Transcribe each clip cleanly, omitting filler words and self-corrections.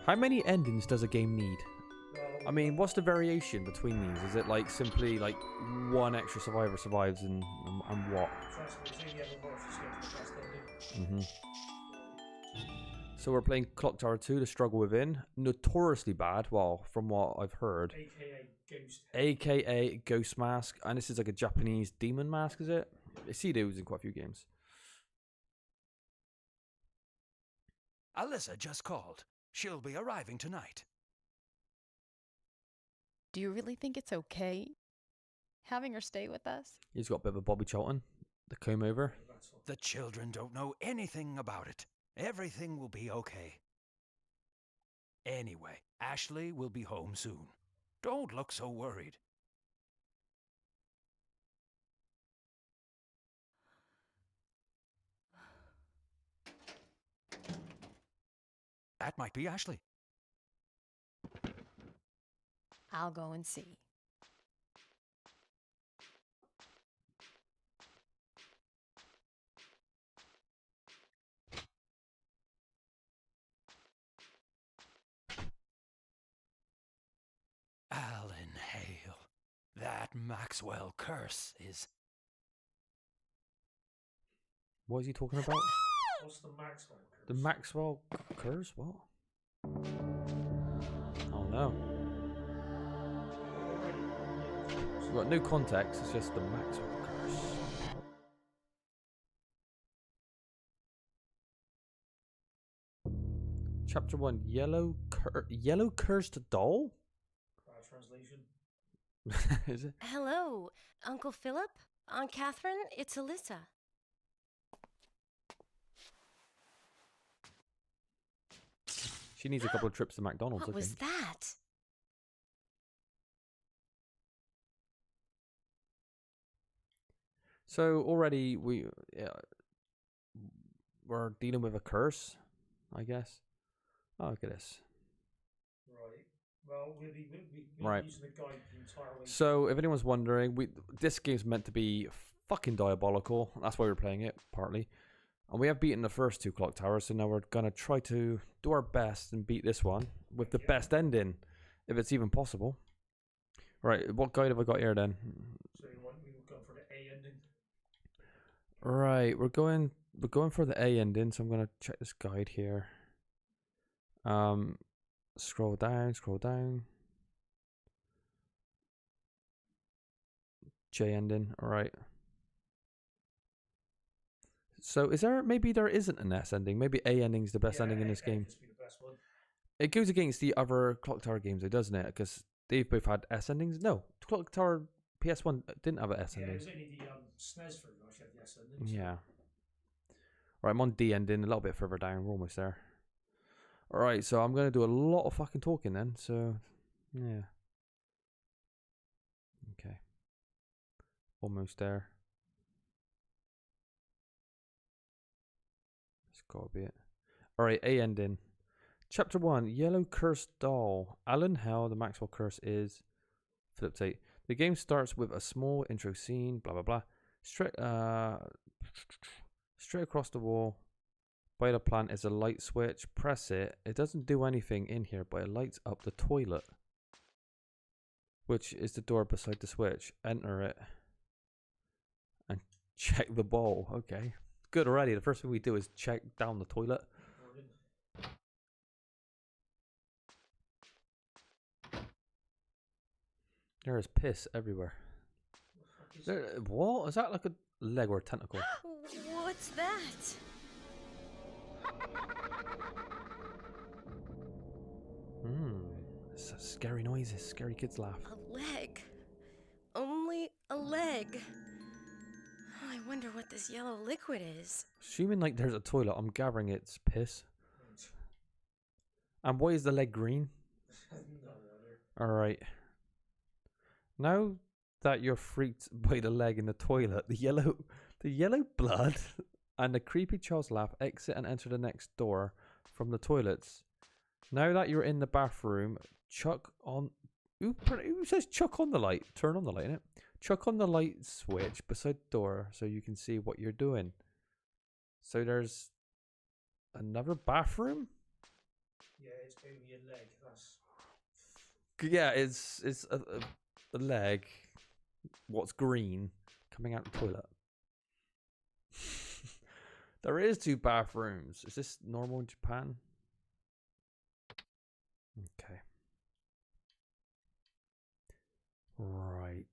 How many endings does a game need? Well, I mean, what's the variation between these? Is it like simply like one extra survivor survives and what? trust me, it's only ever worth just getting the best ending. hmm So we're playing Clock Tower 2, The Struggle Within. Notoriously bad, well, from what I've heard. AKA Ghost. AKA Ghost Mask. And this is like a Japanese demon mask, is it? I see those in quite a few games. Alyssa just called. She'll be arriving tonight. Do you really think it's okay having her stay with us? He's got a bit of a Bobby Charlton. The comb over. That's all. The children don't know anything about it. Everything will be okay. Anyway, Ashley will be home soon. Don't look so worried. That might be Ashley. I'll go and see. Alan Hale. That Maxwell curse is... What is he talking about? What's the Maxwell curse? The Maxwell curse? What? Oh no. We've got no context, it's just the Maxwell curse. Chapter 1, Yellow Cursed Doll? Bad translation. Is it? Hello, Uncle Philip, Aunt Catherine, it's Alyssa. She needs a couple of trips to McDonald's, What I was think. that? So already we're dealing with a curse, I guess. Oh, look at this. Right. Well, we'll be Right. using the guide the entire way. So if anyone's wondering, this game's meant to be fucking diabolical. That's why we're playing it, partly. And we have beaten the first two Clock Towers, so now we're going to try to do our best and beat this one with the best ending, if it's even possible. Right, what guide have I got here then? So we were going for the A ending. Right, we're going for the A ending, so I'm going to check this guide here. Scroll down. J ending, alright. So maybe there isn't an S ending. Maybe A ending's the best ending in this game. Just be the best one. It goes against the other Clock Tower games, though, doesn't it? Because they've both had S endings. No, Clock Tower PS1 didn't have an S Yeah, it ending. was only the SNES version I actually had the S ending. So. Yeah. Right, I'm on D ending, a little bit further down. We're almost there. Alright, so I'm going to do a lot of fucking talking then. So, yeah. Okay. Almost there. It's got to be it. Alright, A ending. Chapter 1, Yellow Cursed Doll. Alan Hell, the Maxwell curse is... Flip tape. The game starts with a small intro scene, blah blah blah. Straight across the wall by the plant is a light switch. Press it. It doesn't do anything in here, but it lights up the toilet, which is the door beside the switch. Enter it and check the bowl. Okay, good already. The first thing we do is check down the toilet. There is piss everywhere. What? Is that like a leg or a tentacle? What's that? Scary noises. Scary kids laugh. A leg. Only a leg. I wonder what this yellow liquid is. Assuming like there's a toilet, I'm gathering it's piss. And why is the leg green? Alright. Now that you're freaked by the leg in the toilet, the yellow blood and the creepy child's laugh exit and enter the next door from the toilets. Now that you're in the bathroom, chuck on... Who says chuck on the light? Turn on the light, innit? Chuck on the light switch beside the door so you can see what you're doing. So there's another bathroom? Yeah, it's only a leg. That's Yeah, it's a leg. What's green coming out the toilet? There is 2 bathrooms. Is this normal in Japan? Okay. Right.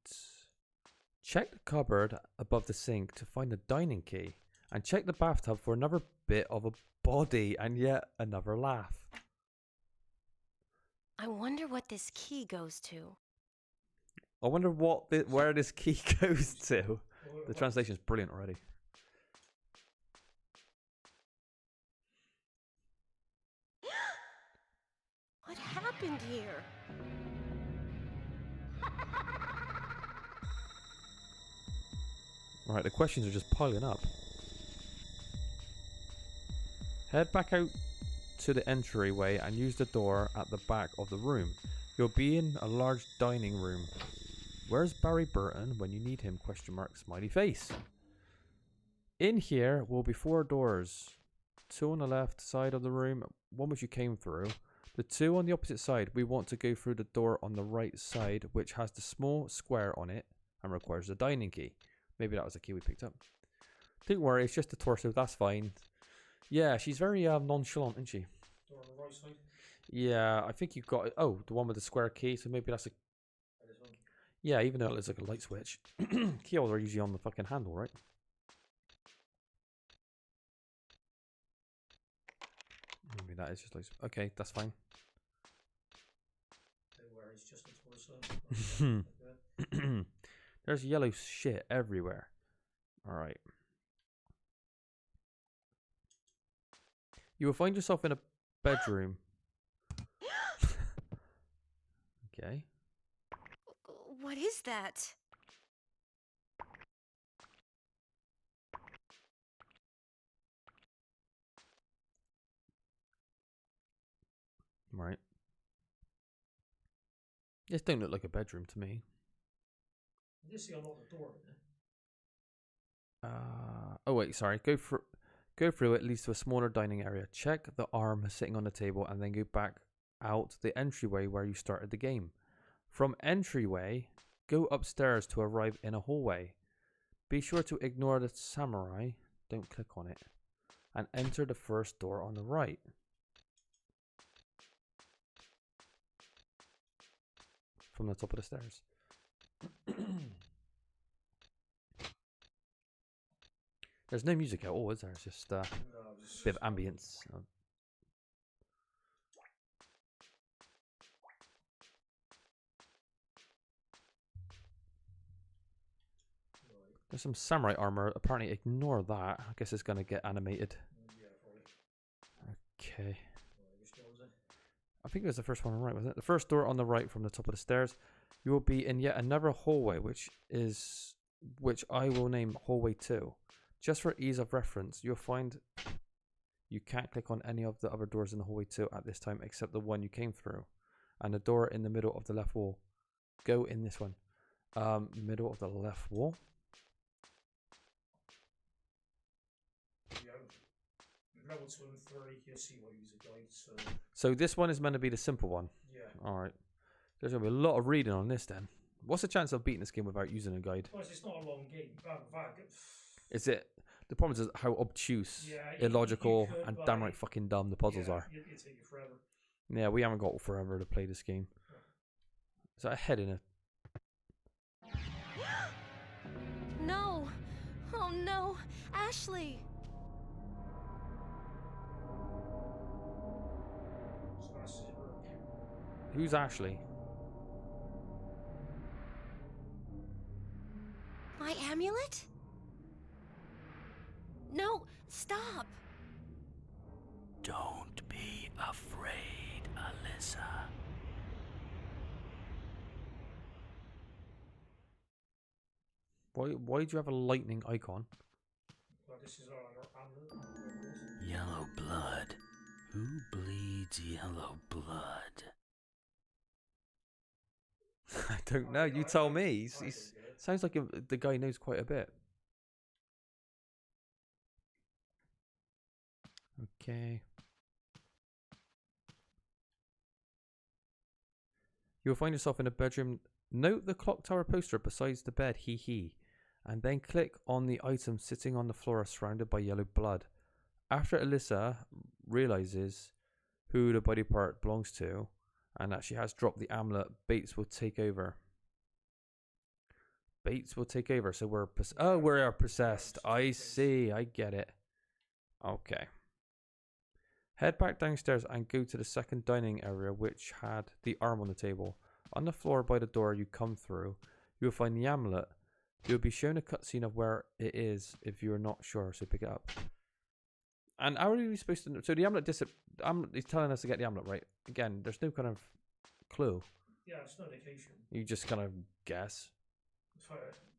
Check the cupboard above the sink to find the dining key, and check the bathtub for another bit of a body and yet another laugh. I wonder what this key goes to. I wonder where this key goes to. well, The translation is brilliant already. What happened here? Right, the questions are just piling up. Head back out to the entryway and use the door at the back of the room. You'll be in a large dining room. Where's Barry Burton when you need him? Question mark, smiley face. In here will be 4 doors. 2 on the left side of the room, one which you came through. The 2 on the opposite side, we want to go through the door on the right side, which has the small square on it and requires the dining key. Maybe that was the key we picked up. Don't worry, it's just a torso, that's fine. Yeah, she's very nonchalant, isn't she? door on the right side. Yeah, I think you've got... Oh, the one with the square key, so maybe that's a... This one. Yeah, even though it looks like a light switch. Keyholes are usually on the fucking handle, right? Maybe that is just like... Okay, that's fine. Don't worry, it's just a torso. Okay. There's yellow shit everywhere. Alright. You will find yourself in a bedroom. Okay. What is that? Right. This don't look like a bedroom to me. This thing unlocked the door, didn't it? Oh wait, sorry. Go through it, leads to a smaller dining area. Check the arm sitting on the table and then go back out the entryway where you started the game. From entryway, go upstairs to arrive in a hallway. Be sure to ignore the samurai, don't click on it, and enter the first door on the right. From the top of the stairs. There's no music at all, is there? It's just a No, just bit of ambience. Right. There's some samurai armor. Apparently, ignore that. I guess it's going to get animated. Yeah, probably. Okay. Right, which door was it? I think it was the first one on the right, wasn't it? The first door on the right from the top of the stairs. You will be in yet another hallway, which I will name hallway 2. Just for ease of reference, you'll find you can't click on any of the other doors in the hallway 2 at this time except the one you came through. And the door in the middle of the left wall. Go in this one. Middle of the left wall. Yeah. Level 2 and 3, you'll see why you use a guide, so... So this one is meant to be the simple one. Yeah. Alright. There's going to be a lot of reading on this then. What's the chance of beating this game without using a guide? Plus, it's not a long game. Is it? The problem is how obtuse, Yeah, you illogical, could, and but downright fucking dumb the puzzles are. It'd take you forever. Yeah, we haven't got forever to play this game. Is that a head in it? No! Oh no! Ashley! So that's her. Who's Ashley? My amulet? No! Stop! Don't be afraid, Alyssa. Why do you have a lightning icon? Well, this is our amulet. Whatever it is. Yellow blood. Who bleeds yellow blood? I don't know. You tell me. I don't He's get it. sounds like the guy knows quite a bit. Okay. You'll find yourself in a bedroom. Note the clock tower poster besides the bed, hee hee. And then click on the item sitting on the floor surrounded by yellow blood. After Alyssa realizes who the body part belongs to and that she has dropped the amulet, Bates will take over. Bates will take over. So we're we're possessed. I see. I get it. Okay. Head back downstairs and go to the second dining area, which had the arm on the table. On the floor by the door you come through, you will find the amulet. You'll be shown a cutscene of where it is if you're not sure, so pick it up. And how are we supposed to know? So the amulet is telling us to get the amulet, right? Again, there's no kind of clue. Yeah, it's no indication. You just kind of guess.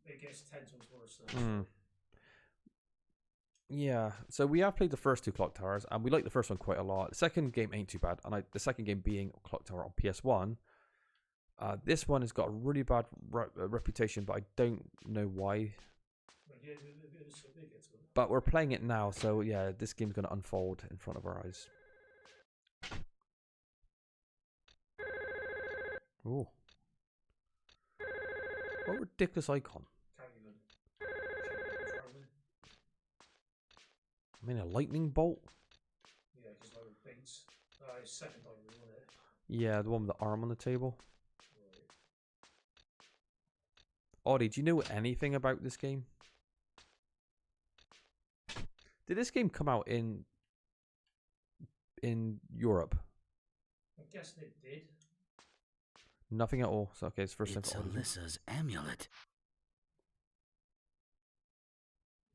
It gets 10 times worse. Yeah, so we have played the first two Clock Towers, and we like the first one quite a lot. The second game ain't too bad, and the second game being Clock Tower on PS1. This one has got a really bad reputation, but I don't know why. But we're playing it now, so yeah, this game's going to unfold in front of our eyes. Ooh. What a ridiculous icon. Can't even. I mean, a lightning bolt? Yeah, because like with Bates. Second time, wasn't it? Yeah, the one with the arm on the table. Right. Audie, do you know anything about this game? Did this game come out in Europe? I'm guessing it did. Nothing at all. So okay, it's first time It's for Audie. Alyssa's amulet.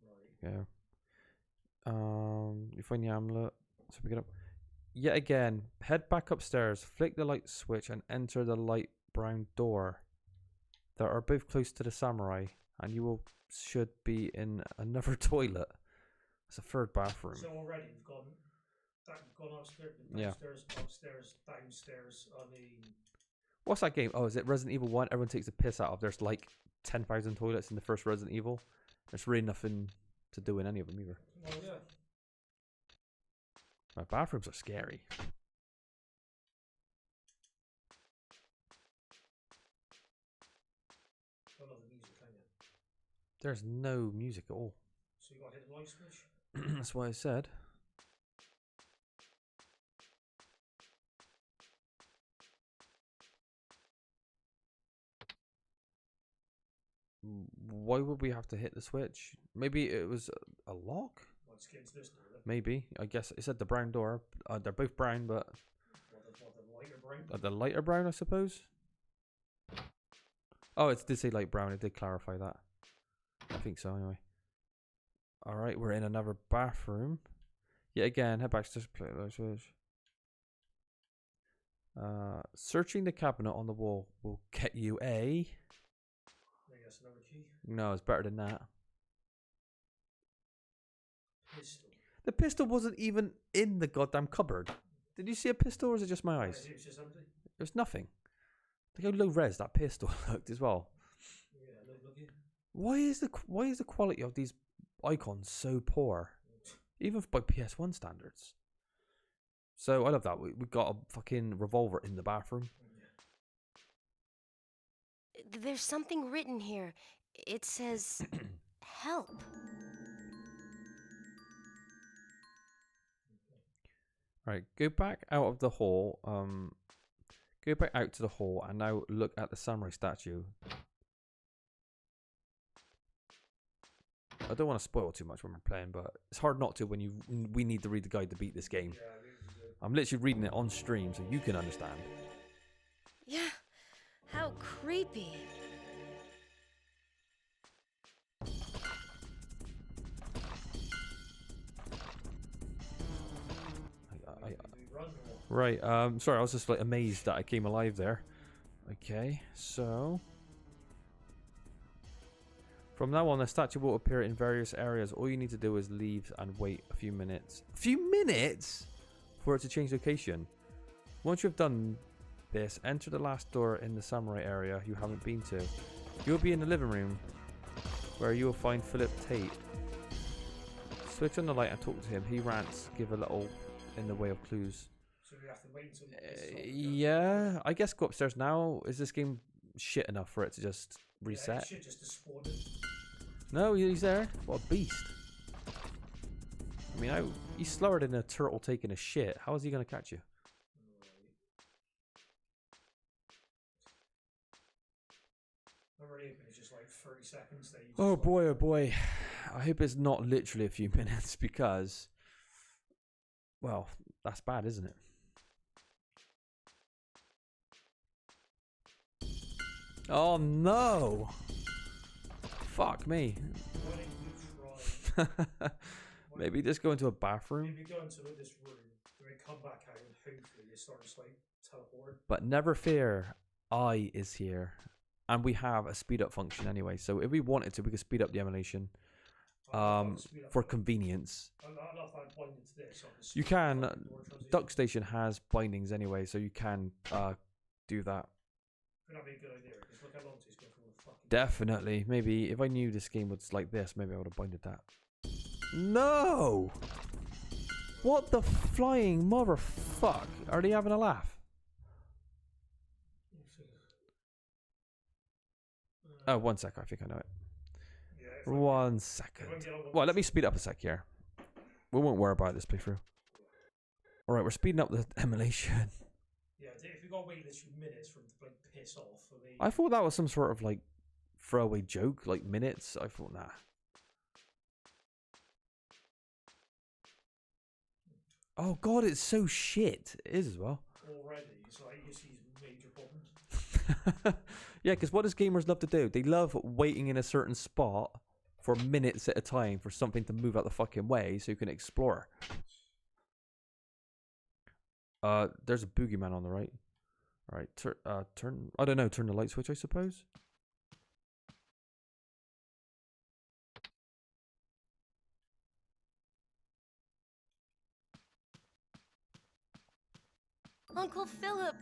Right. Yeah. You find the amulet. So pick it up. Yet again, head back upstairs, flick the light switch, and enter the light brown door. That are both close to the samurai, and you should be in another toilet. It's a third bathroom. So already we've gone upstairs, upstairs, downstairs. I mean, What's that game? Oh, is it Resident Evil 1? Everyone takes the piss out of. There's like 10,000 toilets in the first Resident Evil. There's really nothing to do in any of them either. well, yeah. My bathrooms are scary. Don't know the music, can you? There's no music at all. So you got to hit the light switch. That's what I said. Why would we have to hit the switch? Maybe it was a lock? Let's get into this door. Then. Maybe. I guess it said the brown door. They're both brown, but The lighter brown. the lighter brown, I suppose. Oh, it did say light brown. It did clarify that. I think so, anyway. All right, we're in another bathroom. Yet again, head back to play the switch. Searching the cabinet on the wall will get you a. I guess another key. No, it's better than that. Pistol. The pistol wasn't even in the goddamn cupboard. Did you see a pistol, or is it just my eyes? It was just empty. There's nothing. Look how low res that pistol looked as well. Yeah, look here. Why is the quality of these icons so poor, even by PS1 standards? So I love that we got a fucking revolver in the bathroom. There's something written here. It says, help. Right, go back out of the hall. Go back out to the hall and now look at the samurai statue. I don't want to spoil too much when we're playing, but it's hard not to when we need to read the guide to beat this game. Yeah, we do. I'm literally reading it on stream so you can understand. Yeah, how creepy. We run or Right, sorry, I was just like amazed that I came alive there. Okay, so from now on the statue will appear in various areas. All you need to do is leave and wait a few minutes. A few minutes for it to change location. Once you've done this, enter the last door in the samurai area you haven't been to. You'll be in the living room where you will find Philip Tate. Switch on the light and talk to him. He rants, give a little in the way of clues. So we have to wait until it's all done. Yeah, I guess go upstairs now. Is this game shit enough for it to just Yeah, reset? it should just despawn it. No, he's there. What a beast. I mean, he's slower than a turtle taking a shit. How is he going to catch you? I'm really hoping it's just like 30 seconds. That you just Oh boy, oh boy. I hope it's not literally a few minutes because, well, that's bad, isn't it? Oh no! Fuck me. Why don't you try? Maybe just go into a bathroom. Maybe go into this room, then come back out, and hopefully you start just like teleporting. But never fear, I is here. And we have a speed up function anyway. So if we wanted to, we could speed up the emulation for convenience. You can. Duck Station has bindings anyway, so you can do that. Could that be a good idea? Because look how long it's going for all the fucking. Definitely. Maybe if I knew this game was like this, maybe I would have binded that. No! What the flying motherfuck? Are they having a laugh? Oh, 1 sec. I think I know it. Yeah, 1 second. Well, let me speed up a sec here. We won't worry about this playthrough. Alright, we're speeding up the emulation. Yeah, if you gotta wait literally minutes for them to like piss off. I thought that was some sort of like throwaway joke, like minutes. I thought, nah. Oh god, it's so shit. It is as well. Already, so like, you see major problems. Yeah, because what does gamers love to do? They love waiting in a certain spot for minutes at a time for something to move out the fucking way so you can explore. There's a boogeyman on the right. Alright, turn, I don't know, turn the light switch, I suppose? Uncle Philip!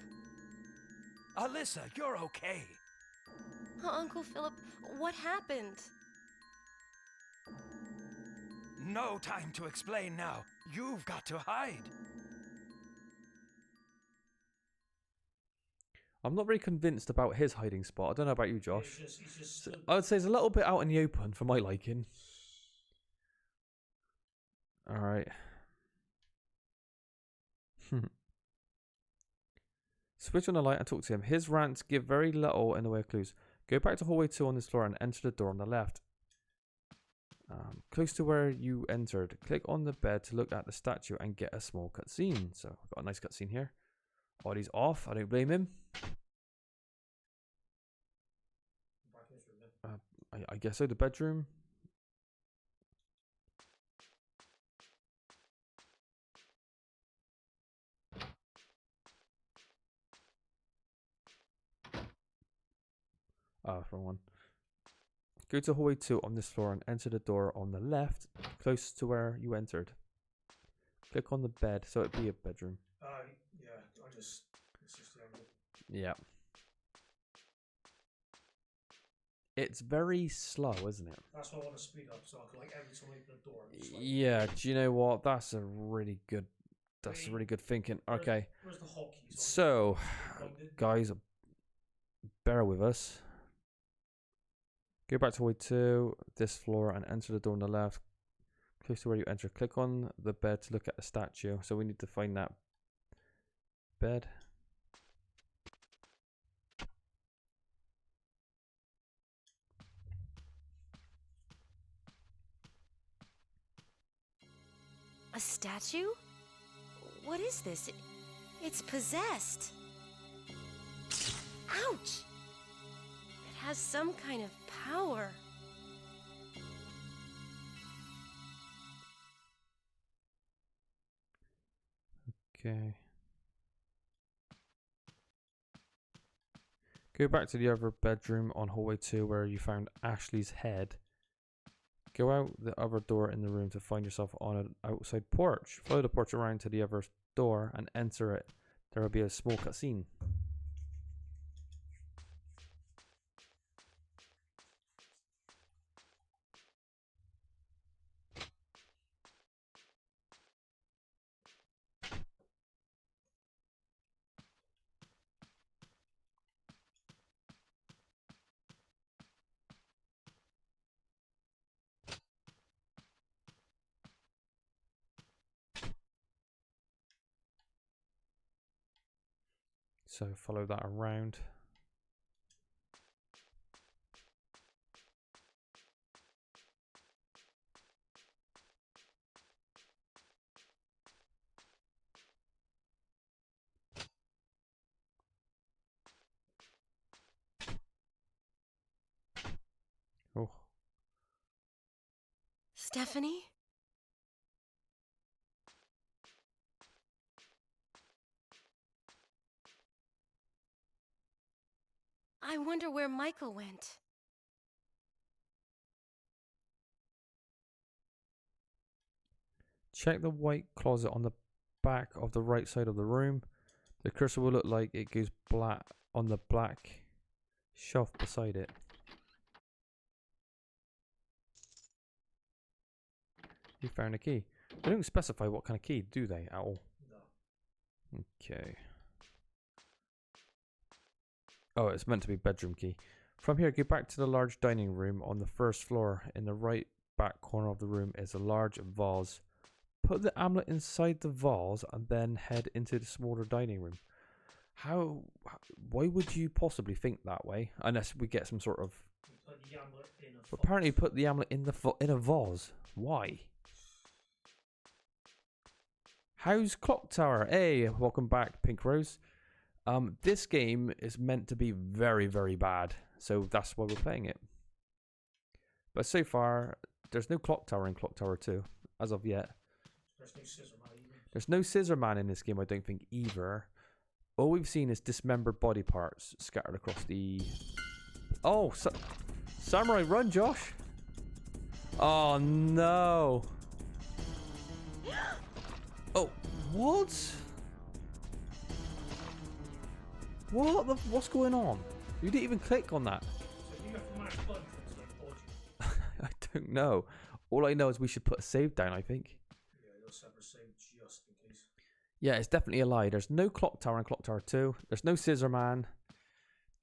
Alyssa, you're okay. Uncle Philip, what happened? No time to explain now. You've got to hide. I'm not very convinced about his hiding spot. I don't know about you, Josh. He's just I would say it's a little bit out in the open for my liking. Alright. Switch on the light and talk to him. His rants give very little in the way of clues. Go back to hallway 2 on this floor and enter the door on the left. Close to where you entered. Click on the bed to look at the statue and get a small cutscene. So, I've got a nice cutscene here. Body's off. I don't blame him. I guess so. The bedroom. Oh, wrong one. Go to hallway 2 on this floor and enter the door on the left, close to where you entered. Click on the bed, so it'd be a bedroom. yeah, it's just the angle. Yeah. It's very slow, isn't it? That's why I want to speed up, so I can like every time I open the door. I'm just, like, Yeah, do you know what? That's a really good thinking. Okay. Where's the hotkeys? So, guys, bear with us. Go back to hallway 2, this floor, and enter the door on the left. Close to where you enter. Click on the bed to look at the statue. So we need to find that bed. A statue? What is this? It's possessed. Ouch! It has some kind of power. Okay. Go back to the other bedroom on hallway 2 where you found Ashley's head. Go out the other door in the room to find yourself on an outside porch. Follow the porch around to the other door and enter it. There will be a small cutscene. So follow that around. Oh, Stephanie? I wonder where Michael went. check the white closet on the back of the right side of the room. The cursor will look like it goes black on the black shelf beside it. You found a key. They don't specify what kind of key, do they, at all? No. Okay. Oh, it's meant to be bedroom key. From here, go back to the large dining room on the first floor. In the right back corner of the room is a large vase. Put the amulet inside the vase and then head into the smaller dining room. Why would you possibly think that way? Unless we get some sort of... You put the amulet in a But apparently put the amulet in a vase. Why? How's Clock Tower? Hey, welcome back, Pink Rose. This game is meant to be very, very bad, so that's why we're playing it. But so far, there's no Clock Tower in Clock Tower 2, as of yet. There's no scissor man either. There's no Scissor Man in this game, I don't think, either. All we've seen is dismembered body parts scattered across the... Oh, Samurai, run, Josh! Oh, no! Oh, what? What's going on? You didn't even click on that. So if you have to mash buttons, it's like dodgy. I don't know. All I know is we should put a save down, I think. Yeah, you'll separate save just in case. Yeah, it's definitely a lie. There's no Clock Tower in Clock Tower 2. There's no Scissor Man.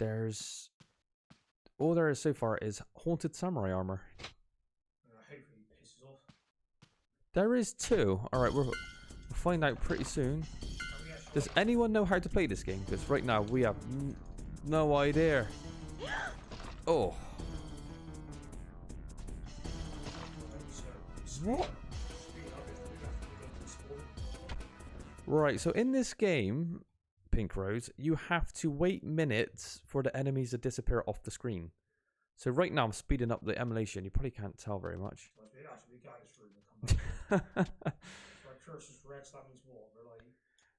There's... All there is so far is Haunted Samurai armor. Hopefully he pisses off. There is 2. Alright, we'll find out pretty soon. Does anyone know how to play this game? Because right now we have no idea. Oh. What? Right, so in this game, Pink Rose, you have to wait minutes for the enemies to disappear off the screen. So right now I'm speeding up the emulation. You probably can't tell very much. Cursor's red, so that means what? We're like...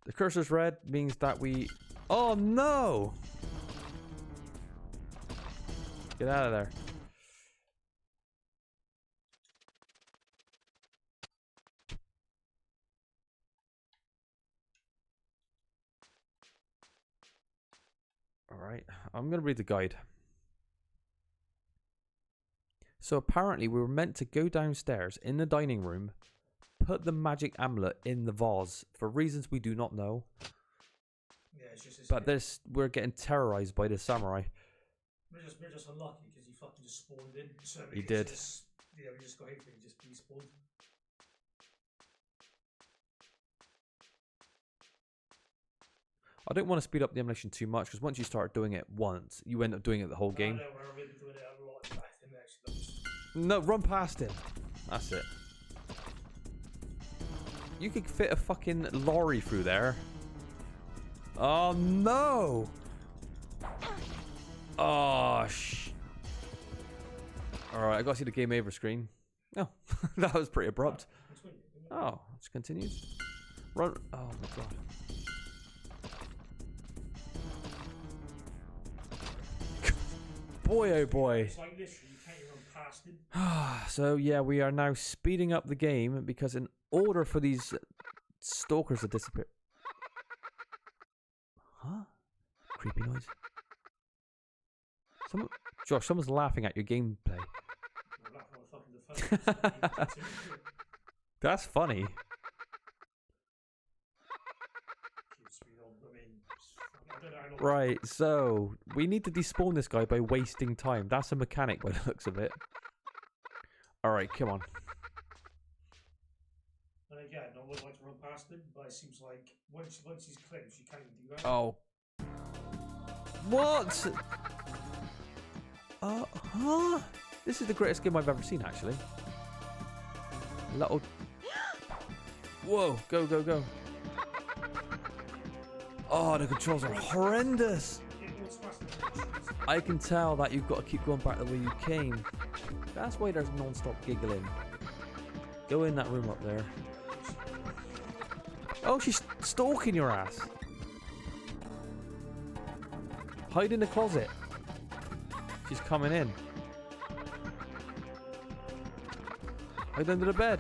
The cursor's red means that we... Oh no! Get out of there. Alright, I'm going to read the guide. So apparently we were meant to go downstairs in the dining room, put the magic amulet in the vase for reasons we do not know. Yeah, it's just but we're getting terrorized by the samurai. We're just unlucky because he fucking just spawned in. So He did. Yeah, we just got hit and he just despawned. I don't want to speed up the emulation too much because once you start doing it once, you end up doing it the whole game. I know, we're really doing it a lot. I think actually No, run past him. That's it. You could fit a fucking lorry through there. Oh no! Oh Alright, I gotta see the game over screen. Oh, that was pretty abrupt. Oh, it's continued. Run. Oh my god. Boy, oh boy. It's like literally you can't even run past him. So yeah, we are now speeding up the game because in order for these stalkers to disappear... Huh? Creepy noise. Josh, someone's laughing at your gameplay. That's funny. Right, so we need to despawn this guy by wasting time. That's a mechanic by the looks of it. Alright, come on. And again, I would like to run past him, but it seems like once he's close, you can't even do that. Oh. What? Huh? This is the greatest game I've ever seen, actually. Little. Whoa! Go, go, go! Oh, the controls are horrendous. I can tell that you've got to keep going back the way you came. That's why there's non-stop giggling. Go in that room up there. Oh, she's stalking your ass. Hide in the closet. She's coming in. Hide under the bed.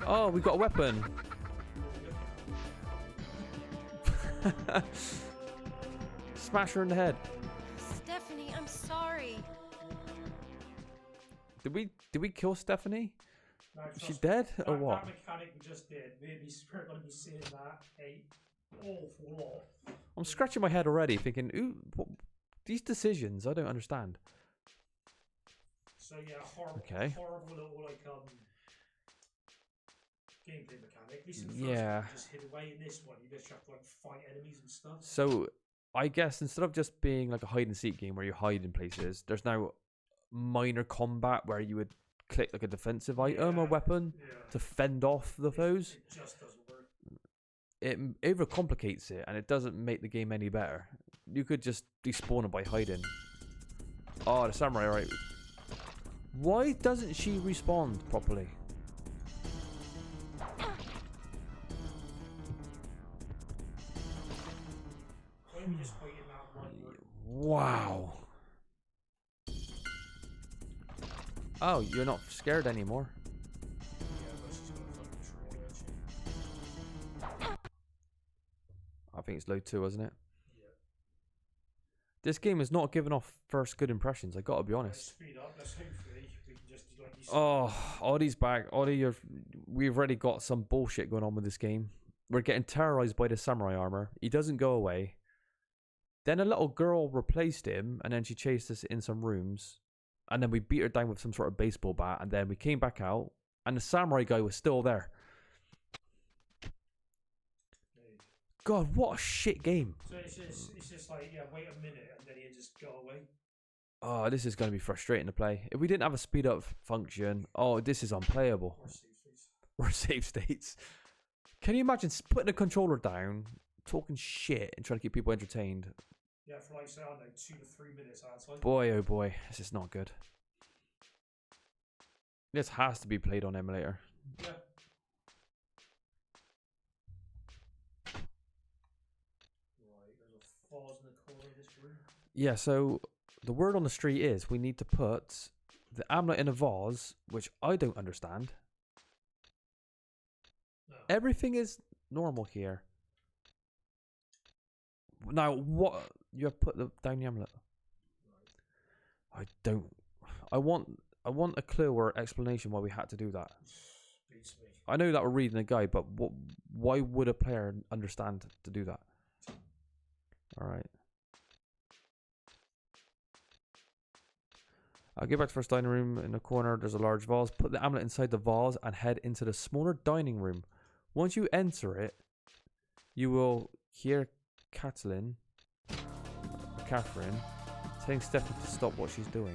Oh, we got a weapon. Smash her in the head. Stephanie, I'm sorry. Did we kill Stephanie? No, Is she trust dead me, or what? That mechanic we just did made me we're going to be seeing that an awful lot. I'm scratching my head already, thinking, ooh, these decisions, I don't understand. So yeah, horrible, Okay. horrible little like gameplay mechanic. At least in the first Yeah. one, you just hid away. In this one, you just have to like fight enemies and stuff. So, I guess instead of just being like a hide and seek game where you hide in places, there's now minor combat where you would click like a defensive item or weapon Yeah. to fend off the foes. It just doesn't work. It overcomplicates it and it doesn't make the game any better. You could just despawn it by hiding. Oh, the samurai, right. Why doesn't she respawn properly? Why don't we just fight in that one room? Wow. Oh, you're not scared anymore. Yeah, but she's got a fucking controller, hasn't she? I think it's low 2, isn't it? Yeah. This game is not giving off first good impressions, I gotta be honest. Speed up. Let's hopefully we can just like you said. Oh, Oddie's back. Oddie, we've already got some bullshit going on with this game. We're getting terrorized by the samurai armor. He doesn't go away. Then a little girl replaced him, and then she chased us in some rooms. And then we beat her down with some sort of baseball bat, and then we came back out, and the samurai guy was still there. God, what a shit game. So it's just like, yeah, wait a minute and then you just go away. Oh, this is going to be frustrating to play. If we didn't have a speed up function, oh, this is unplayable. Or save states. Or save states. Can you imagine putting a controller down, talking shit, and trying to keep people entertained? Yeah, for like, say, I don't know, 2 to 3 minutes at a time. Boy, oh boy, this is not good. This has to be played on emulator. Yeah. Right, there's a vase in the corner of this room. Yeah, so the word on the street is we need to put the amulet in a vase, which I don't understand. No. Everything is normal here. Now, what? You have put down the amulet. Right. I don't. I want a clue or explanation why we had to do that. Beats me. I know that we're reading a guide, but why would a player understand to do that? Alright. I'll get back to first dining room. In the corner, there's a large vase. Put the amulet inside the vase and head into the smaller dining room. Once you enter it, you will hear Catherine telling Stephanie to stop what she's doing.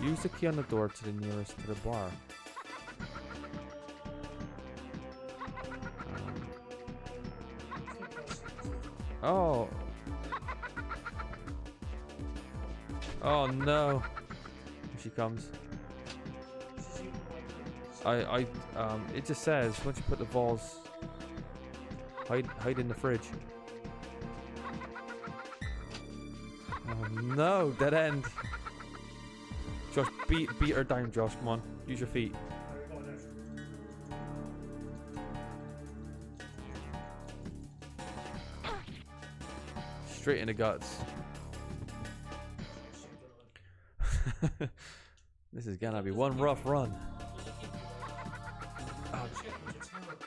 Use the key on the door to the nearest to the bar. Oh. Oh no. Here she comes. It just says once you put the vase, hide in the fridge. Oh no, dead end. Josh, beat her down, Josh. Come on, use your feet. Straight in the guts. This is gonna be one rough run.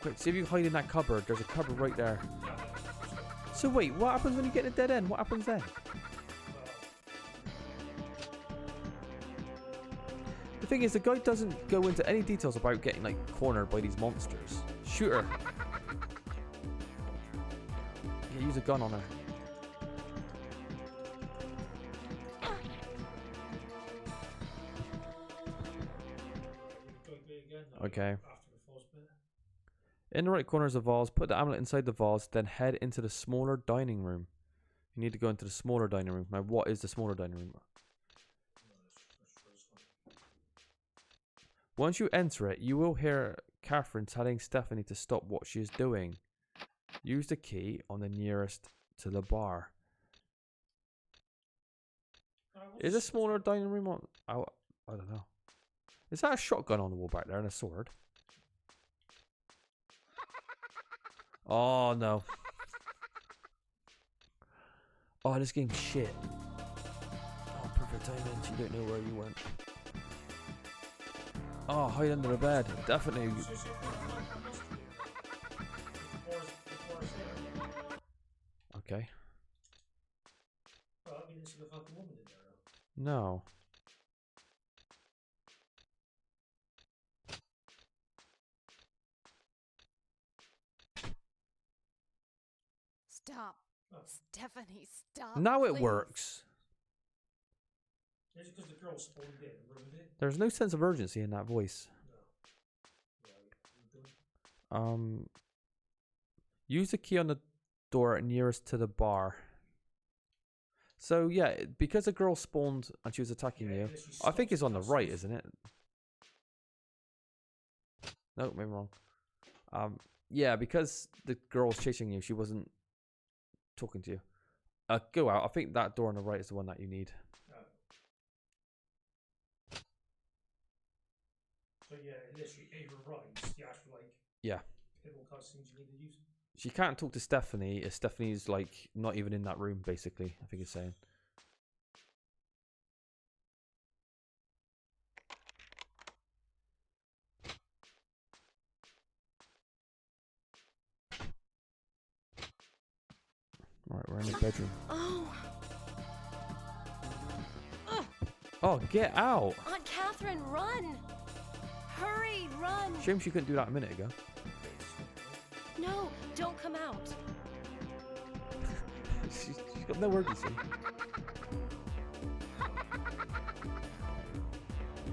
Quick, see if you hide in that cupboard. There's a cupboard right there. So wait, what happens when you get to dead end? What happens then? The thing is, the guy doesn't go into any details about getting like cornered by these monsters. Shoot her. use a gun on her. Go again, Okay. after the false bit. In the right corner is a vase. Put the amulet inside the vase, then head into the smaller dining room. You need to go into the smaller dining room. Now, what is the smaller dining room? No, that's first one. Once you enter it, you will hear Catherine telling Stephanie to stop what she is doing. Use the key on the nearest to the bar. Is a smaller dining room on... Oh, I don't know. Is that a shotgun on the wall back there and a sword? Oh, no. Oh, this game's shit. Oh, perfect timing. You don't know where you went. Oh, hide under the bed. Definitely. Okay. Oh, you didn't see the fucking woman in there, though. No. Stop. Oh. Stephanie, stop. Now it please. works. Is it because the girl spawned in and ruined it? There's no sense of urgency in that voice. No. Right. You done? Use the key on the door nearest to the bar. So yeah, because the girl spawned and she was attacking you, I think it's on the right, isn't it? No, maybe wrong. Yeah, because the girl was chasing you, she wasn't talking to you. Go out. I think that door on the right is the one that you need. So yeah, unless you overrides the actual Yeah. pivotal cutscenes you need to use. She can't talk to Stephanie if Stephanie's like not even in that room, basically, I think it's saying. Alright, we're in the bedroom. Oh, Oh, get out! Aunt Catherine, run! Hurry, run! Shame she couldn't do that a minute ago. No, don't come out. she's got no urgency.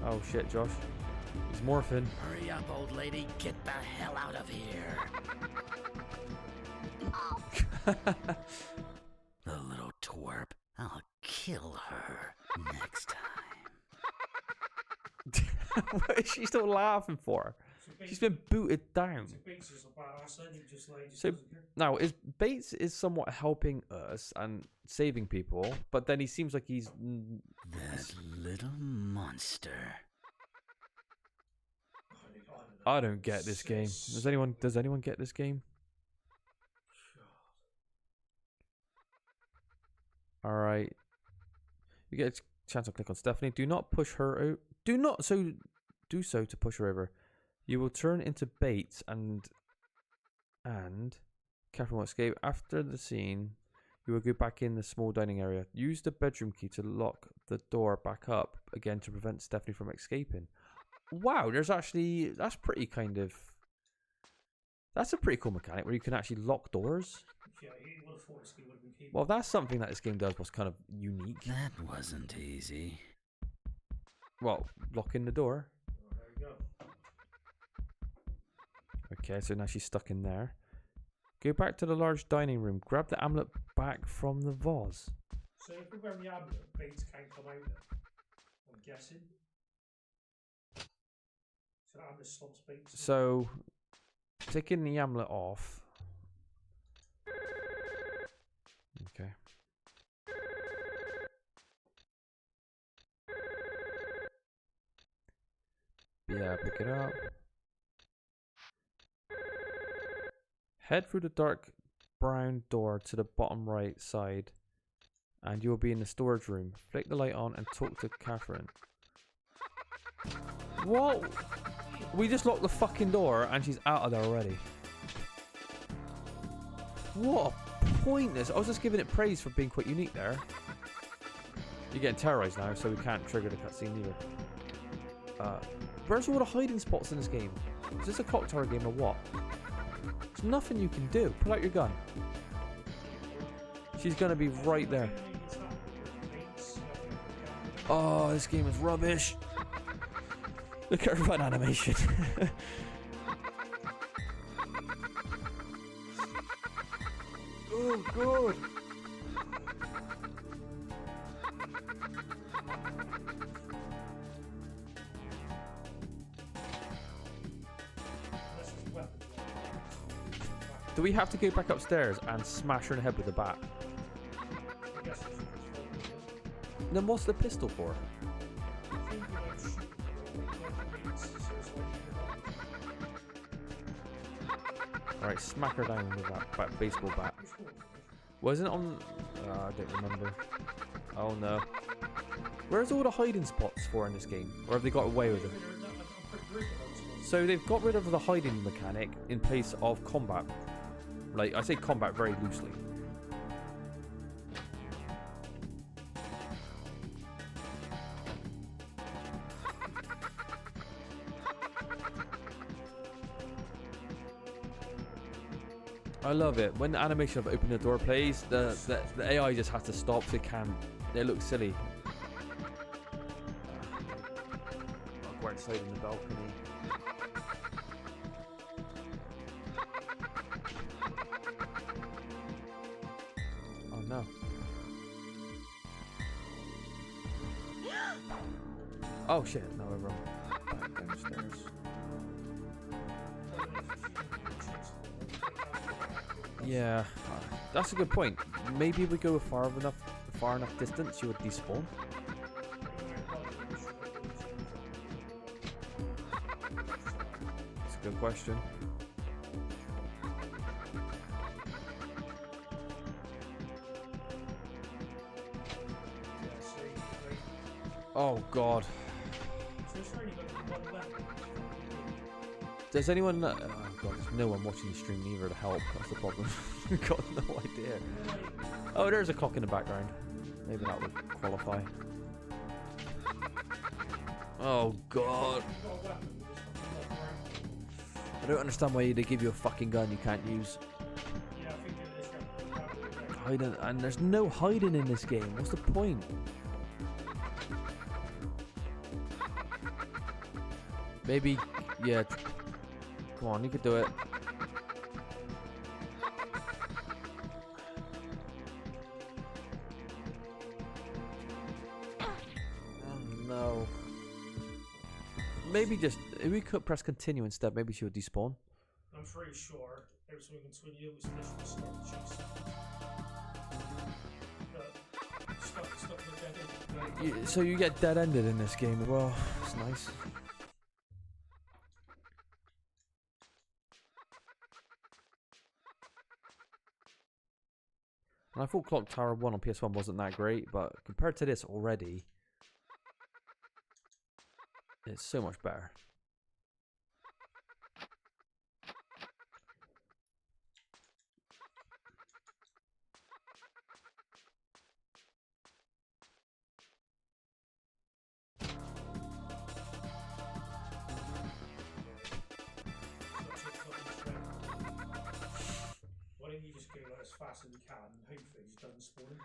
Oh shit, Josh. He's morphing. Hurry up, old lady. Get the hell out of here. The little twerp. I'll kill her next time. What is she still laughing for? She's been booted down. So Bates is a badass, and he just So- doesn't care. Now, Bates is somewhat helping us and saving people, but then he seems like he's... That little monster. I don't get this game. Does anyone get this game? Alright. You get a chance to click on Stephanie. Do not push her out. Do so to push her over. You will turn into Bates and Catherine will escape. After the scene, you will go back in the small dining area. Use the bedroom key to lock the door back up again to prevent Stephanie from escaping. Wow, that's a pretty cool mechanic where you can actually lock doors. Yeah, he would have thought this game would have been capable. Well, that's something that this game does was kind of unique. That wasn't easy. Well, locking the door. Oh, there you go. Okay, so now she's stuck in there. Go back to the large dining room. Grab the amulet back from the vase. So if we're wearing the amulet, Bates can't come out then. I'm guessing. So the amulet stops Bates. So, taking the amulet off. Okay. Yeah, pick it up. Head through the dark brown door to the bottom right side, and you'll be in the storage room. Flick the light on and talk to Catherine. What? We just locked the fucking door and she's out of there already. What a pointless. I was just giving it praise for being quite unique there. You're getting terrorized now, so we can't trigger the cutscene either. Where's all the hiding spots in this game? Is this a clock tower game or what? There's nothing you can do. Pull out your gun. She's gonna be right there. Oh, this game is rubbish. Look at her run animation. Oh god. Do we have to go back upstairs and smash her in the head with a bat? Then what's the pistol for? Alright, smack her down with that baseball bat. Wasn't it on... I don't remember. Oh no. Where's all the hiding spots for in this game? Or have they got away with it? So they've got rid of the hiding mechanic in place of combat. Like, I say combat very loosely. I love it. When the animation of opening the door plays, the AI just has to stop. They can't. They look silly. I'll go outside in the balcony. Oh no. Oh shit, no, we're wrong. Back downstairs. Yeah, that's a good point. Maybe if we go far enough distance, you would despawn. That's a good question. Oh god. Does anyone... oh god, there's no one watching the stream either to help. That's the problem. We've got no idea. Oh, there's a clock in the background. Maybe that would qualify. Oh god. I don't understand why they give you a fucking gun you can't use. Hiding, and there's no hiding in this game. What's the point? Maybe, yeah. Come on, you could do it. Oh no. Maybe just, if we could press continue instead, maybe she would despawn. I'm pretty sure every time you continue, it's literally start the chase. Stop the dead end. So you get dead ended in this game as well. It's nice. And I thought Clock Tower 1 on PS1 wasn't that great, but compared to this already, it's so much better. Why don't you just go like as fast as you can and hopefully it just doesn't spawn?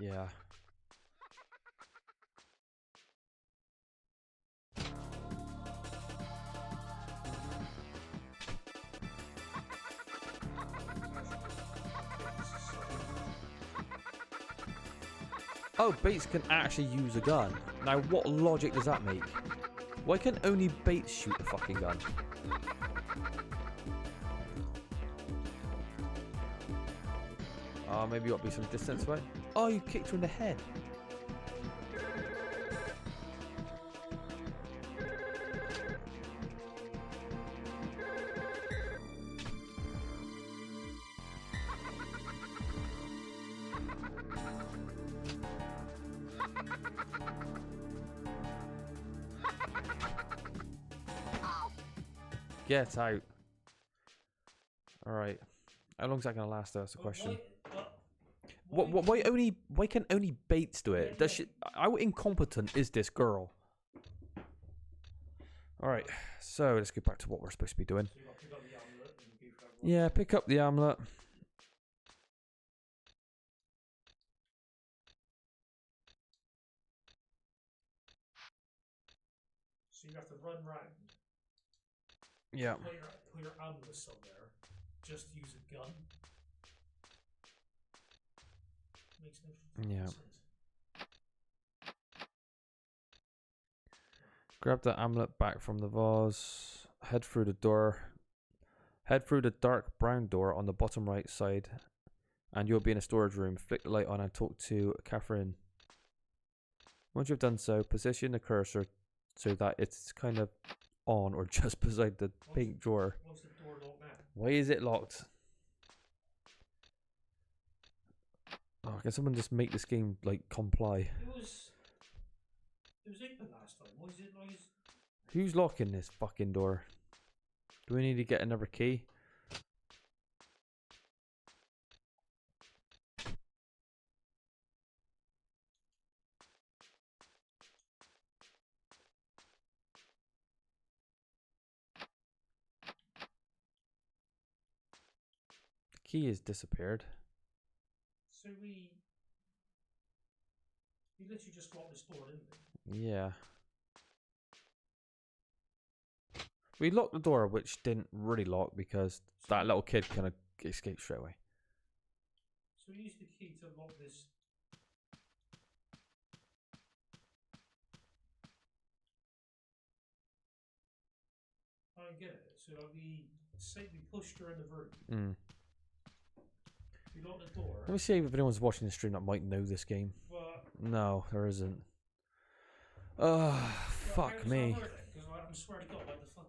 Yeah. Oh, Bates can actually use a gun. Now, what logic does that make? Why can only Bates shoot the fucking gun? Oh, maybe you ought to be some distance away. Oh, you kicked her in the head. Get out. Alright. How long's that gonna last? That's the question. Why can only Bates do it? Does she, how incompetent is this girl? Alright, so let's get back to what we're supposed to be doing. Yeah, pick up the amulet. run round, Yeah. put your amulet somewhere, just use a gun. Makes no fucking Yeah. sense. Grab the amulet back from the vase. Head through the door. Head through the dark brown door on the bottom right side, and you'll be in a storage room. Flick the light on and talk to Catherine. Once you've done so, position the cursor so that it's kind of on or just beside the pink drawer. What's the door locked now? Why is it locked? Oh, can someone just make this game like comply? It was open last time. Why is it like? Who's locking this fucking door? Do we need to get another key? The key has disappeared. So we literally just locked this door, didn't we? Yeah. We locked the door, which didn't really lock because that little kid kind of escaped straight away. So we used the key to lock this. I don't get it. So like we pushed her in the room. We locked the door. Let me see if anyone's watching the stream that might know this game. But No, there isn't. Fuck me. Because I'm swear to God, like the fucking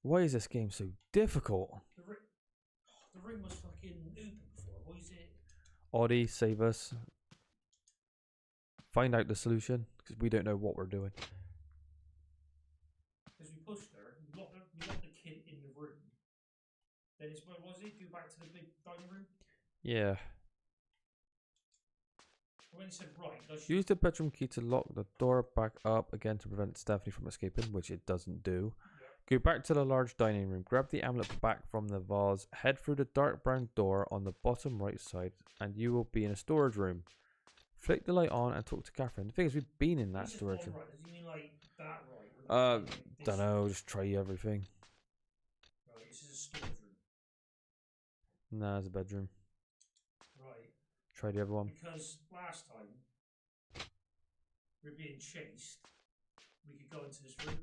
Why is this game so difficult? the ring was fucking open before. Why is it? Audie, save us. Find out the solution because we don't know what we're doing. Because we pushed her, we locked the kid in the room. Then it's where was it? Go back to the big dining room. Yeah. When he said right, Use the bedroom key to lock the door back up again to prevent Stephanie from escaping, which it doesn't do. Go back to the large dining room, grab the amulet back from the vase, head through the dark brown door on the bottom right side, and you will be in a storage room. Flick the light on and talk to Catherine. The thing is, we've been in that storage room. Right. Does he mean like that right? Don't know, just try everything. Right, this is a storage room. Nah, it's a bedroom. Right. Try the other one. Because last time we were being chased, we could go into this room.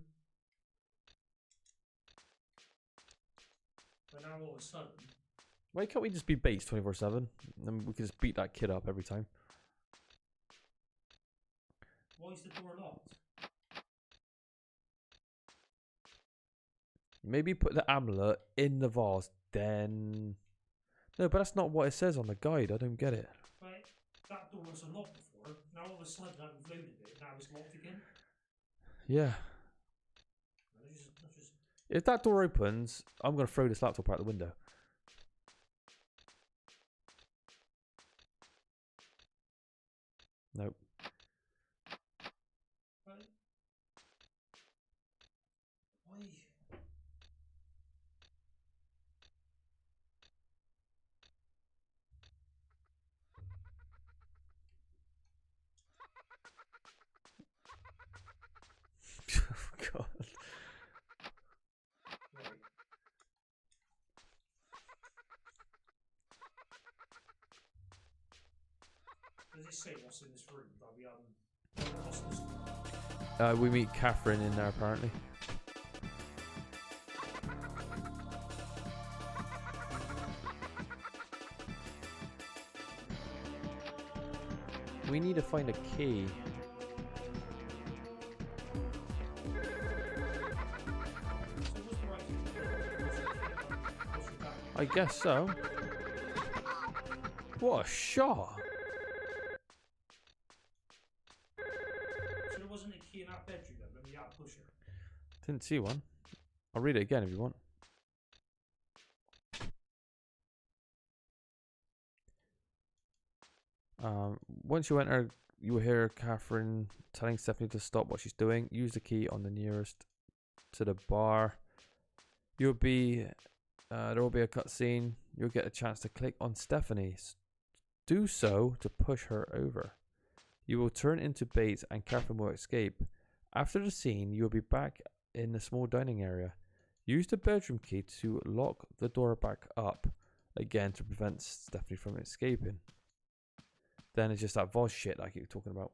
But now all of a sudden, Why can't we just be baits 24/7? And we can just beat that kid up every time. why is the door locked? Maybe put the amulet in the vase, then... No, but that's not what it says on the guide. I don't get it. But that door was unlocked before. Now all of a sudden I've loaded it. Now it's locked again. Yeah. If that door opens, I'm going to throw this laptop out the window. Nope. Why? Oh, God. Right. Does it say what's in this room? What's in this room? We meet Catherine in there, apparently. We need to find a key. I guess so. What a shot! So there wasn't a key in that bedroom then, when you had to push her? Didn't see one. I'll read it again if you want. Once you enter, you will hear Catherine telling Stephanie to stop what she's doing. Use the key on the nearest to the bar. You'll be... there will be a cutscene. You'll get a chance to click on Stephanie. Do so to push her over. You will turn into bait and Catherine will escape. After the scene, you will be back in the small dining area. Use the bedroom key to lock the door back up again to prevent Stephanie from escaping. Then it's just that Voz shit I keep talking about.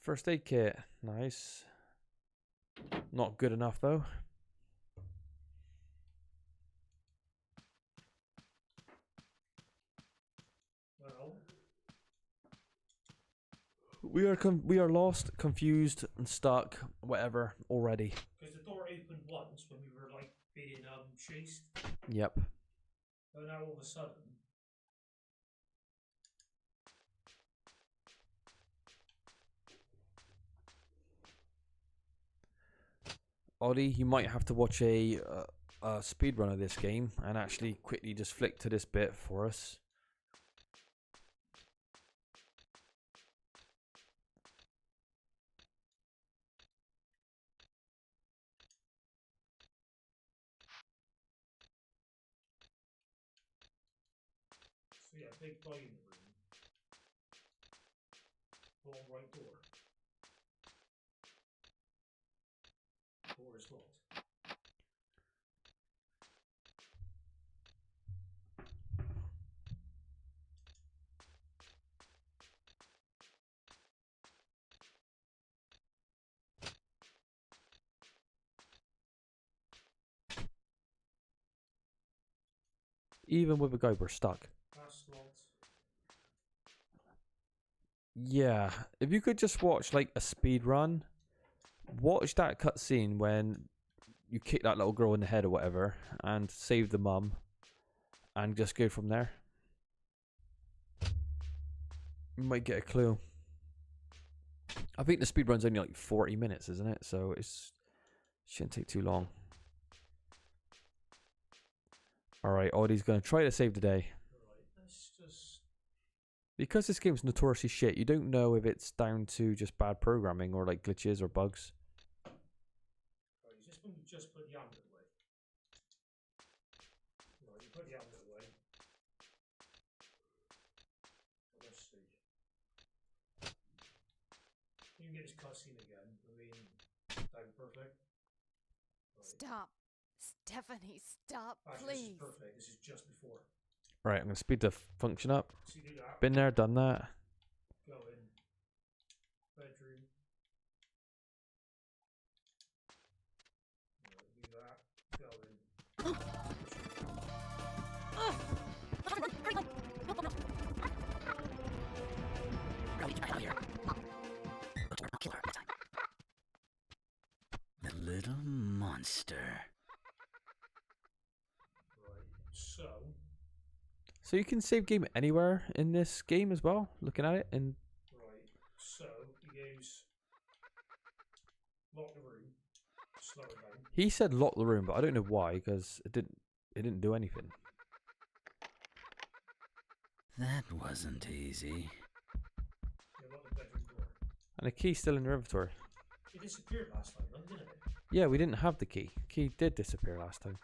First aid kit. Nice. Not good enough though. Well, We are lost, confused, and stuck. Whatever already. because the door opened once when we were like being chased, Yep. and now all of a sudden. Ollie, you might have to watch a speed run of this game and actually quickly just flick to this bit for us. So yeah, big dining room. Bottom right door. Door is locked. Even with a guy, we're stuck. That's locked. Yeah, if you could just watch like a speed run, watch that cutscene when you kick that little girl in the head or whatever, and save the mum, and just go from there. You might get a clue. I think the speed run's only like 40 minutes, isn't it? So shouldn't take too long. Alright, Audie's going to try to save the day. Right, let's just. Because this game's notoriously shit, you don't know if it's down to just bad programming or like glitches or bugs. Right, just when we just put the amulet away. Right, you put the amulet away. Let's see. You can get this cutscene again. I mean, that'd be perfect. Right. Stop. Stephanie, stop, Actually, this is please. perfect. This is just before. Right, I'm going to speed the function up. So you do that. Been there, done that. Go in. Bedroom. Right, do that. Go in. The little monster. Right. So. So you can save game anywhere in this game as well, looking at it. And Right. So he goes. Lock the room. Slow it down. he said lock the room, but I don't know why, because it didn't do anything. That wasn't easy. Yeah, lock the bedroom door. And the key's still in the inventory. It disappeared last time, though, didn't it? Yeah, we didn't have the key. Key did disappear last time.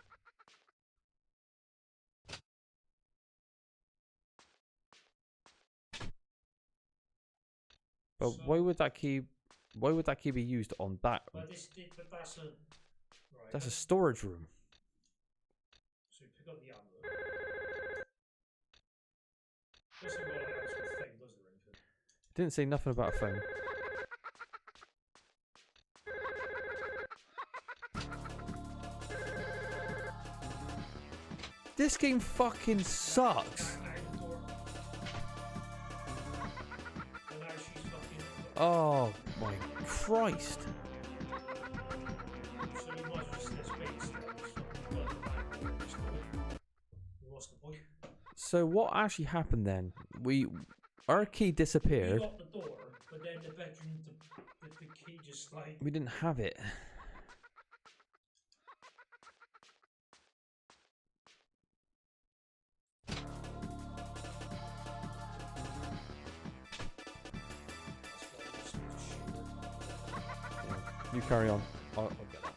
But So- why would that key be used on that? But but that's a. Right. That's a storage room. So you pick up the amulet. Doesn't look like an actual thing, does it, or anything? It didn't say nothing about a phone. This game fucking sucks. And now she's fucking. Oh my Christ. So you might as well just let space. What's the point? So what actually happened then? Our key You disappeared. locked the door, but then the bedroom, the key just like. We didn't have it. You carry on. I'll get that.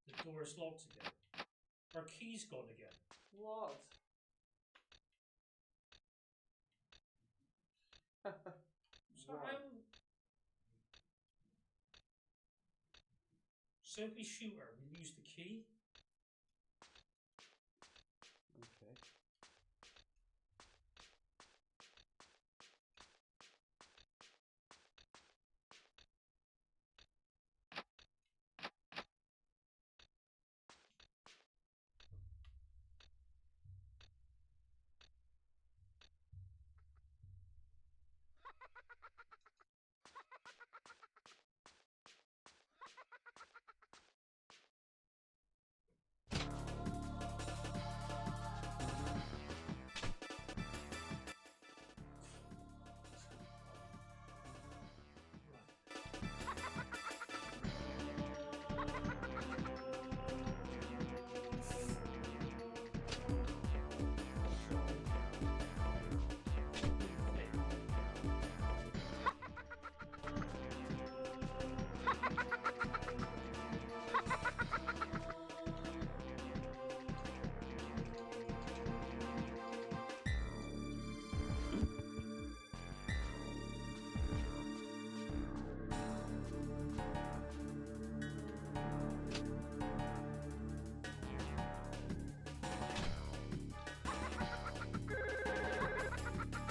The door is locked again. Our key's gone again. What? So how... So if we shoot her, we lose the key? Okay.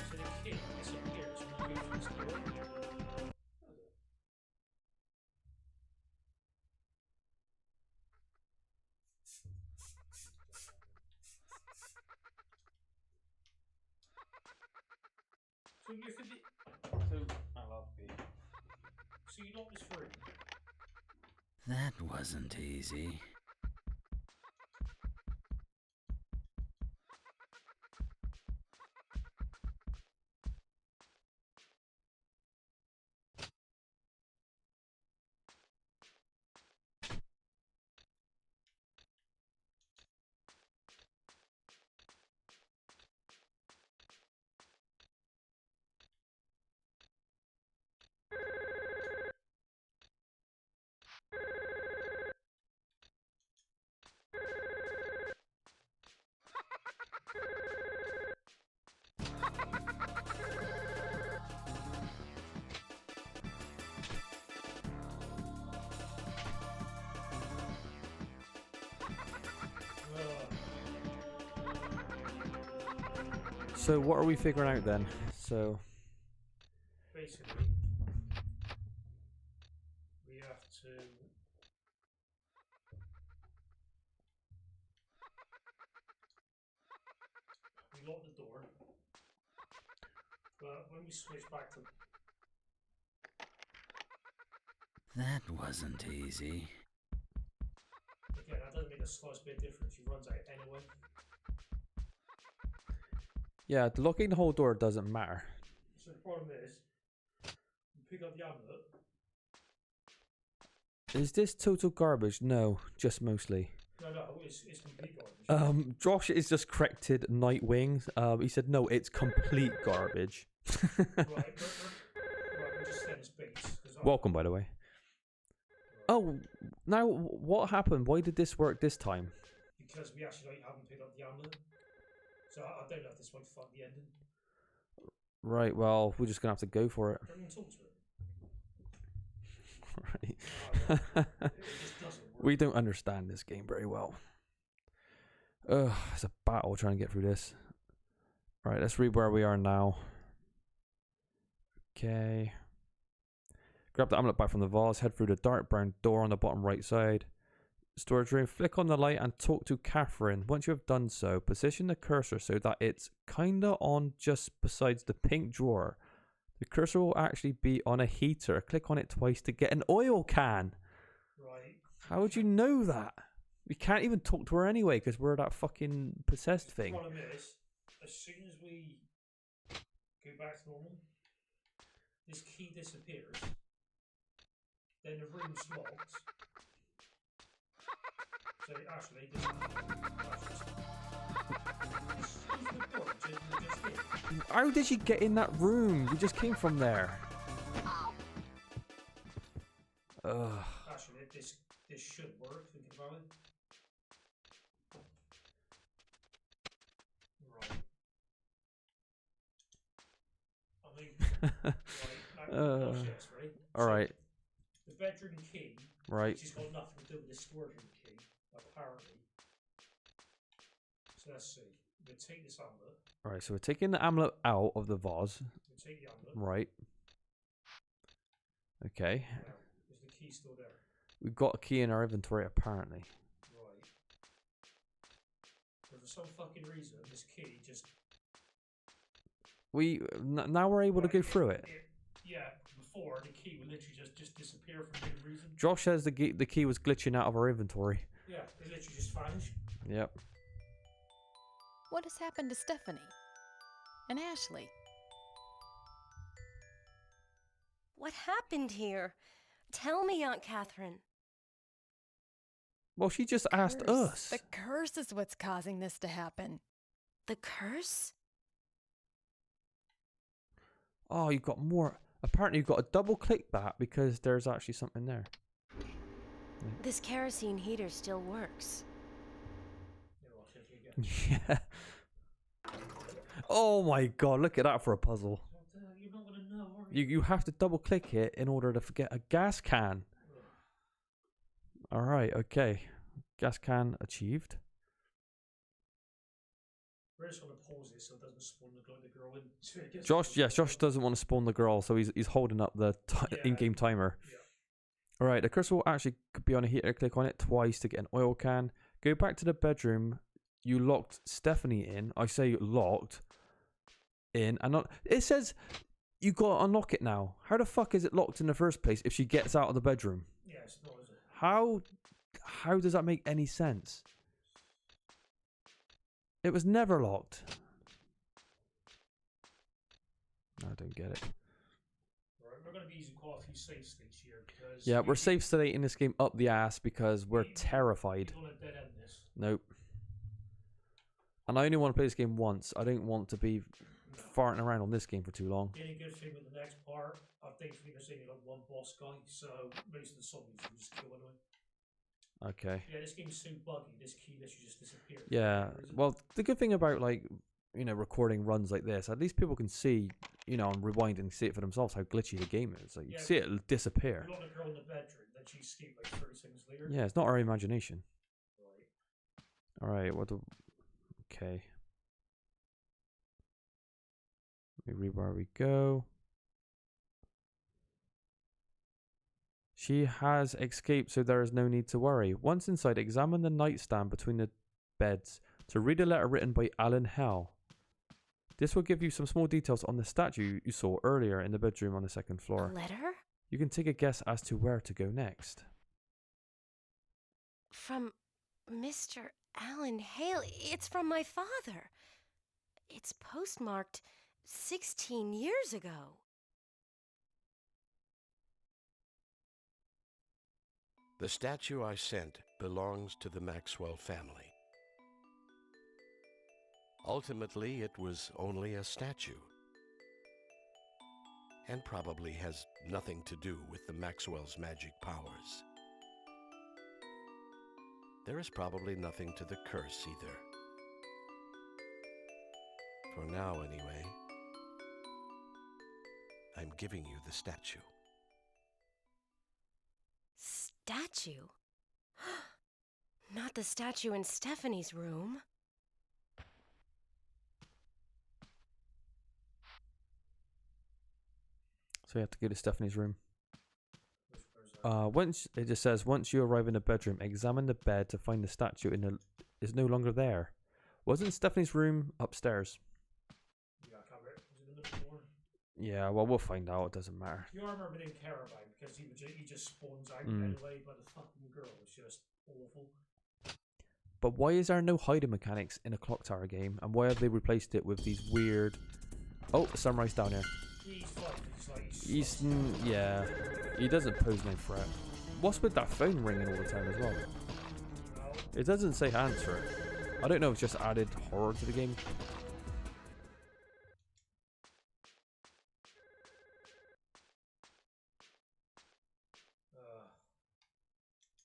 So the key disappears when you go through this door? So you're for the... I love B. So you locked this room? That wasn't easy. So what are we figuring out then? So Basically, we have to... We lock the door, but when we switch back to... That wasn't easy. Again, that doesn't make the slightest bit of difference. She runs out anyway. yeah, locking the whole door doesn't matter. So the problem is, you pick up the amulet. Is this total garbage? No, just mostly. No, it's complete garbage. Josh is just corrected Nightwing. He said no, it's complete garbage. Right, we'll just stay in this base. Welcome, by the way. Oh, now what happened? Why did this work this time? Because we actually haven't picked up the amulet. So I don't know if this might fuck the ending. Right, well, we're just gonna have to go for it. Don't even talk to it. Right. It just doesn't work. We don't understand this game very well. It's a battle trying to get through this. Right, let's read where we are now. Okay. Grab the amulet back from the vase, head through the dark brown door on the bottom right side. Storage room, flick on the light and talk to Catherine. Once you have done so, position the cursor so that it's kinda on just besides the pink drawer. The cursor will actually be on a heater. Click on it twice to get an oil can. Right. How would you know that? We can't even talk to her anyway because we're that fucking possessed The thing. problem is, as soon as we go back to normal, this key disappears. Then the room's locked. So actually, this the door just hit. How did you get in that room? You just came from there. Ugh. Actually, this should work. Thinking about it. Right. I mean, right. Now, watch this, right? All right. The bedroom key. Right. Which has got nothing to do with the storage room key, apparently. So let's see. We'll take this amulet. All right. So we're taking the amulet out of the vase. We'll take the amulet. Right. Okay. Now, is the key still there? We've got a key in our inventory apparently. Right. But for some fucking reason, this key just... Now we're able to go through it. Yeah, before the key would literally just disappear for no reason. Josh says the key was glitching out of our inventory. Yeah, it literally just vanished. Yep. What has happened to Stephanie? And Ashley? What happened here? Tell me, Aunt Catherine. Well, she just asked Curse. us. The curse is what's causing this to happen. The curse? Oh, you've got more. Apparently, you've got to double click that because there's actually something there. This kerosene heater still works. Yeah, well, check it again. Yeah. Oh my god, look at that for a puzzle. You're not going to know, are you? You have to double click it in order to get a gas can. Alright, okay. Gas can achieved. We're just going to pause this so it doesn't spawn the girl in. So it gets Josh doesn't want to spawn the girl, so he's holding up the in-game timer. Yeah. Alright, the cursor will actually be on a heater. Click on it twice to get an oil can. Go back to the bedroom. You locked Stephanie in. I say locked in. And not, it says you got to unlock it now. How the fuck is it locked in the first place if she gets out of the bedroom? Yeah, it's not, is it? How does that make any sense? It was never locked. I don't get it. Right, we're going to be using quite a few save states here because... Yeah, we're safe state in this game up the ass because we're terrified. We don't want to dead end this. Nope. And I only want to play this game once. I don't want to be farting around on this game for too long. The only good thing with the next part, I think there's only like one boss guy, so most of the zombies will just kill anyway. Okay. Yeah, this game's so buggy, this key literally just disappeared. Yeah. Well, the good thing about recording runs like this, at least people can see, and rewind and see it for themselves how glitchy the game is. Like you see it disappear. You got the girl in the bedroom, then she escaped like 30 seconds later. Yeah, it's not our imagination. Right. All right. Okay. Let me read where we go. She has escaped, so there is no need to worry. Once inside, examine the nightstand between the beds to read a letter written by Alan Hell. This will give you some small details on the statue you saw earlier in the bedroom on the second floor. A letter? You can take a guess as to where to go next. From Mr. Alan Hale. It's from my father. It's postmarked 16 years ago. The statue I sent belongs to the Maxwell family. Ultimately, it was only a statue, and probably has nothing to do with the Maxwell's magic powers. There is probably nothing to the curse either. For now, anyway, I'm giving you the statue. Statue? Not the statue in Stephanie's room. So you have to go to Stephanie's room. Once it just says once you arrive in the bedroom, examine the bed to find the statue is no longer there. Wasn't Stephanie's room upstairs? Yeah, I can't remember. Was it in the middle floor? Yeah, well we'll find out. It doesn't matter. You remember we didn't care about him because he just spawns out anyway, but the fucking girl was just awful. But why is there no hiding mechanics in a clock tower game? And why have they replaced it with these weird... Oh, Samurai's down here. He's fine. He's like He's... yeah. He doesn't pose no threat. What's with that phone ringing all the time as well? It doesn't say answer it. I don't know if it's just added horror to the game.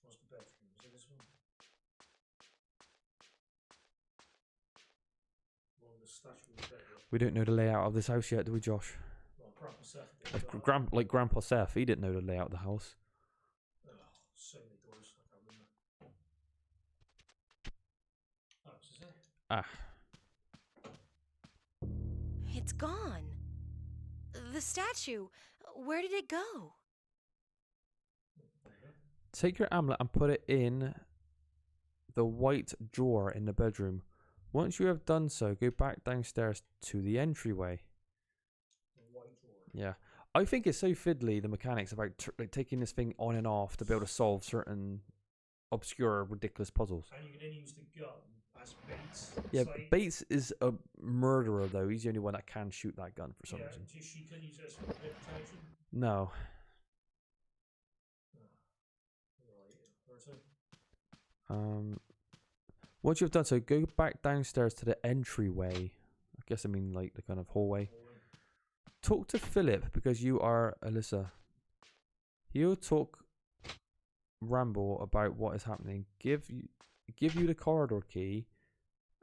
What's the bedroom? Is it this one? Well, the statue of the bedroom. We don't know the layout of this house yet, do we, Josh? Well, Grandpa Seth did. Like Grandpa Seth, he didn't know the layout of the house. So many doors, I can't remember. Oh, is it? Ah. It's gone. The statue. Where did it go? Take your amulet and put it in the white drawer in the bedroom. Once you have done so, go back downstairs to the entryway. The white drawer. Yeah. I think it's so fiddly, the mechanics about like taking this thing on and off to be able to solve certain obscure, ridiculous puzzles. And you can then use the gun as Bates. Yeah, It's like, Bates is a murderer, though. He's the only one that can shoot that gun for some yeah, reason. she can use it as a bit protection. No. Right. Once you've done so, go back downstairs to the entryway. I guess I mean like the kind of hallway. Talk to Philip because you are Alyssa. He'll talk ramble about what is happening. Give you the corridor key,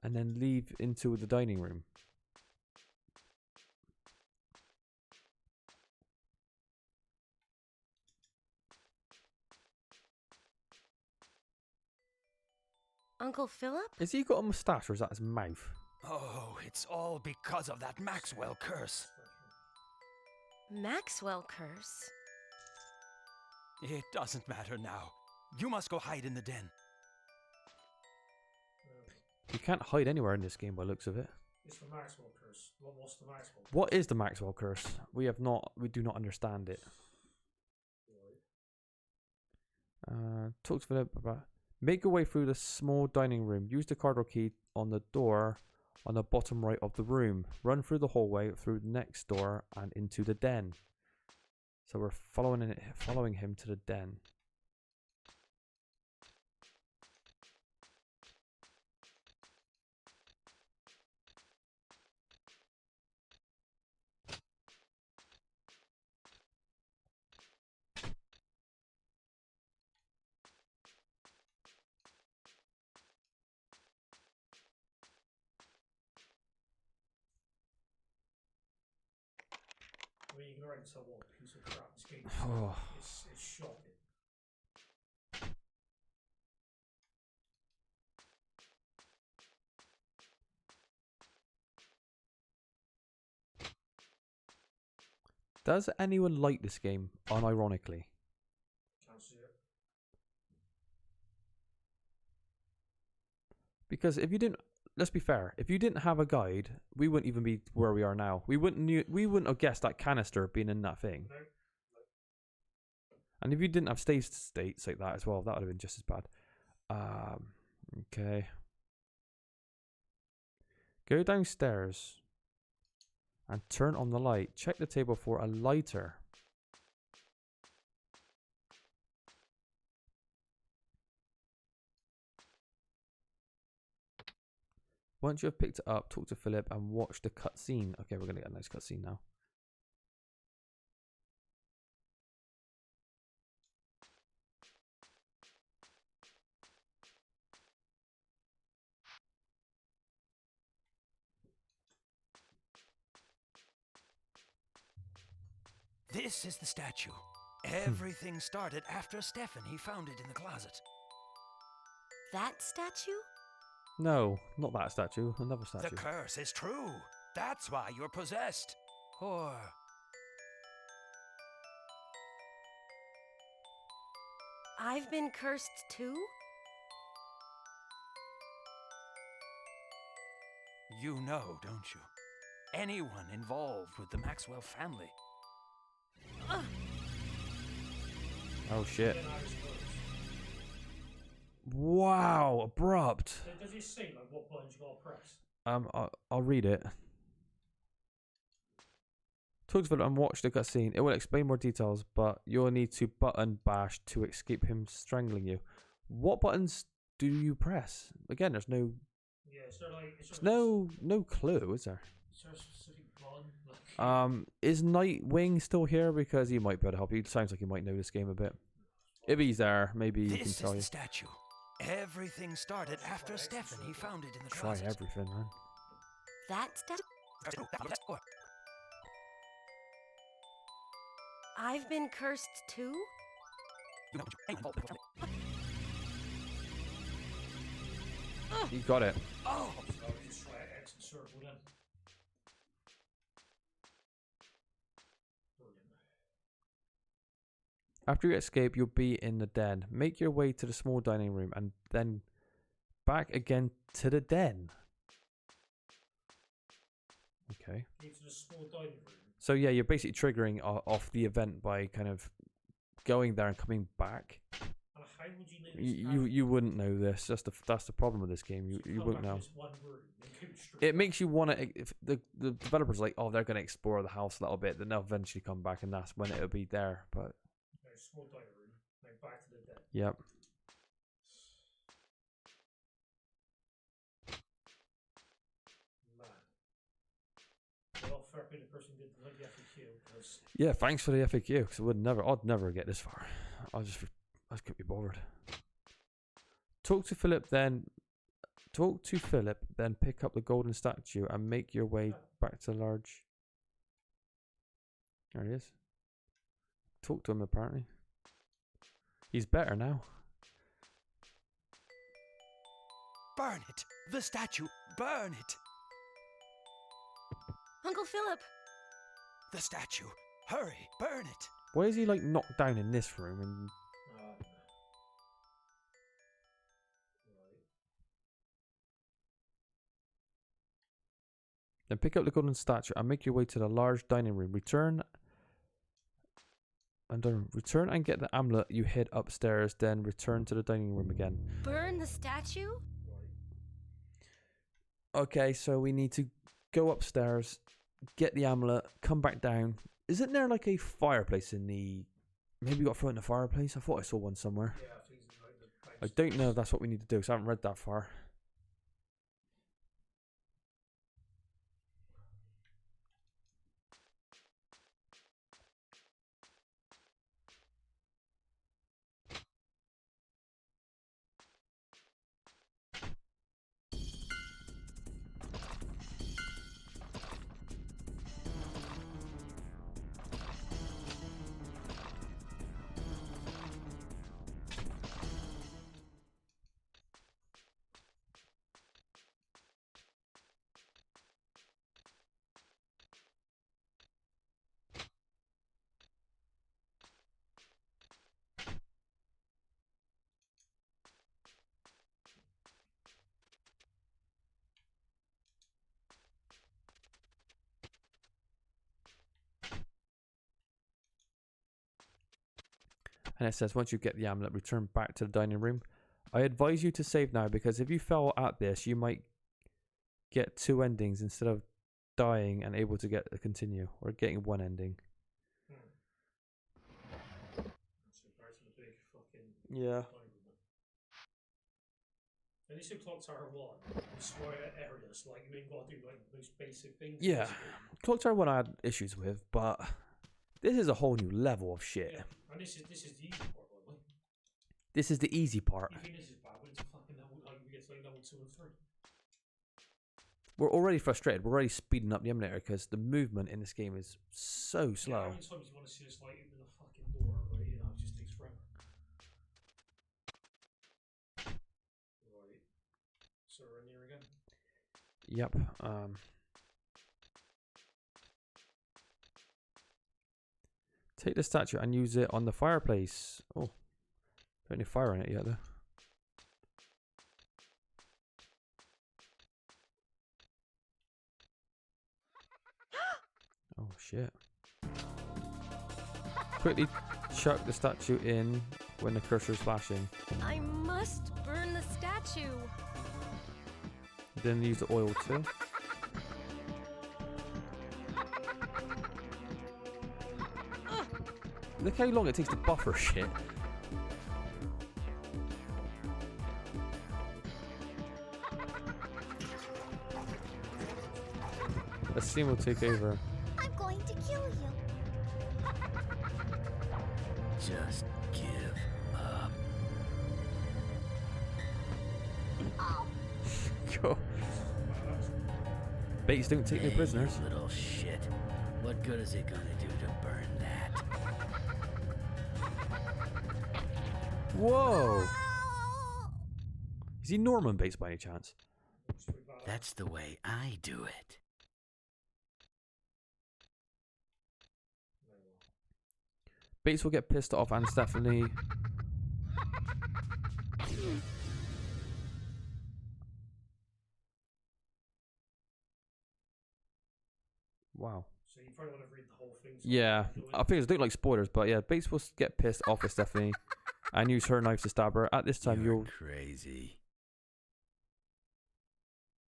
and then leave into the dining room. Uncle Philip? Has he got a moustache or is that his mouth? Oh, it's all because of that Maxwell curse. Maxwell curse? It doesn't matter now. You must go hide in the den. You can't hide anywhere in this game by the looks of it. It's the Maxwell curse. What's the Maxwell curse? What is the Maxwell curse? We do not understand it. Talk to Philip about... Make your way through the small dining room. Use the corridor key on the door on the bottom right of the room. Run through the hallway, through the next door, and into the den. So we're following him to the den. I mean, you can already tell what a piece of crap this game is. Oh. It's shocking. Does anyone like this game, unironically? Can't see it. Because if you didn't, let's be fair, if you didn't have a guide, we wouldn't even be where we are now. We wouldn't have guessed that canister being in that thing. No. And if you didn't have save states like that as well, that would have been just as bad. Okay. Go downstairs and turn on the light. Check the table for a lighter. Once you have picked it up, talk to Philip and watch the cutscene. Okay, we're going to get a nice cutscene now. This is the statue. Everything started after Stephanie found it in the closet. That statue? No, not that statue. Another The statue. curse is true. That's why you're possessed. Or... I've been cursed too? You know, don't you? Anyone involved with the Maxwell family. Oh shit. Again, Irish clothes. Wow, bruh. corrupt. So does it say like what buttons you gotta press? I'll read it. Talk to Philip and watch the cutscene. It will explain more details, but you'll need to button bash to escape him strangling you. What buttons do you press? Again, there's no, Yeah, is there like there's no clue, is there? is there a specific button? Like, Is Nightwing still here? Because he might be able to help you. Sounds like he might know this game a bit. If he's there, maybe he can This tell is you. the statue. Everything started after Stephanie found it in the Try closet. everything, man. That's I've been cursed too? You got it. Oh! so I'll just try X and circle then. Brilliant. After you escape, you'll be in the den. Make your way to the small dining room and then back again to the den. Okay. Go to the small dining room. So yeah, you're basically triggering off the event by kind of going there and coming back. And how would you know this? You wouldn't know this. That's the problem with this game. You won't know. One room and go straight It makes you want to. If the developers are like, oh, they're going to explore the house a little bit, then they'll eventually come back, and that's when it'll be there. But no, small dining room, then back to the den. yep. Man. Well, fair play to the person who did the FAQ because Yeah, thanks for the FAQ. Because I'd never get this far. I just couldn't be bothered. Talk to Philip, then pick up the golden statue and make your way back to large. There he is. Talk to him apparently. He's better now. Burn it! The statue! Burn it! Uncle Philip! The statue! Hurry! Burn it! Why is he like knocked down in this room and right. then pick up the golden statue and make your way to the large dining room. Return and get the amulet. You head upstairs, then return to the dining room again. Burn the statue? Okay, so we need to go upstairs, get the amulet, come back down. Isn't there like a fireplace in the... Maybe we got to throw it in the fireplace? I thought I saw one somewhere. Yeah, I think it's like the I don't know if that's what we need to do, because I haven't read that far. And it says, once you get the amulet, return back to the dining room. I advise you to save now, because if you fail at this, you might get 2 endings instead of dying and able to get a continue, or getting 1 ending. So back to the big fucking Yeah. dining room. At least in Clock Tower 1, destroy areas, like you ain't got to do like the most basic things. Yeah. basically. Clock Tower 1 I had issues with, but this is a whole new level of shit. Yeah, and this is the easy part, by the way. This is the easy part. You think this is bad, but it's a fucking level, like we get to like level 2 and 3. We're already frustrated. We're already speeding up the emulator because the movement in this game is so Yeah, slow. how many times you want to see us like open the fucking door, right? You know, it just takes forever. Right. So we're in here again. Yep. Take the statue and use it on the fireplace. Oh, don't need fire on it yet though. Oh shit. Quickly chuck the statue in when the cursor's flashing. I must burn the statue. Then use the oil too. Look how long it takes to buffer shit. A scene will take over. I'm going to kill you. Just give up. Go. Bates don't take no Hey, prisoners. you little shit. What good is it gonna do to burn that? Whoa! Is he Norman Bates by any chance? Looks pretty bad. That's the way I do it. No, well. Bates will get pissed off and Stephanie. so Wow. So you probably want to read the whole thing. So Yeah, I think I don't like spoilers, but yeah, Bates will get pissed off with Stephanie and use her knife to stab her. At this time, You're you'll crazy.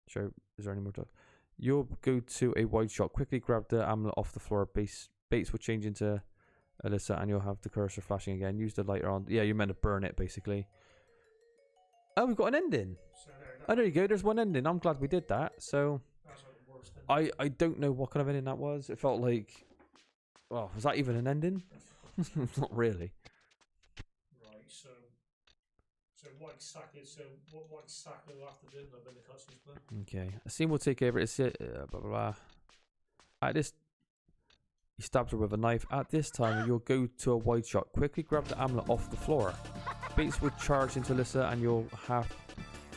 show. Is there any more talk? You'll go to a wide shot. Quickly grab the amulet off the floor. Bates will change into Alyssa, and you'll have the cursor flashing again. Use the lighter on. Yeah, you're meant to burn it basically. Oh, we've got an ending. So Oh, there you go. There's one ending. I'm glad we did that. So that's like the worst thing. I don't know what kind of ending that was. It felt like, well, was that even an ending? Not really. Right, so what exactly will have to do when the cutscenes play? Okay, a scene will take over. It's blah blah blah. At this, he stabs her with a knife. At this time, you'll go to a wide shot. Quickly grab the amulet off the floor. Bates will charge into Alyssa, and you'll have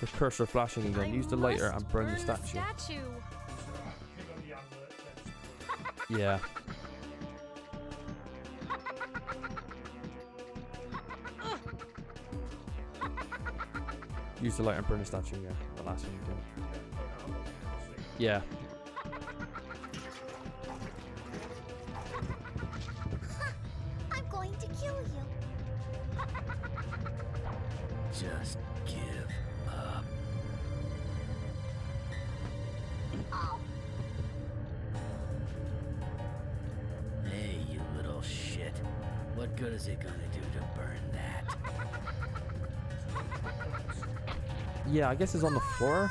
the cursor flashing again. Use the lighter and burn the statue. So pick up the amulet, then just burn it. Yeah. Use the lighter and burn the statue. Yeah, the last one you do. Yeah. I'm going to kill you. Just give up. Hey, you little shit. What good is it gonna do to burn that? Yeah, I guess it's on the floor.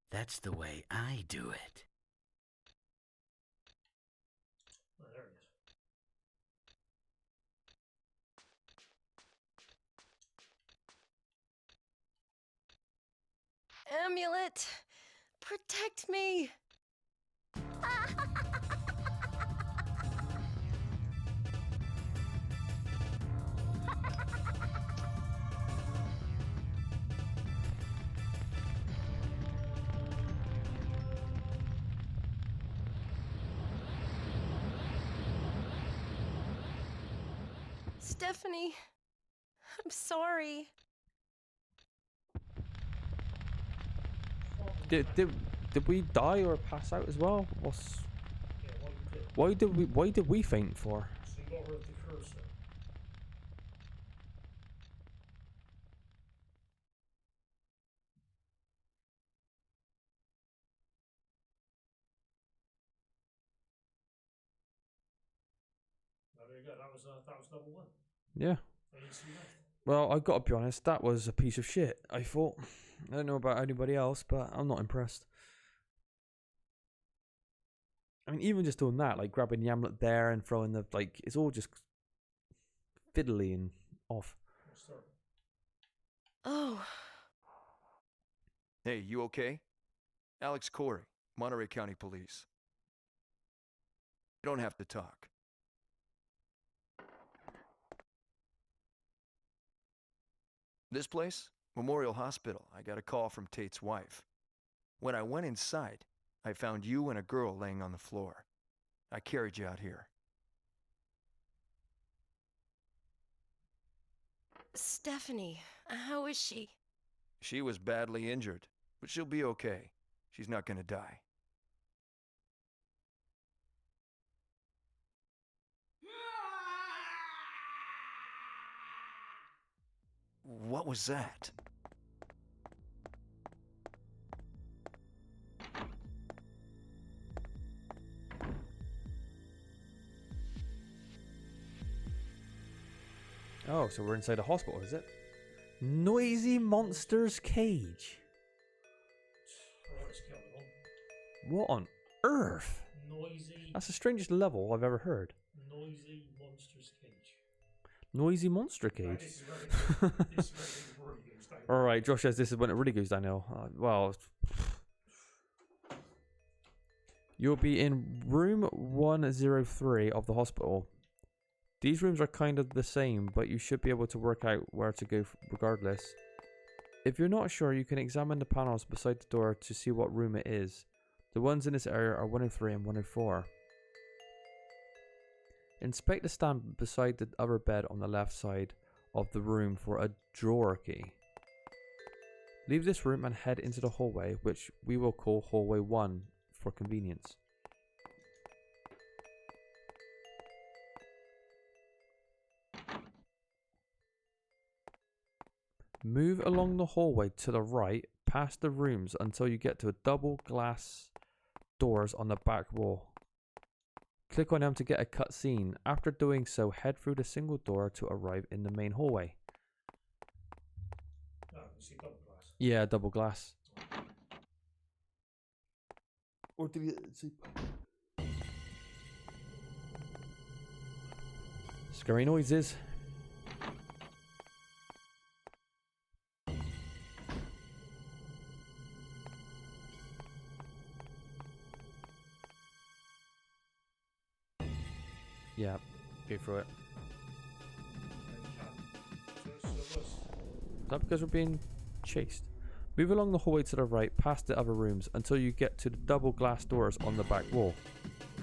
That's the way I do it. Oh, there it is. Amulet, protect me. Stephanie, I'm sorry. Did we die or pass out as well? What's Yeah, what you did. why did we faint for? So you got rid of the cursor. Now, there you go. That was level 1. Yeah. And you see that. Well, I gotta be honest, that was a piece of shit. I thought. I don't know about anybody else, but I'm not impressed. I mean, even just doing that, like grabbing the amulet there and throwing the it's all just fiddly and off. We'll start. Oh, Hey, you okay? Alex Corey, Monterey County Police. You don't have to talk. This place? Memorial Hospital. I got a call from Tate's wife. When I went inside, I found you and a girl laying on the floor. I carried you out here. Stephanie, how is she? She was badly injured, but she'll be okay. She's not gonna die. What was that? Oh, so we're inside a hospital, is it? Noisy monster's cage. What is going on? What on earth? Noisy. That's the strangest level I've ever heard. Noisy monster's cage. Noisy monster Right, cage. this is where this is where it really goes down. Alright, Josh says this is when it really goes downhill. Well, you'll be in room 103 of the hospital. These rooms are kind of the same, but you should be able to work out where to go regardless. If you're not sure, you can examine the panels beside the door to see what room it is. The ones in this area are 103 and 104. Inspect the stand beside the other bed on the left side of the room for a drawer key. Leave this room and head into the hallway, which we will call hallway 1 for convenience. Move along the hallway to the right, past the rooms until you get to a double glass doors on the back wall. Click on them to get a cutscene. After doing so, head through the single door to arrive in the main hallway. Oh, you see double glass. Yeah, double glass. Or did you see? Scary noises. Yeah, go through it. Is that because we're being chased? Move along the hallway to the right, past the other rooms, until you get to the double glass doors on the back wall.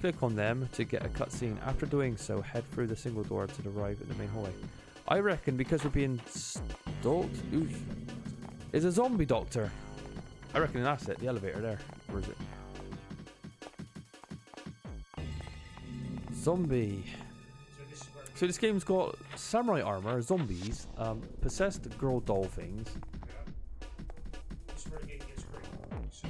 Click on them to get a cutscene. After doing so, head through the single door to the right in the main hallway. I reckon because we're being stalked, is a zombie doctor. I reckon that's it, the elevator there. Where is it? Zombie. So this game's got samurai armor, zombies, possessed girl doll things. This is where the game gets great. So,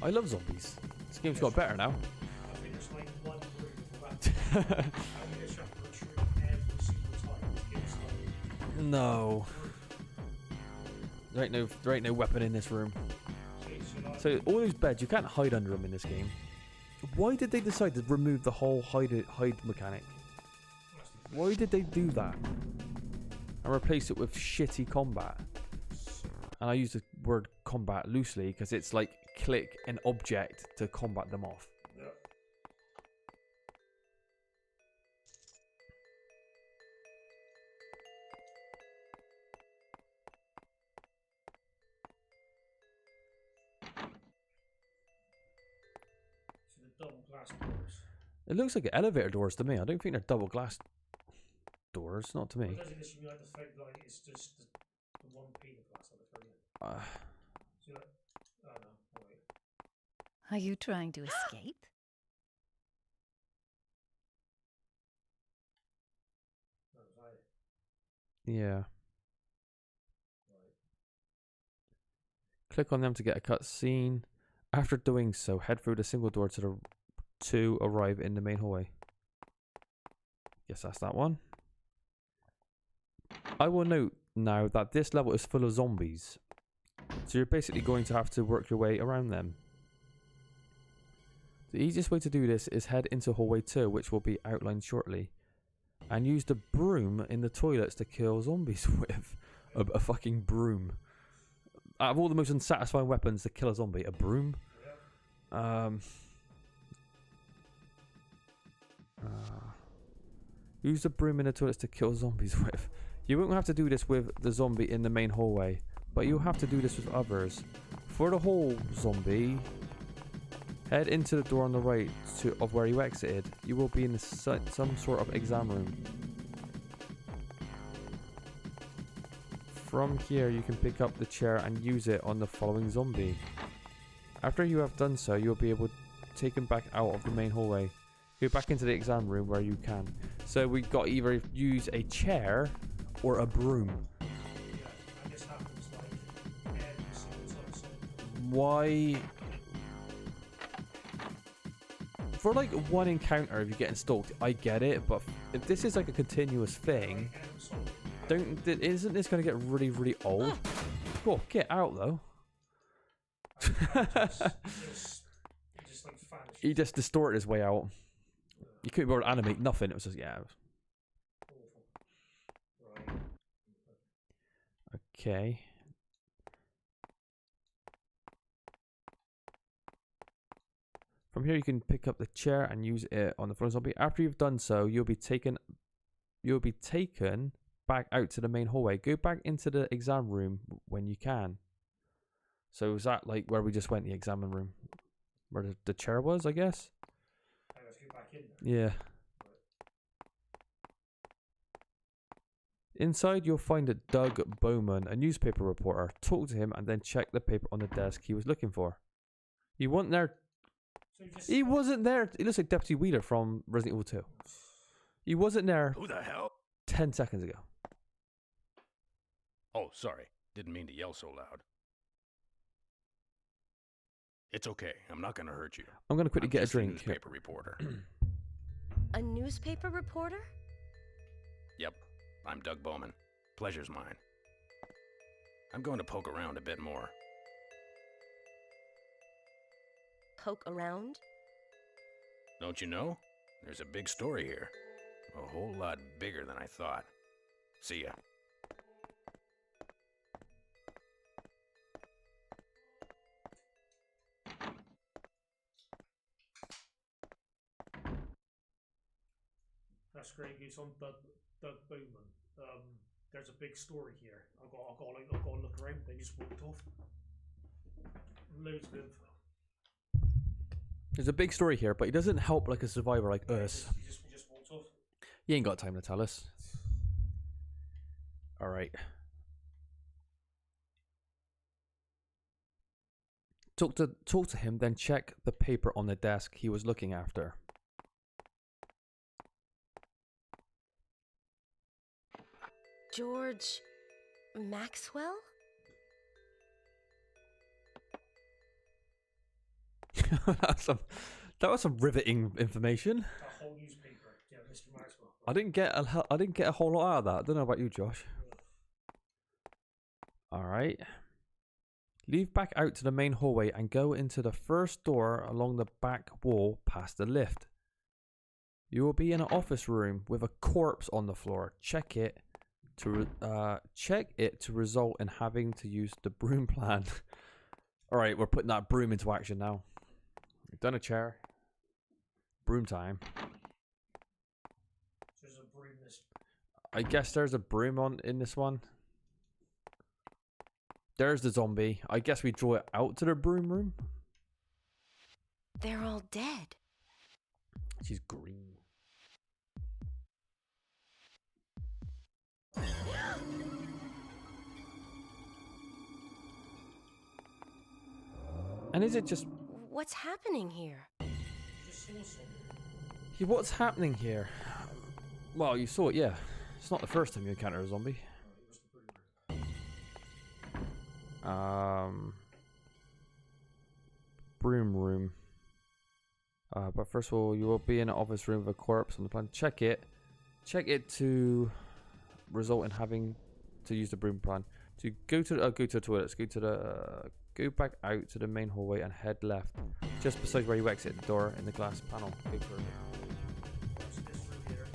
I love zombies. This game's got better now. I think there's like one room for that. I think it's have to retreat every single time to get started. No. There ain't no weapon in this room. So all those beds, you can't hide under them in this game. Why did they decide to remove the whole hide mechanic? Why did they do that? And replace it with shitty combat? And I use the word combat loosely because it's like click an object to combat them off. Yeah. So the double glass doors. It looks like elevator doors to me. I don't think they're double glass doors, not to me. Doesn't this mean like the fact like it's just the one pane of glass on the front? See that? Oh no, wait. Are you trying to escape? No, it's like, Yeah. right. Click on them to get a cutscene. After doing so, head through the single door to arrive in the main hallway. Guess that's that one. I will note now that this level is full of zombies. So you're basically going to have to work your way around them. The easiest way to do this is head into hallway 2, which will be outlined shortly. And use the broom in the toilets to kill zombies with. A fucking broom. Out of all the most unsatisfying weapons to kill a zombie, a broom? Use the broom in the toilets to kill zombies with. You won't have to do this with the zombie in the main hallway, but you'll have to do this with others. For the whole zombie, head into the door on the right of where you exited. You will be in some sort of exam room. From here, you can pick up the chair and use it on the following zombie. After you have done so, you'll be able to take him back out of the main hallway. Go back into the exam room where you can. So we got to either use a chair or a broom. Yeah, and this happens like every single time. Why? For like one encounter, if you're getting stalked, I get it. But if this is like a continuous thing, Isn't this going to get really, really old? Cool, get out though. Just like vanished. He just distorted his way out. You couldn't be able to animate nothing. It was just, yeah. It was... Awful. Right. Okay. From here, you can pick up the chair and use it on the front zombie. After you've done so, you'll be taken back out to the main hallway. Go back into the exam room when you can. So is that like where we just went, the exam room? Where the chair was, I guess? I have to get back in there. Yeah. Inside, you'll find Doug Bowman, a newspaper reporter. Talk to him and then check the paper on the desk he was looking for. You weren't there. So He wasn't there. He looks like Deputy Wheeler from Resident Evil 2. He wasn't there Who the hell? 10 seconds ago. Oh, sorry. Didn't mean to yell so loud. It's okay. I'm not gonna hurt you. I'm going to quickly I'm get a just drink. newspaper reporter. A newspaper reporter? Yep. I'm Doug Bowman. Pleasure's mine. I'm going to poke around a bit more. Poke around? Don't you know? There's a big story here. A whole lot bigger than I thought. See ya. That's great. It's on Doug Bowman. There's a big story here. I've got to look around. They just walked off. Loads of info. There's a big story here, but he doesn't help like a survivor like us. He just walked off. He ain't got time to tell us. Alright. Talk to him, then check the paper on the desk he was looking after. George Maxwell? that was some riveting information. A whole newspaper. Yeah, Mr. Maxwell. I didn't get a whole lot out of that. I don't know about you, Josh. Alright. Leave back out to the main hallway and go into the first door along the back wall past the lift. You will be in an office room with a corpse on the floor. Check it to result in having to use the broom plan. Alright, we're putting that broom into action now. We've done a chair. Broom time. There's a broom this. I guess there's a broom in this one. There's the zombie. I guess we draw it out to the broom room. They're all dead. She's green. And is it just... What's happening here? Just saw something. Yeah, what's happening here? Well, you saw it, yeah. It's not the first time you encounter a zombie. It was the broom room. Broom room. But first of all, you will be in an office room with a corpse on the plan. Check it. Check it to result in having to use the broom plan. To go to the toilets. Go back out to the main hallway and head left, just beside where you exit the door in the glass panel. Go for it. What's this room here?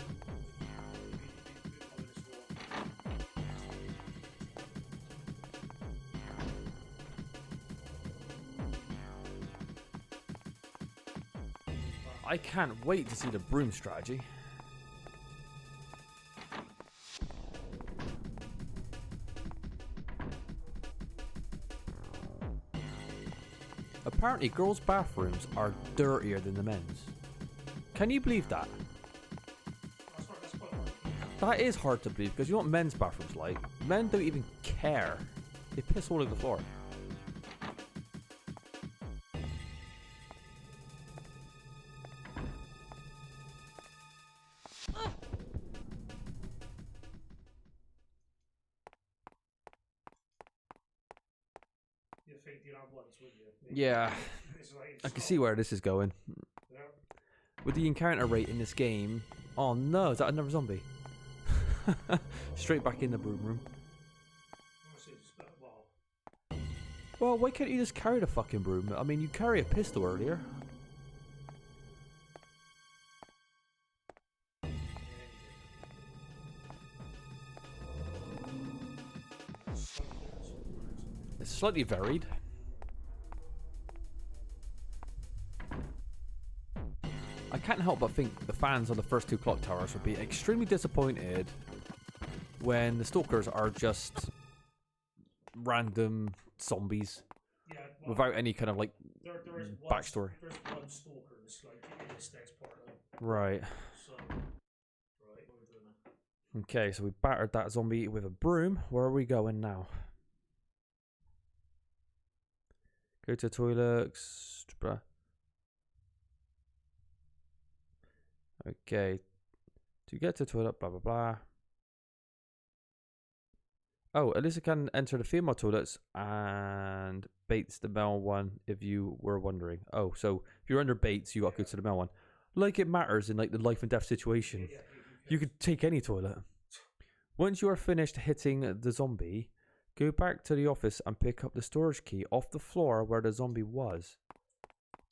I can't wait to see the broom strategy. Apparently, girls' bathrooms are dirtier than the men's. Can you believe that? That's quite hard. That is hard to believe, because you know what men's bathrooms like? Men don't even care. They piss all over the floor. You think you have once, wouldn't you? Yeah, It's like, I can see where this is going. Yeah. With the encounter rate in this game... Oh no, is that another zombie? Straight back in the broom room. Honestly, well, Well, why can't you just carry the fucking broom? I mean, you carry a pistol earlier. It's slightly varied. I can't help but think the fans on the first two clock towers would be extremely disappointed when the stalkers are just random zombies yeah, well, without any kind of like there is backstory. There's one stalker in this, like, in this next part, though. Right. So, right, what are we doing now? Okay, so we battered that zombie with a broom. Where are we going now? Go to toilets. Bruh. Okay. To get to toilet, blah blah blah. Oh, Alyssa can enter the female toilets and Bates the male one if you were wondering. Oh, so if you're under Bates, you got to go to the male one. Like it matters in like the life and death situation. Yeah, You could take any toilet. Once you are finished hitting the zombie, go back to the office and pick up the storage key off the floor where the zombie was.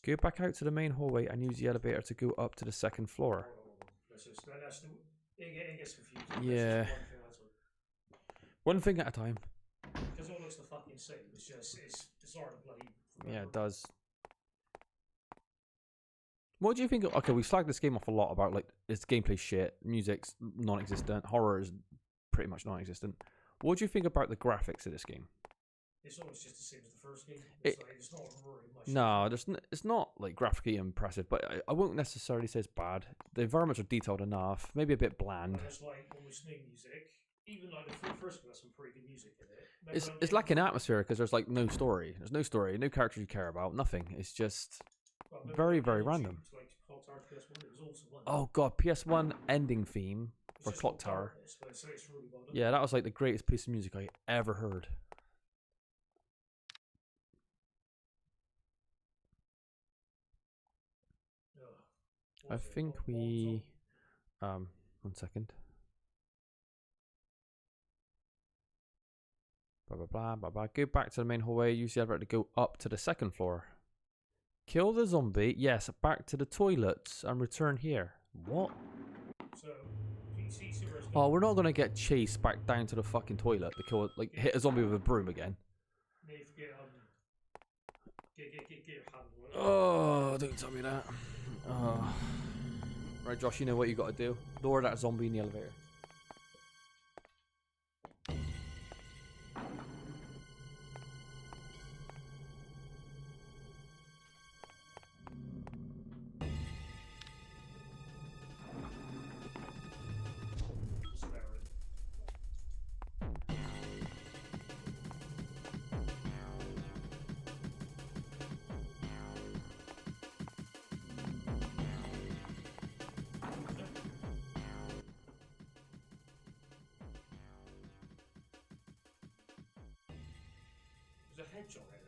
Go back out to the main hallway and use the elevator to go up to the second floor. Let's do it gets confusing. Yeah. One thing at a time. Because it all looks the fucking same. It's just, it's hard to bloody. Yeah, it does. What do you think? Okay, we slagged this game off a lot about like its gameplay shit, music's non-existent, horror is pretty much non-existent. What do you think about the graphics of this game? It's always just the same as the first game. It's not really much. No, it's not like graphically impressive, but I won't necessarily say it's bad. The environments are detailed enough, maybe a bit bland. And it's like almost no music. Even like the first one has some pretty good music in it. It's lacking atmosphere because there's like no story. There's no story, no characters you care about, nothing. It's just very, very random. Like Clock Tower PS1, it was awesome. Oh god, PS1 ending theme for Clock Tower. It's really well done. Yeah, that was like the greatest piece of music I ever heard. I think we... one second. Blah, blah, blah, blah, blah. Go back to the main hallway. Use the elevator to go up to the second floor. Kill the zombie. Yes, back to the toilets and return here. What? So, PC Super. Oh, we're not going to get chased back down to the fucking toilet to kill, like, hit a zombie with a broom again. Get your hand on it. Oh, don't tell me that. Oh. Right, Josh, you know what you got to do. Lower that zombie in the elevator. There's a hedgehog there.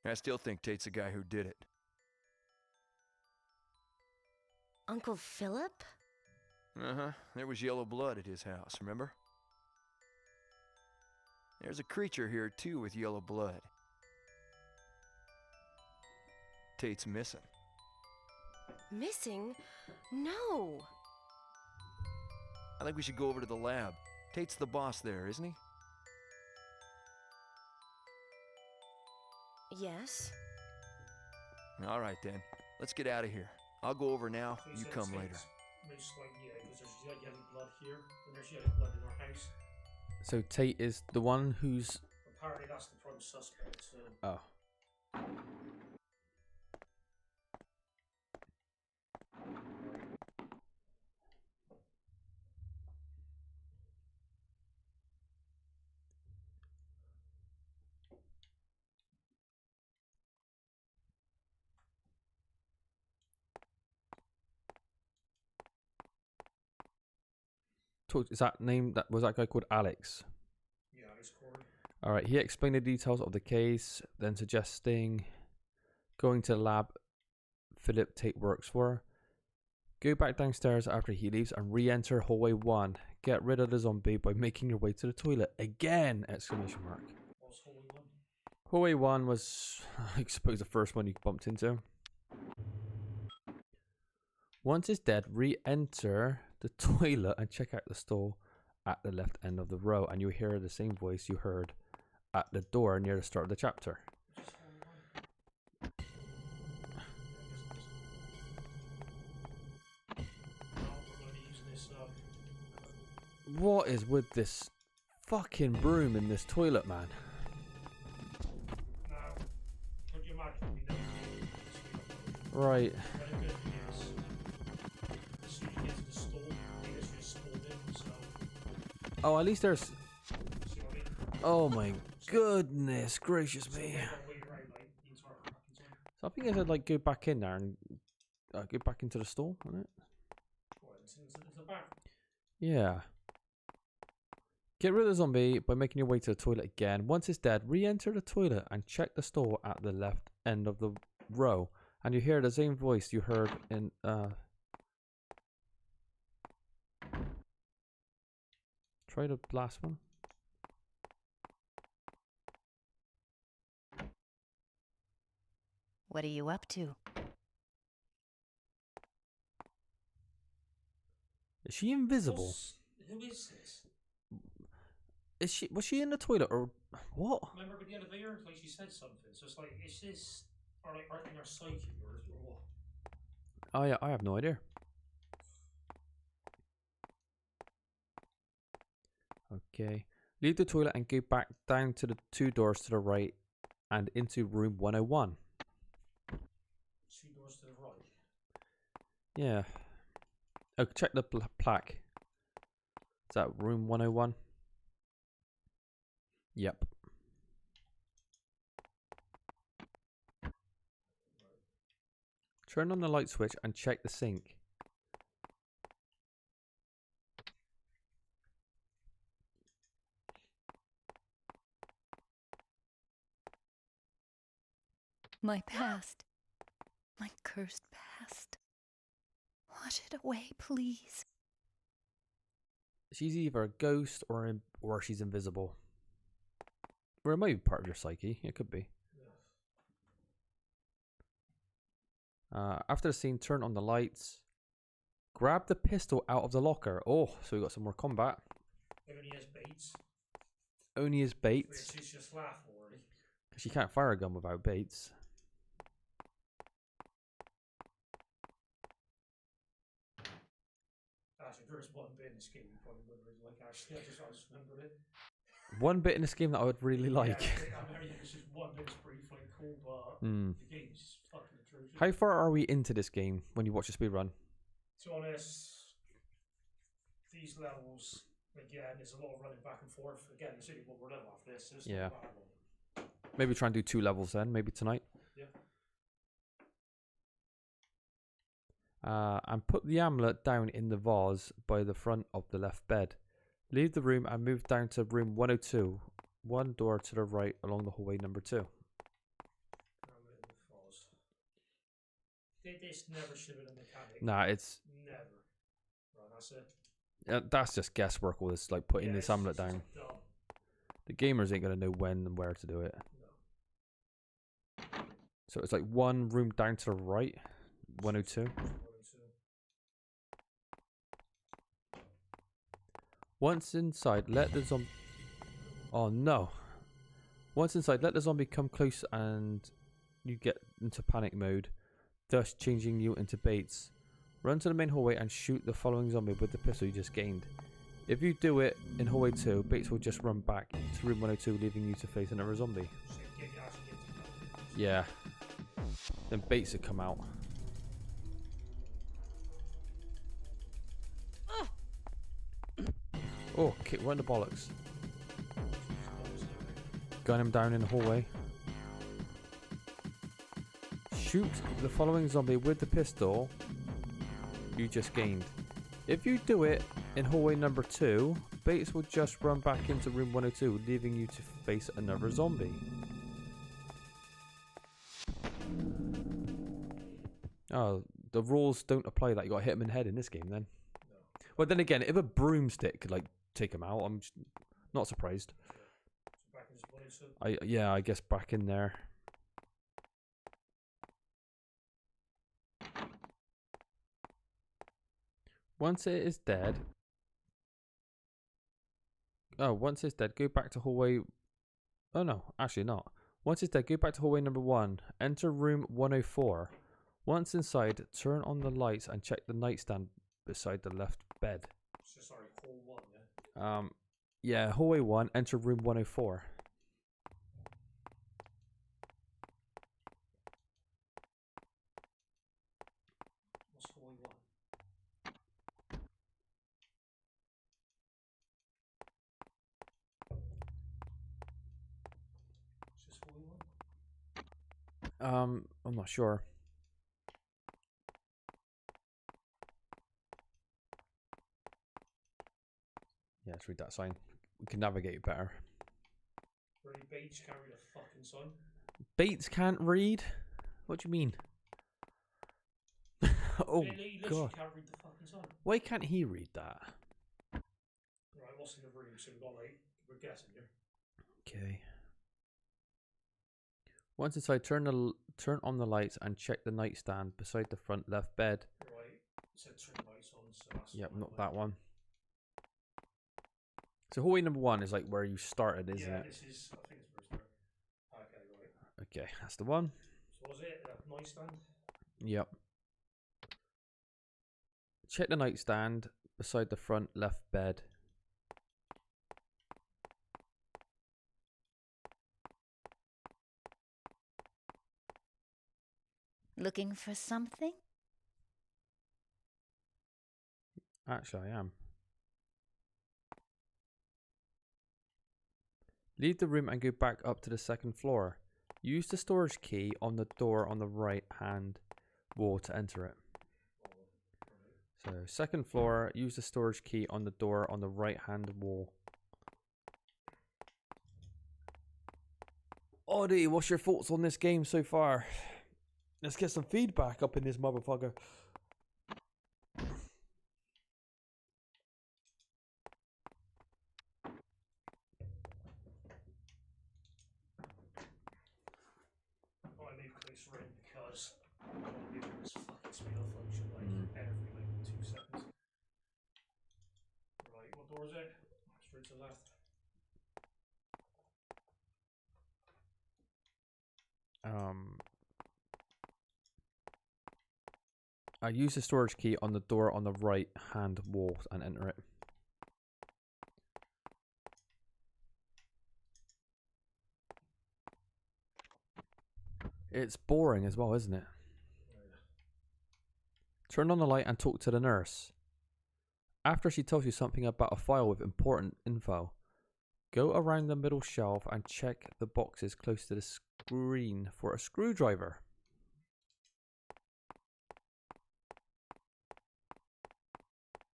I still think Tate's the guy who did it. Uncle Philip? Uh-huh. There was yellow blood at his house, remember? There's a creature here, too, with yellow blood. Tate's missing. Missing? No. I think we should go over to the lab. Tate's the boss there, isn't he? Yes. All right, then. Let's get out of here. I'll go over now. So You said come Tate's later. most like, yeah, because there's yellow blood here, and there's yellow blood in our house. So Tate is the one who's... Apparently that's the prime suspect, so... Oh. Is that name, that was that guy called Alex? Yeah, it's Corey. Alright, he explained the details of the case, then suggesting going to the lab Philip Tate works for. Go back downstairs after he leaves and re-enter hallway 1. Get rid of the zombie by making your way to the toilet. Again! Exclamation mark. What's hallway 1? Hallway 1 was, I suppose, the first one you bumped into. Once it's dead, re-enter the toilet and check out the stall at the left end of the row, and you'll hear the same voice you heard at the door near the start of the chapter. Which is hallway 1? Now we're going to be using this, What is with this fucking broom in this toilet, man? now, could you imagine we know Right. what a good thing is? As soon as you get to the stall, you just stalled in, so... Oh, at least there's... See what I mean? Oh my goodness gracious So me. we're gonna wait around, like, the entire fucking time. So I think I said, like, go back in there and go back into the stall, isn't it? What, into the back? Yeah. Get rid of the zombie by making your way to the toilet again. Once it's dead, re-enter the toilet and check the stall at the left end of the row. And you hear the same voice you heard in... Try the last one. What are you up to? Is she invisible? Who is this? Was she in the toilet or what? Remember with the elevator? Like she said something. So it's like, is this... Are like, are they our psychic or what? Oh yeah, I have no idea. Okay. Leave the toilet and go back down to the 2 doors to the right and into room 101. 2 doors to the right. Yeah. Oh, check the plaque. Is that room 101? Yep. Turn on the light switch and check the sink. My past. My cursed past. Wash it away, please. She's either a ghost or she's invisible. Or it might be part of your psyche. It could be. After the scene, turn on the lights. Grab the pistol out of the locker. Oh, so we got some more combat. Only has baits. Only as baits. Which is just laughable, really. Because you can't fire a gun without baits. Actually, there is one bit in this game you probably would really like. Actually, I just remembered it. One bit in this game that I would really like. Yeah, I know, yeah, it's just one bit's pretty fucking cool, but the game's just fucking atrocious. How far are we into this game when you watch the speed run? To be honest, these levels, again, there's a lot of running back and forth. Again, there's only one more level after this, so it's Yeah. not that long. Maybe try and do 2 levels then, maybe tonight. Yeah. And put the amulet down in the vase by the front of the left bed. Leave the room and move down to room 102. 1 door to the right along the hallway number 2. This never should have been a mechanic. Nah, it's Never. Right, that's it. that's just guesswork. All this like putting Yeah, this it's amulet just down. dumb. The gamers ain't gonna know when and where to do it. No. So it's like one room down to the right, 102. 102. Once inside, let the zombie. Oh no! Once inside, let the zombie come close, and you get into panic mode, thus changing you into Bates. Run to the main hallway and shoot the following zombie with the pistol you just gained. If you do it in hallway 2, Bates will just run back to room 102, leaving you to face another zombie. So you actually get to know. Yeah. Then Bates will come out. Oh, kick right in the bollocks. Gun him down in the hallway. Shoot the following zombie with the pistol you just gained. If you do it in hallway number 2, Bates will just run back into room 102, leaving you to face another zombie. Oh, the rules don't apply that. You gotta hit him in the head in this game then. No. Well, then again, if a broomstick could like take him out, I'm just not surprised. So back in this 102. I guess back in there. Once it is dead. Oh, once it's dead, go back to hallway. Oh no, actually not. Once it's dead, go back to hallway number 1. Enter room 104. Once inside, turn on the lights and check the nightstand beside the left bed. So sorry, hall 1, yeah? Yeah, hallway 1, enter room 104. What's hallway 1? Is this hallway 1? I'm not sure. Yeah, let's read that sign. We can navigate better. Really, Bates can't read a fucking sign? Bates can't read? What do you mean? Oh, He literally God. can't read the fucking sign. Why can't he read that? Right, what's in the room? So we've got like, we're guessing here. Okay. Once inside, turn on the lights and check the nightstand beside the front left bed. Right, so turn the lights on, so that's Yep, fine, not like- that one. So hallway number 1 is like where you started, isn't yeah, it? this is, I think it's where it's okay, right. Okay, that's the one. So was it a nightstand? Yep. Check the nightstand beside the front left bed. Looking for something? Actually, I am. Leave the room and go back up to the 2nd floor. Use the storage key on the door on the right hand wall to enter it. So 2nd floor, use the storage key on the door on the right hand wall. Audie, what's your thoughts on this game so far? Let's get some feedback up in this motherfucker. I leave close ring because I want to leave this fucking speed up function like Mm. every like 2 seconds. Right, what door is it? Straight to the left. I use the storage key on the door on the right hand wall and enter it. It's boring as well, isn't it? Turn on the light and talk to the nurse. After she tells you something about a file with important info, go around the middle shelf and check the boxes close to the screen for a screwdriver.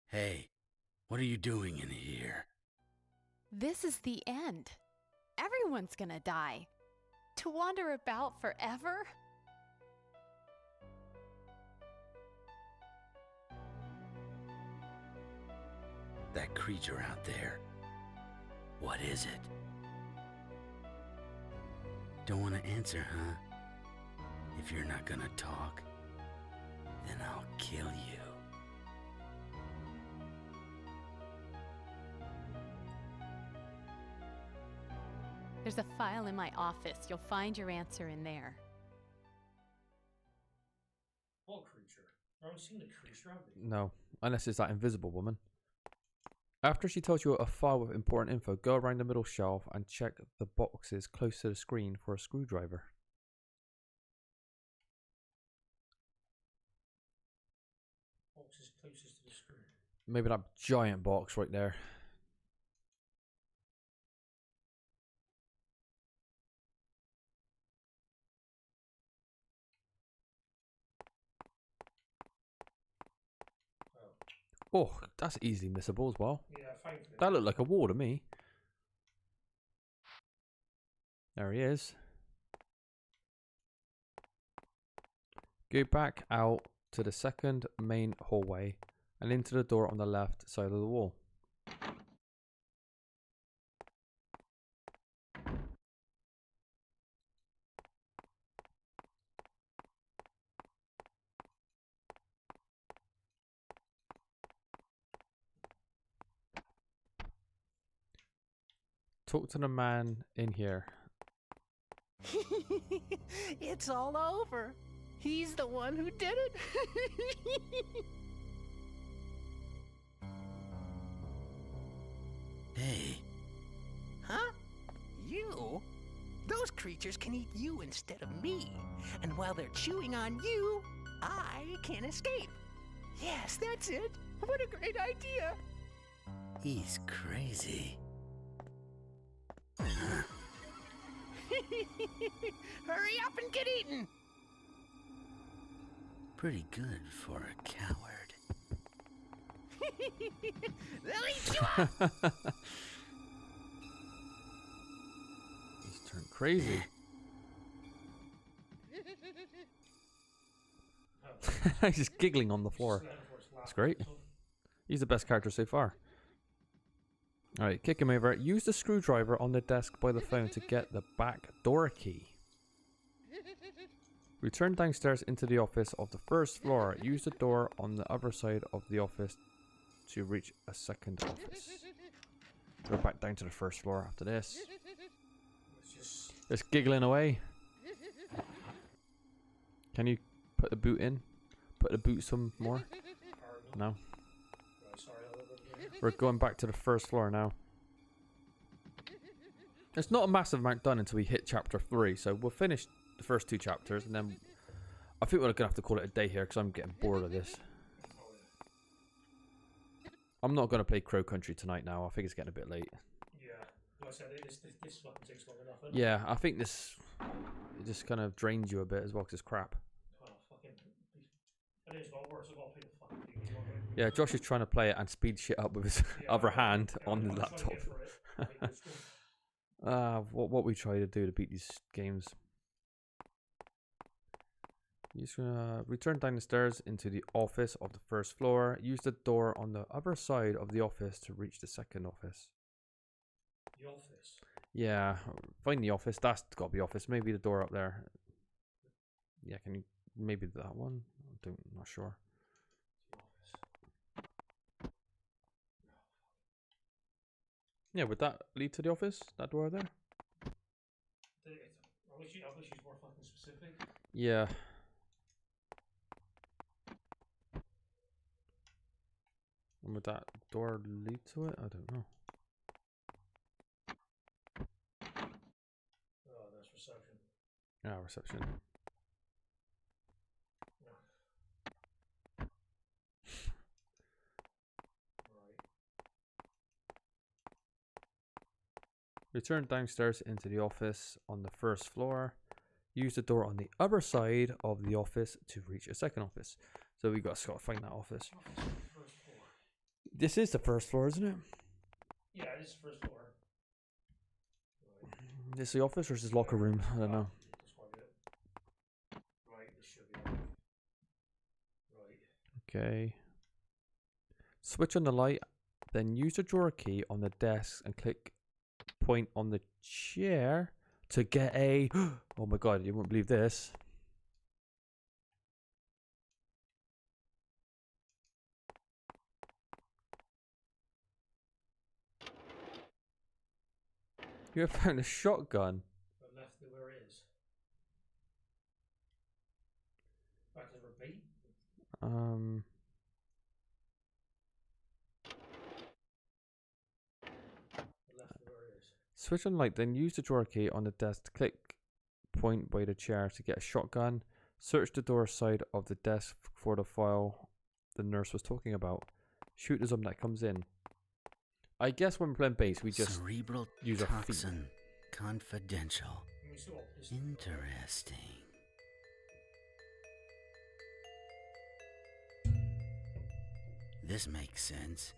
Hey, what are you doing in here? This is the end. Everyone's gonna die. To wander about forever? That creature out there. What is it? Don't want to answer, huh? If you're not gonna talk, then I'll kill you. There's a file in my office. You'll find your answer in there. What creature? I haven't seen the creature, have they? No, unless it's that invisible woman. After she tells you a file with important info, go around the middle shelf and check the boxes close to the screen for a screwdriver. Box is closest to the screen. Maybe that giant box right there. Oh, that's easily missable as well. Yeah, fine. That looked like a wall to me. There he is. Go back out to the second main hallway and into the door on the left side of the wall. Talk to the man in here. It's all over. He's the one who did it. Hey, Huh? You? Those creatures can eat you instead of me. And while they're chewing on you, I can escape. Yes, that's it. What a great idea. he's crazy. Hurry up and get eaten. Pretty good for a coward. They'll eat you up. He's turned crazy. He's just giggling on the floor. That's great. He's the best character so far. Alright, kick him over. Use the screwdriver on the desk by the phone to get the back door key. Return downstairs into the office of the first floor. Use the door on the other side of the office to reach a second office. Go back down to the first floor after this. Just giggling away. Can you put the boot in? Put the boot some more? No. We're going back to the first floor now. There's not a massive amount done until we hit chapter 3, so we'll finish the first 2 chapters and then I think we're gonna have to call it a day here because I'm getting bored of this. I'm not gonna play Crow Country tonight now. I think it's getting a bit late. Yeah, like I said, this fucking takes long enough. Isn't it? Yeah, I think this it just kind of drains you a bit as well because it's crap. Oh, fucking. And it's got worse. I've got to play the fucking game. Yeah, Josh is trying to play it and speed shit up with his other hand on the laptop. What we try to do to beat these games. You're just gonna return down the stairs into the office of the first floor. Use the door on the other side of the office to reach the second office. The office? Yeah, find the office. That's got to be office. Maybe the door up there. Yeah, can you... Maybe that one? I'm not sure. Yeah, would that lead to the office? That door there? I wish she's more fucking specific. Yeah. And would that door lead to it? I don't know. Oh, that's reception. Yeah, reception. Return downstairs into the office on the first floor. Use the door on the other side of the office to reach a second office. So we got to find that office. This is the first floor, isn't it? Yeah, it is the first floor. Is this the office or is this locker room? I don't know. This might be it. Right, this should be it. Right. Okay. Switch on the light Then use the drawer key on the desk and click point on the chair to get a... Oh my god, you won't believe this. You have found a shotgun. But left it where it is. Back to repeat. Left it where it is. Switch on light, then use the drawer key on the desk to click point by the chair to get a shotgun. Search the door side of the desk for the file the nurse was talking about. Shoot the zombie that comes in. I guess when we're playing base, we just Cerebral use our feet. toxin confidential. Let me see what this is. Interesting. This makes sense.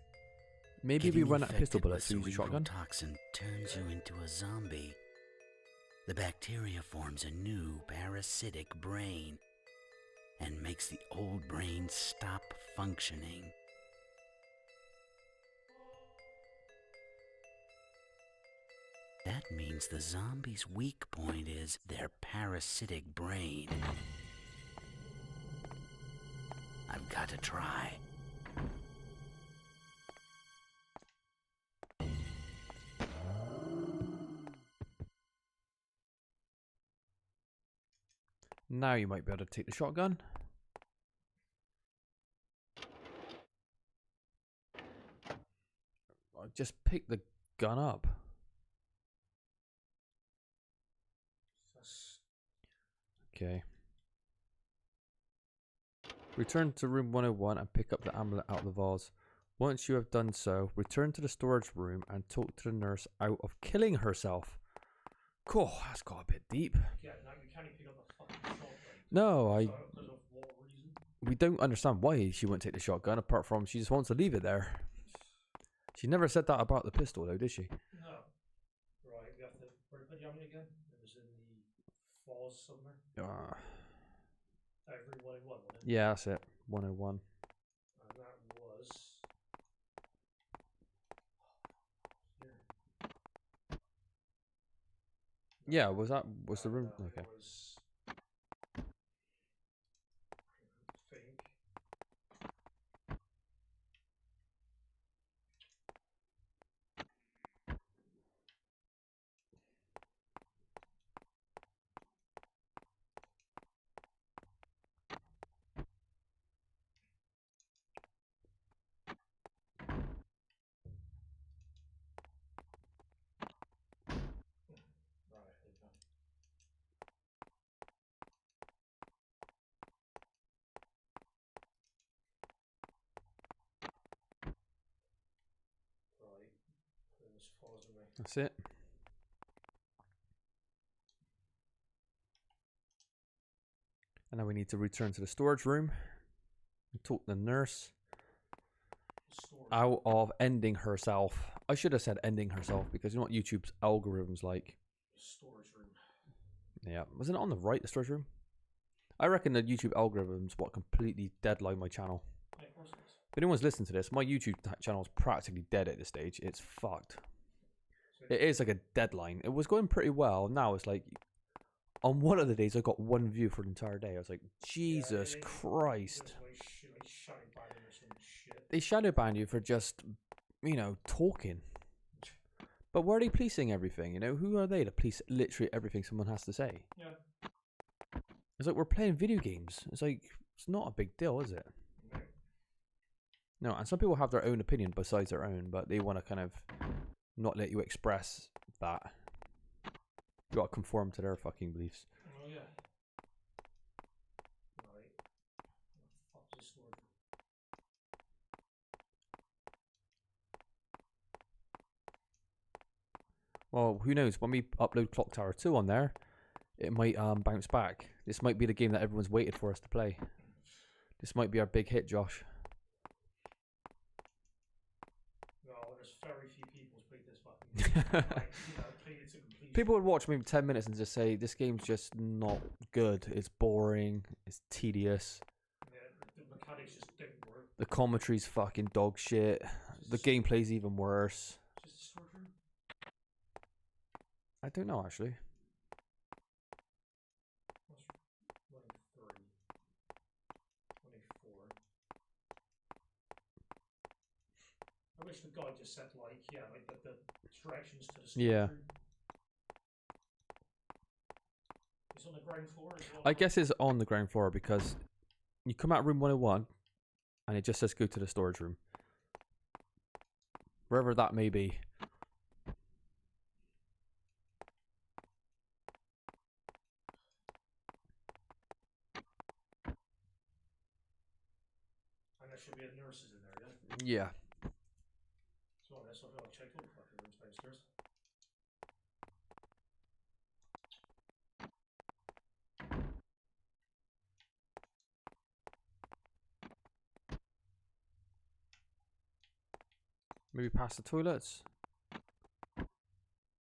Maybe we Getting run out of pistol infected bullets to with use a cerebral shotgun. toxin turns you into a zombie. The bacteria forms a new parasitic brain and makes the old brain stop functioning. That means the zombie's weak point is their parasitic brain. I've got to try. Now you might be able to take the shotgun. Just pick the gun up. Okay. Return to room 101 and pick up the amulet out of the vase. Once you have done so, return to the storage room and talk to the nurse out of killing herself. Cool, that's got a bit deep. Yeah, now you can't even pick up the fucking shotgun. No, So, because of what reason? we don't understand why she wouldn't take the shotgun, apart from she just wants to leave it there. She never said that about the pistol, though, did she? No. Right, we have to. Where did the amulet again? It was in the falls somewhere. Every 1 in 1, wasn't it? Yeah, that's it. 101. And that was. Here. Yeah, was the room? No, Okay. it was. I think. Right, there you go. Right, put as far as away. That's it. And now we need to return to the storage room and talk to the nurse out of ending herself. I should have said ending herself because you know what YouTube's algorithms like. Storage room. Yeah, wasn't it on the right, the storage room? I reckon the YouTube algorithms what completely deadline my channel. Yeah, of course it is. If anyone's listening to this, my YouTube channel is practically dead at this stage. It's fucked. It is like a deadline. It was going pretty well. Now it's like, on one of the days I got 1 view for the entire day. I was like, Jesus Christ. They shadow ban you for just, you know, talking. But where are they policing everything? You know, who are they to police literally everything someone has to say? Yeah. It's like we're playing video games. It's like, it's not a big deal, is it? No, and some people have their own opinion besides their own, but they want to kind of not let you express that. You got to conform to their fucking beliefs. Oh, yeah. Right. Fuck this storage room. Well, who knows? When we upload Clock Tower 2 on there, it might bounce back. This might be the game that everyone's waited for us to play. This might be our big hit, Josh. No, there's very few people who's played this fucking game. Like, you know, played it to completion. People would watch maybe 10 minutes and just say, this game's just not good. It's boring. It's tedious. Yeah, the mechanics just don't work. The commentary's fucking dog shit. the gameplay's even worse. Just a storage room? I don't know actually. What's 1A3? 1A4. I wish the guy just said like, yeah, like the directions to the storage Yeah. room. It's on the ground floor as well. I guess it's on the ground floor because you come out room 101 and it just says go to the storage room. Wherever that may be. And there should be nurses in there, yeah? Yeah. So I guess I'll check all the fucking rooms downstairs. Maybe past the toilets.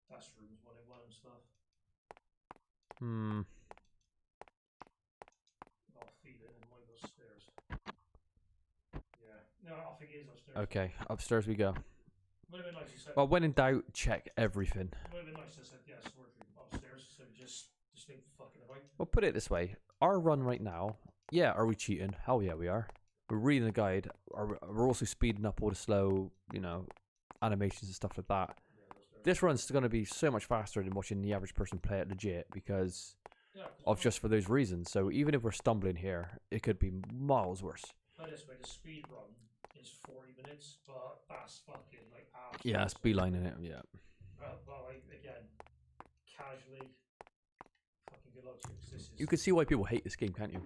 That's rooms 1A1 and stuff. Hmm. I'll feed it and might go upstairs. Yeah. No, I think it is upstairs. Okay, upstairs we go. Would have been nice you said. Well, when in doubt, check everything. Would have been nice to said, yeah, storage room upstairs, so just think fucking about. Well, put it this way. Our run right now, yeah, are we cheating? Hell yeah, we are. We're reading the guide. We're also speeding up all the slow, you know, animations and stuff like that. Yeah, This run's going to be so much faster than watching the average person play it legit because of just for those reasons. So even if we're stumbling here, it could be miles worse. Put it this way, the speed run is 40 minutes, but that's fucking like Yeah, it's beelining it, yeah. But like, again, casually, fucking good luck to you, 'cause this is... You can see why people hate this game, can't you?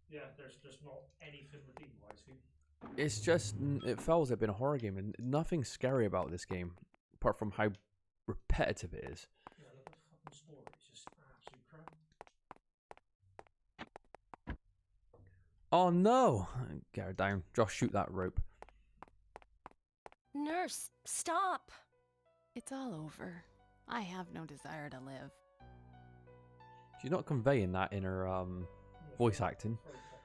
Yeah, there's not anything redeemable, I see. It's just, it feels like being a horror game, and nothing scary about this game, apart from how repetitive it is. Yeah, look at the fucking story, it's just absolute crap. Oh no! Get her down. Josh, shoot that rope. Nurse, stop! It's all over. I have no desire to live. She's not conveying that in her voice acting.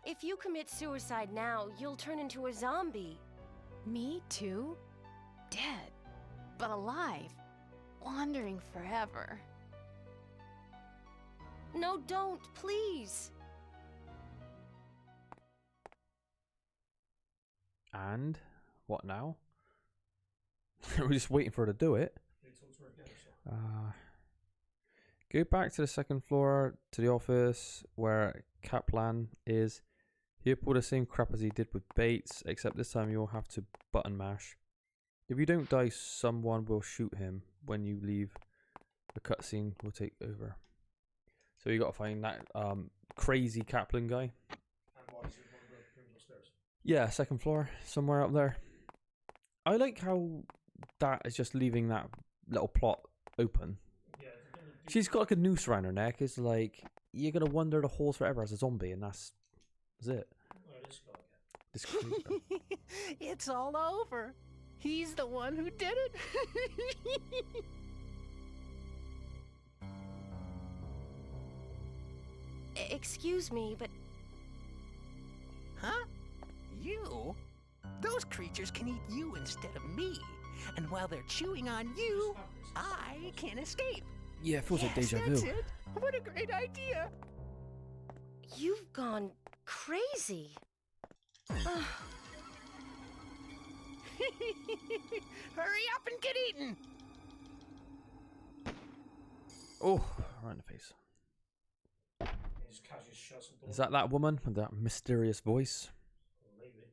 If you commit suicide now, you'll turn into a zombie. Me too? Dead, but alive. Wandering forever. No, don't, please. And what now? We're just waiting for her to do it. Go back to the second floor to the office where Kaplan is. He'll pull the same crap as he did with Bates, except this time you'll have to button mash. If you don't die, someone will shoot him. When you leave, the cutscene will take over. So you got to find that crazy Kaplan guy. And why is it one of the rooms upstairs? Yeah, second floor, somewhere up there. I like how that is just leaving that little plot open. Yeah, She's got like a noose around her neck. It's like you're gonna wander the halls forever as a zombie, and that's it. Oh, this guy again. This creeper. It's all over. He's the one who did it. Excuse me, but... Huh? You? Those creatures can eat you instead of me. And while they're chewing on you, I can escape. Yeah, it feels like deja vu. That's it. What a great idea. You've gone crazy. Hurry up and get eaten. Oh, right in the face. He just casually shuts the door. Is that woman with that mysterious voice? Maybe.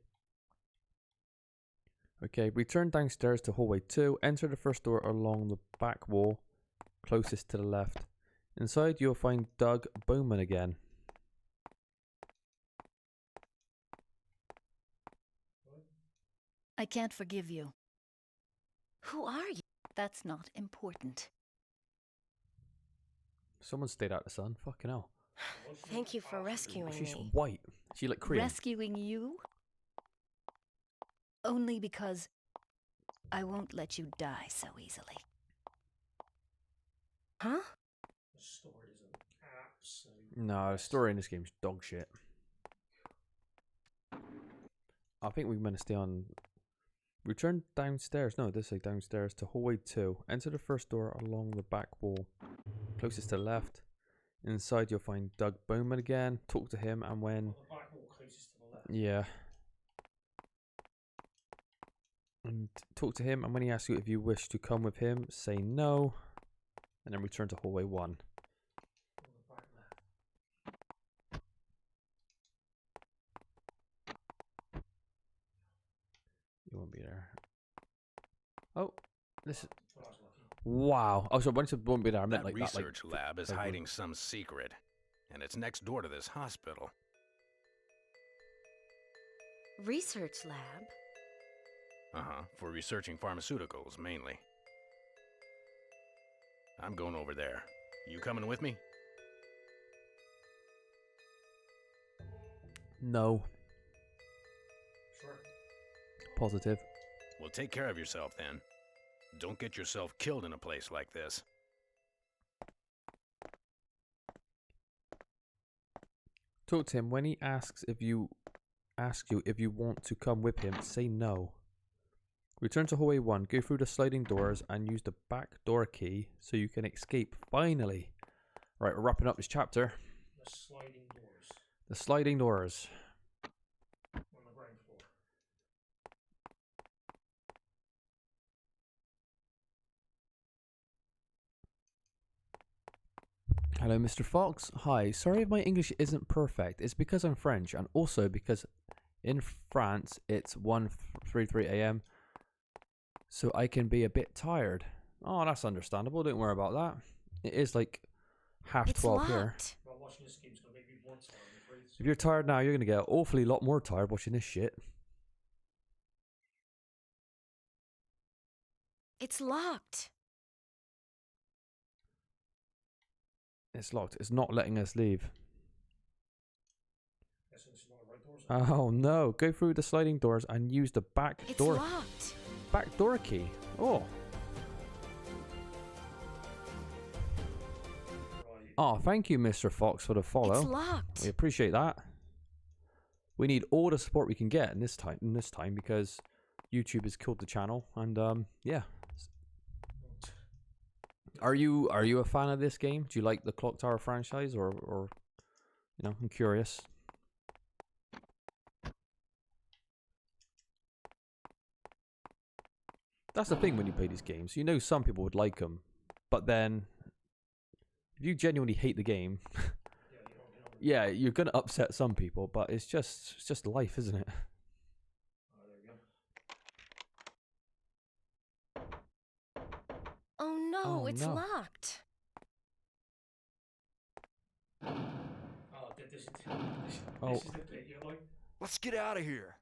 Okay, return downstairs to hallway 2. Enter the first door along the back wall, closest to the left. Inside, you'll find Doug Bowman again. I can't forgive you. Who are you? That's not important. Someone stayed out the sun. Fucking hell. Thank you for rescuing She's me. white. She like Korean. Rescuing you? Only because I won't let you die so easily. Huh? The story is an absolute... No, the story in this game's dog shit. I think we're meant to stay on Return downstairs. No, this is downstairs to hallway 2. Enter the first door along the back wall, closest to the left. Inside, you'll find Doug Bowman again. Talk to him, and when On the back wall closest to the left. yeah, and talk to him, and when he asks you if you wish to come with him, say no, and then return to hallway 1. On the back left. You won't be there. Oh, this is. Well, that's lucky. Wow. Oh, so when it won't be there, I meant That like that. research lab is like hiding some secret, and it's next door to this hospital. Research lab? Uh-huh, for researching pharmaceuticals, mainly. I'm going over there. You coming with me? No. Sure. Positive. Well, take care of yourself then. Don't get yourself killed in a place like this. Talk to him. When he asks you if you want to come with him, say no. Return to hallway 1, go through the sliding doors and use the back door key so you can escape. Finally. Right, we're wrapping up this chapter. The sliding doors The sliding doors. on the ground floor. Hello, Mr. Fox. Hi. Sorry if my English isn't perfect. It's because I'm French, and also because in France it's 1:33 a.m. So I can be a bit tired. Oh, that's understandable. Don't worry about that. It is like half It's 12 here. locked. Well, watching this game's gonna make me more tired, I'm afraid. If you're tired now, you're gonna get an awfully lot more tired watching this shit. It's locked. It's locked. It's not letting us leave. Guessing it's not the right doors. Oh no! Go through the sliding doors and use the back It's door. locked. Back door key. Oh. Right. Oh, thank you, Mr. Fox, for the follow. It's locked. We appreciate that. We need all the support we can get in this time because YouTube has killed the channel, and yeah. Are you a fan of this game? Do you like the Clock Tower franchise, or you know? I'm curious. That's the thing when you play these games. You know, some people would like them, but then if you genuinely hate the game, Yeah, you don't get on with it. yeah, you're gonna upset some people. But it's just life, isn't it? Oh, there we go. Oh no, Oh, it's no. locked. Oh, this Oh. is the bit you're like. Let's get out of here.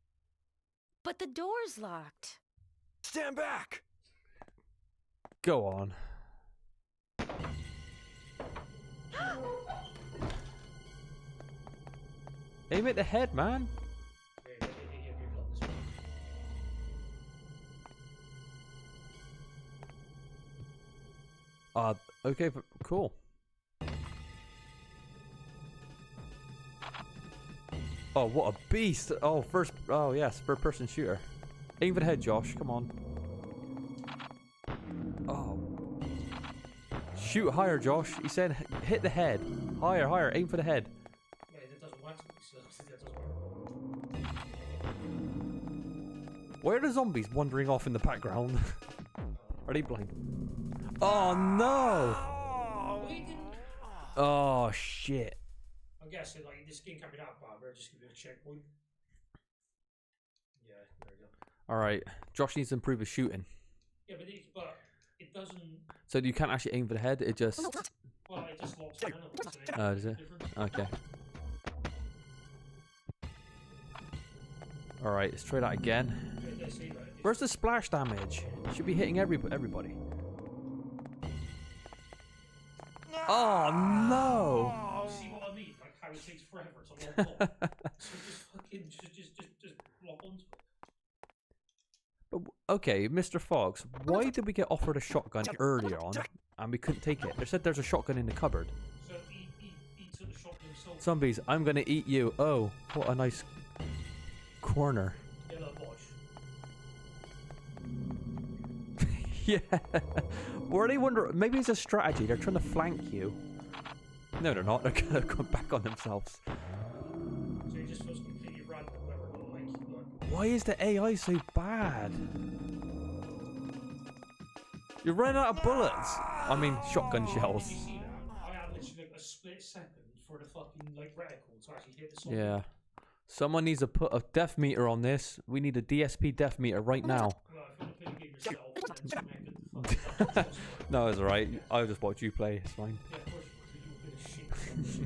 But the door's locked. Stand back. Go on. Aim at the head, man. Yeah, you've got this one. Okay, cool. Oh, what a beast! Oh, oh yes, first person shooter. Aim for the head, Josh. Come on. Oh. Shoot higher, Josh. He said hit the head. Higher, higher. Aim for the head. Yeah, it doesn't work. So that doesn't work. Why are the zombies wandering off in the background? Are they blind? Oh no! Oh shit. I'm guessing like this game can't be that bad. We're just gonna do a checkpoint. Yeah, there we go. Alright. Josh needs to improve his shooting. Yeah, but it doesn't. So you can't actually aim for the head, it just... Well, it just locks down. Oh, does it? Okay. Alright, let's try that again. Where's the splash damage? Should be hitting everybody. Oh no! See what I mean? Like how it takes forever to lock on. So just fucking just lock onto it. But, okay, Mr. Fox, why did we get offered a shotgun earlier on and we couldn't take it? They said there's a shotgun in the cupboard. So he took the shotgun himself. Zombies, I'm gonna eat you. Oh, what a nice corner. Yeah, look, watch. Yeah. Or they wonder, maybe it's a strategy. They're trying to flank you. No, they're not. They're going to come back on themselves. So it just feels completely random whether or not, like... Why is the AI so bad? You're running out of bullets. I mean, shotgun shells. Did you see that? I had literally like a split second for the fucking like reticle to actually hit the zombie. Yeah. Someone needs to put a death meter on this. We need a DSP death meter right now. Well, if you want to play the game yourself, then someone could fucking No, it's alright. I'll just watch you play. It's fine. Yeah, of course you want to do a bit of shit.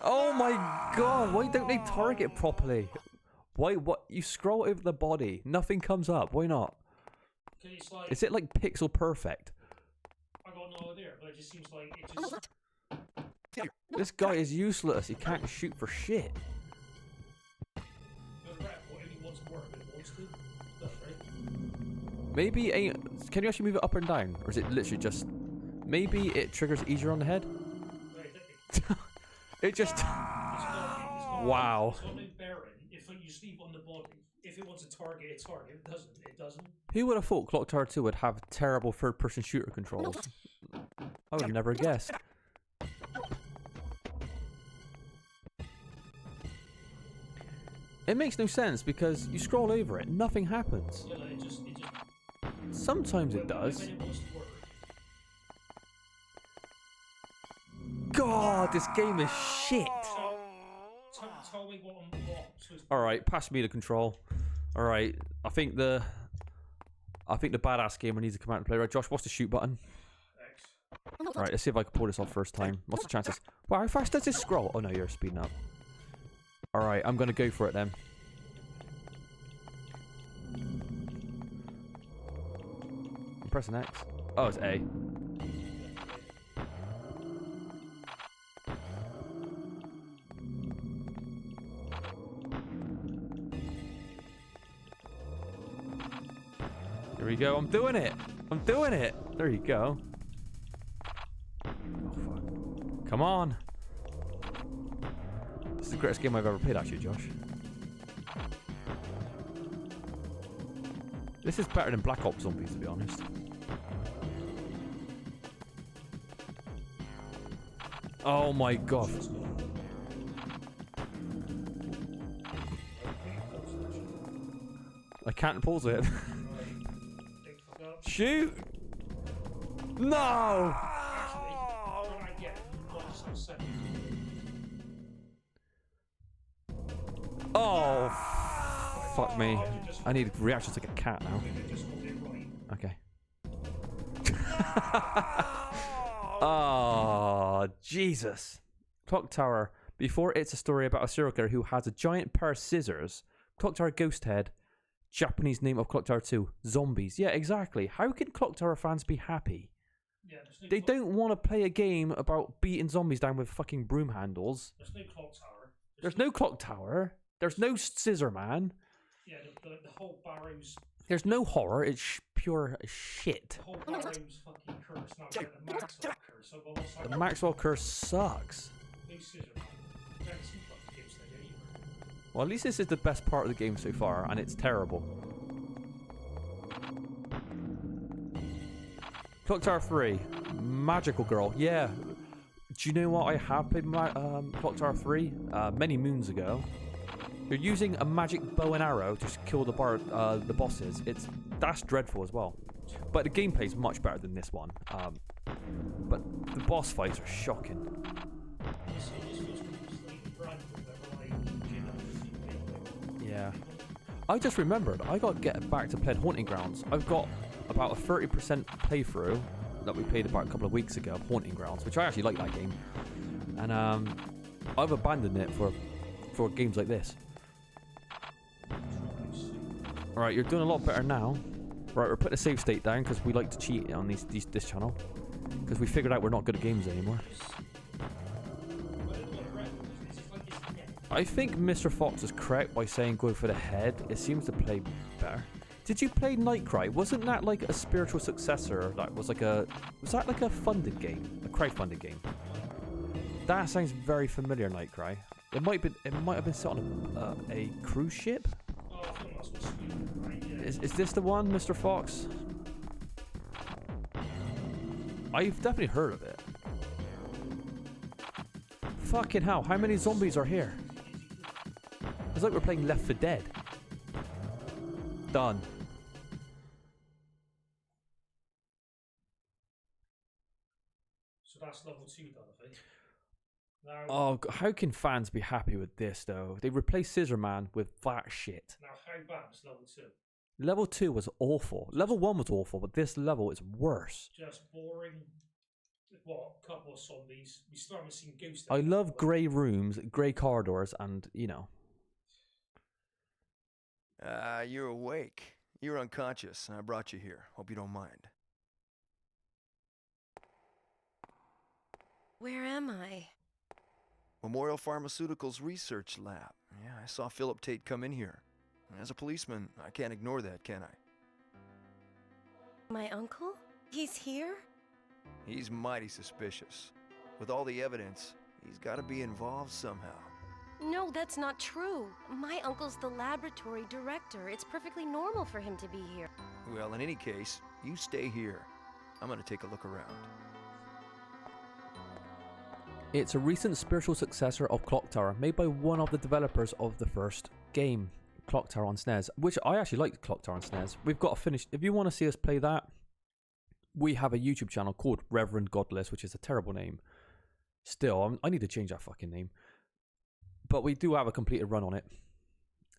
Oh my god, why don't they target properly? Why, what? You scroll over the body, nothing comes up. Why not? It's like, Is it like pixel perfect? I got no idea, but it just seems like it just... This guy is useless. He can't shoot for shit. The reticle only wants to work when it wants to. Does, right? Maybe can you actually move it up and down? Or is it literally just... Maybe it triggers easier on the head? Right, It just... it's not, Wow. It's got no bearing. If you sleep on the body, if it wants to target, it target. If it doesn't, it doesn't. Who would have thought Clock Tower 2 would have terrible third-person shooter controls? I would have never guessed. It makes no sense because you scroll over it, nothing happens. Yeah, like it just Sometimes it does. when it wants to work. God, this game is shit. Tell me what I'm supposed to Alright, pass me the control. Alright, I think the badass gamer needs to come out and play. Right, Josh, what's the shoot button? Alright, let's see if I can pull this off first time. What's the chances? Wow, how fast does this scroll? Oh no, you're speeding up. Alright, I'm gonna go for it then. I'm pressing X. Oh, it's A. Here we go, I'm doing it! I'm doing it! There you go. Oh, fuck. Come on! This is the greatest game I've ever played, actually, Josh. This is better than Black Ops Zombies, to be honest. Oh my god. I can't pause it. Shoot! No! Oh, fuck me. I need reactions like a cat now. Okay. Oh, Jesus. Clock Tower. Before it's a story about a serial killer who has a giant pair of scissors. Clock Tower Ghost Head. Japanese name of Clock Tower 2. Zombies. Yeah, exactly. How can Clock Tower fans be happy? Yeah, they don't want to play a game about beating zombies down with fucking broom handles. There's no clock tower. There's no clock tower. There's no scissor man. Yeah, the whole Barrow's... There's no horror. It's pure shit. The whole Barrow's fucking curse. Now we get the Maxwell curse. So what's The Maxwell curse sucks. No scissor man. We haven't seen fucking games like that either. Well, at least this is the best part of the game so far, and it's terrible. Clock Tower 3. Magical Girl. Yeah. Do you know what? I have played Clock Tower 3 many moons ago. You're using a magic bow and arrow to kill the bosses. That's dreadful as well. But the gameplay is much better than this one. But the boss fights are shocking. Yeah. I just remembered, I got to get back to playing Haunting Grounds. I've got about a 30% playthrough that we played about a couple of weeks ago of Haunting Grounds, which I actually like that game. And I've abandoned it for games like this. Alright, you're doing a lot better now. Right, we're putting a save state down because we like to cheat on this channel. Because we figured out we're not good at games anymore. I think Mr. Fox is correct by saying go for the head. It seems to play better. Did you play Nightcry? Wasn't that like a spiritual successor? Was that like a funded game? A crowdfunded game? That sounds very familiar, Nightcry. It might have been set on a cruise ship. Oh, I think that's what's stupid, right? Yeah. Is this the one, Mr. Fox? I've definitely heard of it. Fucking hell, how many zombies are here? It's like we're playing Left 4 Dead. Done. So that's level 2 done, I think. Now, Oh, how can fans be happy with this, though? They replaced Scissor Man with that shit. now how bad was level 2? Level 2 was awful. Level 1 was awful, but this level is worse. Just boring. What? Couple of zombies. We still haven't seen ghosts. I love grey rooms, grey corridors, and, you know. You're awake. You're unconscious, and I brought you here. Hope you don't mind. Where am I? Memorial Pharmaceuticals Research Lab. Yeah, I saw Philip Tate come in here. As a policeman, I can't ignore that, can I? My uncle? He's here? He's mighty suspicious. With all the evidence, he's got to be involved somehow. No, that's not true. My uncle's the laboratory director. It's perfectly normal for him to be here. Well, in any case, you stay here. I'm gonna take a look around. It's a recent spiritual successor of Clock Tower, made by one of the developers of the first game, Clock Tower on SNES, which I actually liked Clock Tower on SNES. We've got a finished. If you want to see us play that, we have a YouTube channel called ReverendGodless, which is a terrible name. Still, I need to change that fucking name. But we do have a completed run on it.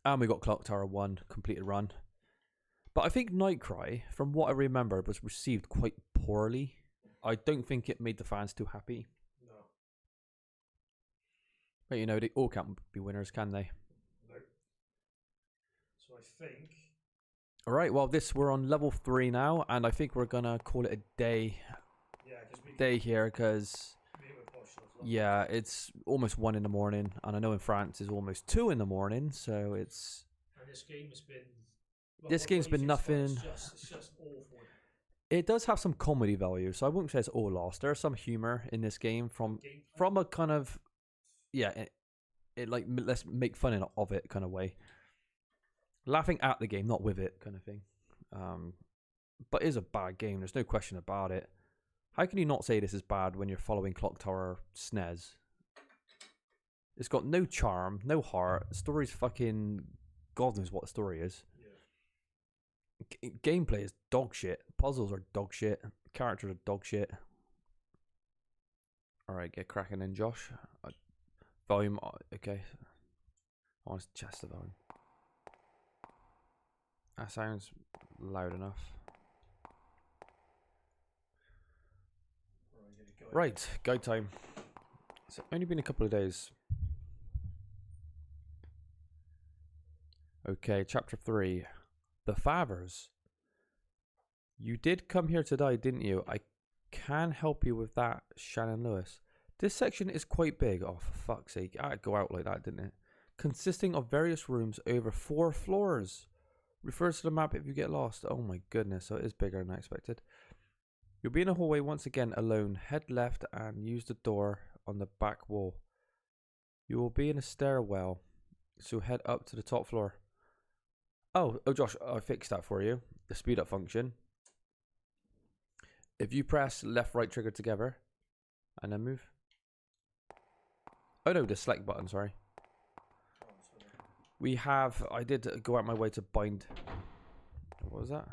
And we got Clock Tower 1 completed run. But I think Nightcry, from what I remember, was received quite poorly. I don't think it made the fans too happy. No. But you know, they all can't be winners, can they? No. So I think. Alright, well, we're on level 3 now, and I think we're gonna call it a day. Yeah, because we. Day here, because. Me and Posh as well. Yeah, it's almost 1 in the morning, and I know in France it's almost 2 in the morning, so it's. And this game has been. Well, This game's been nothing. It's just awful. It does have some comedy value, so I wouldn't say it's all lost. There's some humor in this game from a kind of, yeah, it like let's make fun of it kind of way. Laughing at the game, not with it, kind of thing. But it is a bad game. There's no question about it. How can you not say this is bad when you're following Clock Tower SNES? It's got no charm, no heart. The story's fucking God knows what the story is. Gameplay is dog shit. Puzzles are dog shit. Characters are dog shit. Alright, get cracking in, Josh. Volume, okay. I want to chest the volume. That sounds loud enough. Right, go time. It's only been a couple of days. Okay, chapter 3. The Favors. You did come here to die, didn't you? I can help you with that, Shannon Lewis. This section is quite big. Oh, for fuck's sake. I'd go out like that, didn't it? Consisting of various rooms over 4 floors. Refers to the map if you get lost. Oh my goodness, so it is bigger than I expected. You'll be in a hallway once again alone. Head left and use the door on the back wall. You will be in a stairwell, so head up to the top floor. Oh, Josh, I fixed that for you. The speed up function. If you press left, right trigger together, and then move. Oh no, the select button, sorry. I did go out my way to bind. What was that?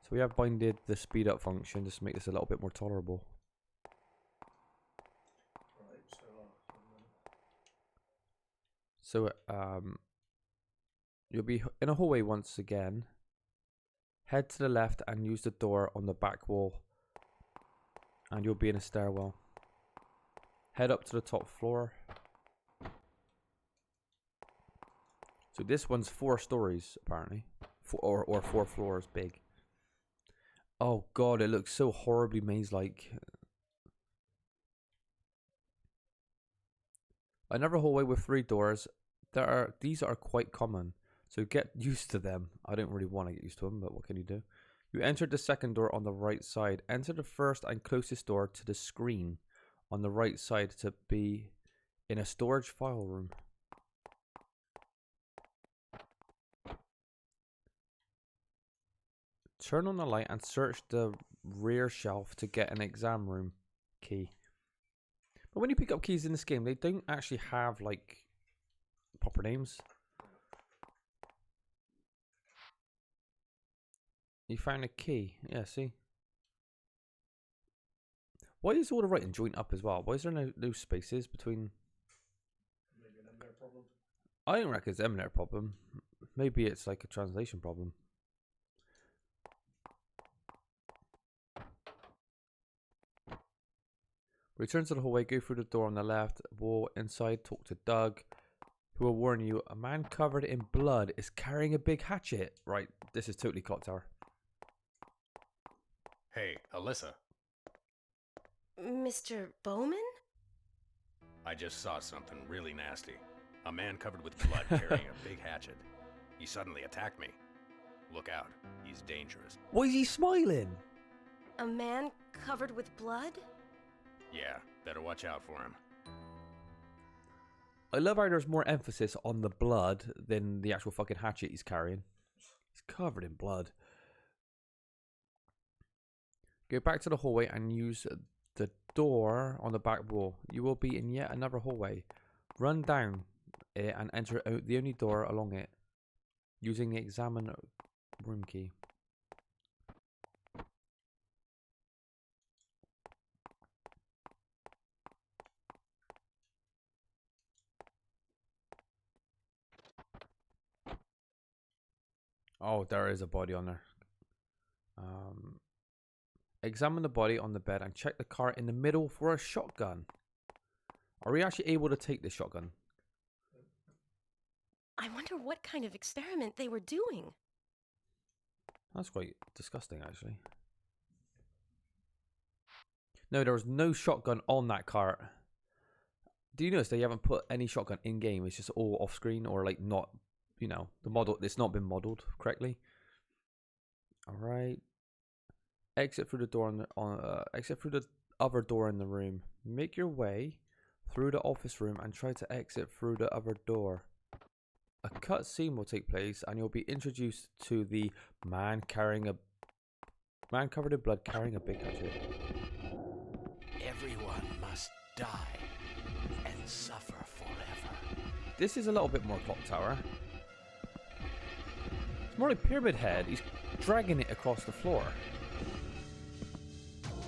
So we have binded the speed up function just to make this a little bit more tolerable. So, you'll be in a hallway once again. Head to the left and use the door on the back wall. And you'll be in a stairwell. Head up to the top floor. So this one's 4 stories, apparently. Or 4 floors big. Oh god, it looks so horribly maze-like. Another hallway with 3 doors. These are quite common, so get used to them. I don't really want to get used to them, but what can you do? You entered the second door on the right side. Enter the first and closest door to the screen on the right side to be in a storage file room. Turn on the light and search the rear shelf to get an exam room key. But when you pick up keys in this game, they don't actually have like proper names. You found a key. Yeah, see? Why is all the writing joint up as well? Why is there no spaces between? Maybe an emulator problem. I don't reckon it's an emulator problem. Maybe it's like a translation problem. Return to the hallway, go through the door on the left, wall inside, talk to Doug, who will warn you a man covered in blood is carrying a big hatchet. Right, this is totally Clock Tower. Hey, Alyssa, Mr. Bowman? I just saw something really nasty. A man covered with blood carrying a big hatchet. He suddenly attacked me. Look out, he's dangerous. Why is he smiling? A man covered with blood? Yeah, better watch out for him. I love how there's more emphasis on the blood than the actual fucking hatchet he's carrying. He's covered in blood. Go back to the hallway and use the door on the back wall. You will be in yet another hallway. Run down it and enter the only door along it using the examine room key. Oh, there is a body on there. Examine the body on the bed and check the cart in the middle for a shotgun. Are we actually able to take this shotgun? I wonder what kind of experiment they were doing. That's quite disgusting, actually. No, there was no shotgun on that cart. Do you notice they haven't put any shotgun in game? It's just all off screen or like not, you know, the model. It's not been modeled correctly. All right. Exit through the door exit through the other door in the room. Make your way through the office room and try to exit through the other door. A cutscene will take place, and you'll be introduced to the man covered in blood carrying a big hatchet. Everyone must die and suffer forever. This is a little bit more Clock Tower. It's more like Pyramid Head. He's dragging it across the floor.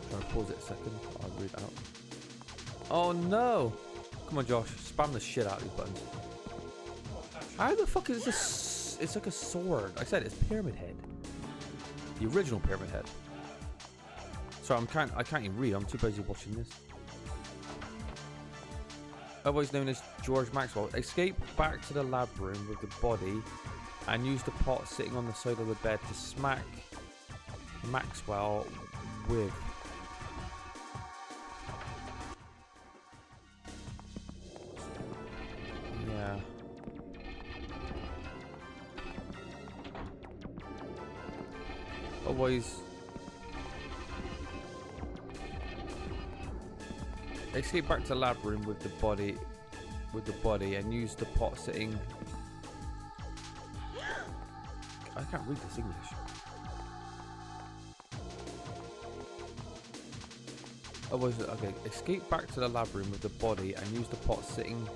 Try to pause it a second. I'll read it out. Oh no! Come on, Josh. Spam the shit out of these buttons. How the fuck is this? It's like a sword. I said it's Pyramid Head. The original Pyramid Head. Sorry, I can't even read. I'm too busy watching this. Otherwise known as George Maxwell. Escape back to the lab room with the body and use the pot sitting on the side of the bed to smack Maxwell with. Yeah. Otherwise, escape back to the lab room with the body and use the pot sitting. I can't read this English. Otherwise, okay. Escape back to the lab room with the body and use the pot sitting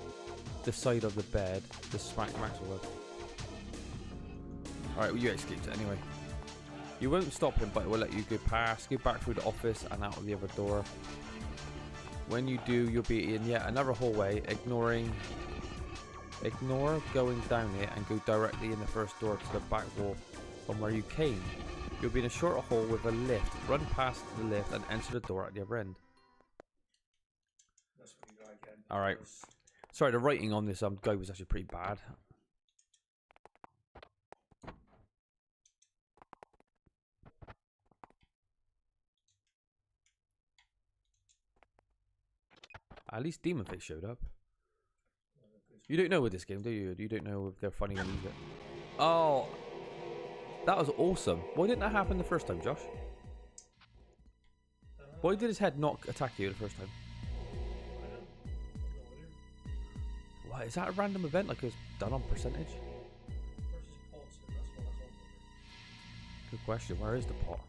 the side of the bed to smack Maxwell with. Alright, well, you escaped it anyway. You won't stop him, but it will let you go past. Go back through the office and out of the other door. When you do, you'll be in yet another hallway. Ignore going down it and go directly in the first door to the back wall from where you came. You'll be in a shorter hall with a lift. Run past the lift and enter the door at the other end. That's what you got again. Alright. Sorry, the writing on this guy was actually pretty bad. At least Demon Face showed up. You don't know with this game, do you? You don't know if they're funny or music. Oh, that was awesome. Why didn't that happen the first time, Josh? Why did his head not attack you the first time? What, is that a random event? Like it's done on percentage? Where's his pot? So that's what I was wondering. Good question. Where is the pot?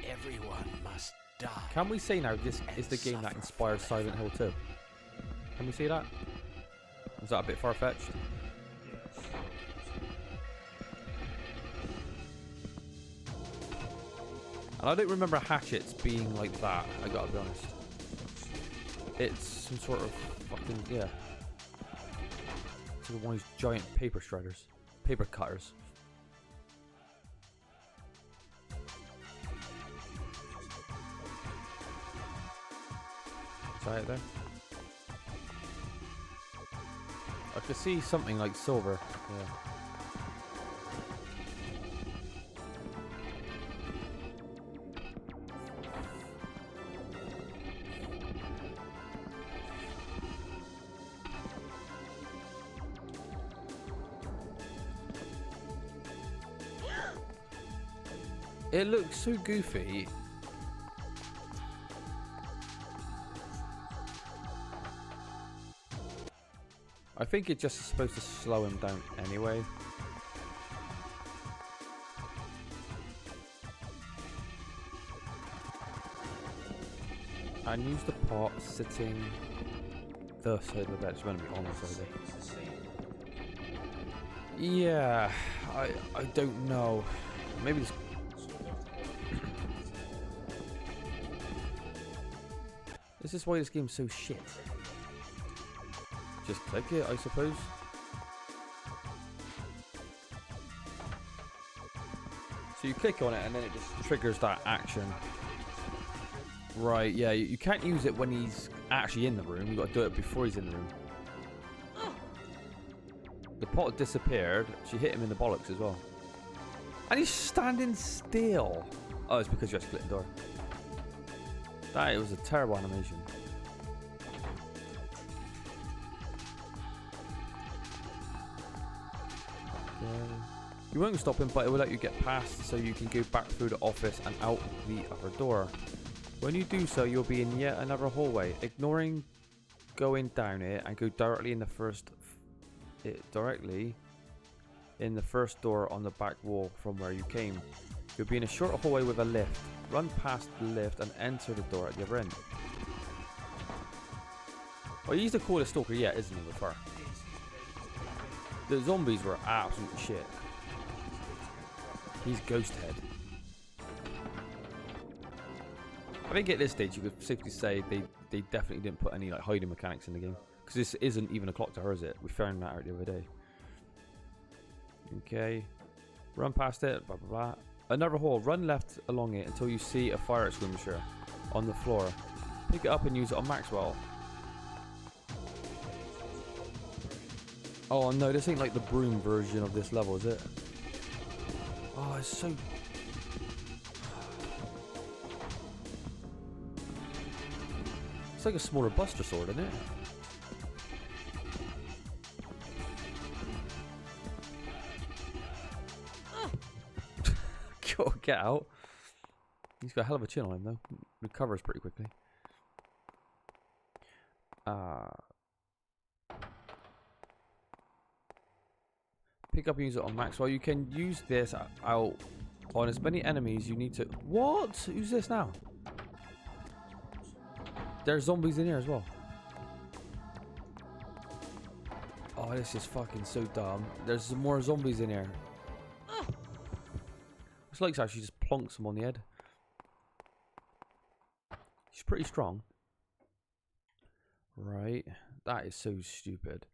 Everyone must die. Can we say now this is the game that inspires Silent Hill 2? Can we see that? Was that a bit far-fetched? And I don't remember hatchets being like that, I gotta be honest. It's some sort of fucking, yeah. Sort of one of these giant paper shredders. Paper cutters. Is that it there? I could see something like silver, yeah. It looks so goofy. I think it's just supposed to slow him down anyway. And use the pot sitting the side of the bed. It's going to be on the side of the bed. Yeah, I don't know. Maybe this. This is why this game's so shit. Just click it, I suppose. So you click on it and then it just triggers that action. Right, yeah, you can't use it when he's actually in the room. You've got to do it before he's in the room. The pot disappeared. She hit him in the bollocks as well. And he's standing still. Oh, it's because you have to click the door. That was a terrible animation. You won't stop him, but it will let you get past so you can go back through the office and out the other door. When you do so, you'll be in yet another hallway. Ignoring going down it and go directly in the first door on the back wall from where you came. You'll be in a short hallway with a lift. Run past the lift and enter the door at the other end. Well, he's the coolest stalker yet, isn't he, with her? The zombies were absolute shit. He's Ghost Head. I think at this stage you could safely say they definitely didn't put any like hiding mechanics in the game. Because this isn't even a clock tower, is it? We found that out the other day. Okay. Run past it, blah blah blah. Another hall. Run left along it until you see a fire extinguisher on the floor. Pick it up and use it on Maxwell. Oh no, this ain't like the broom version of this level, is it? Oh, it's so... It's like a smaller Buster Sword, isn't it? God, get out. He's got a hell of a chin on him, though. Recovers pretty quickly. Pick up and use it on Maxwell. You can use this out on as many enemies you need to... What? Who's this now? There's zombies in here as well. Oh, this is fucking so dumb. There's some more zombies in here. It's like actually just plonks them on the head. She's pretty strong. Right. That is so stupid.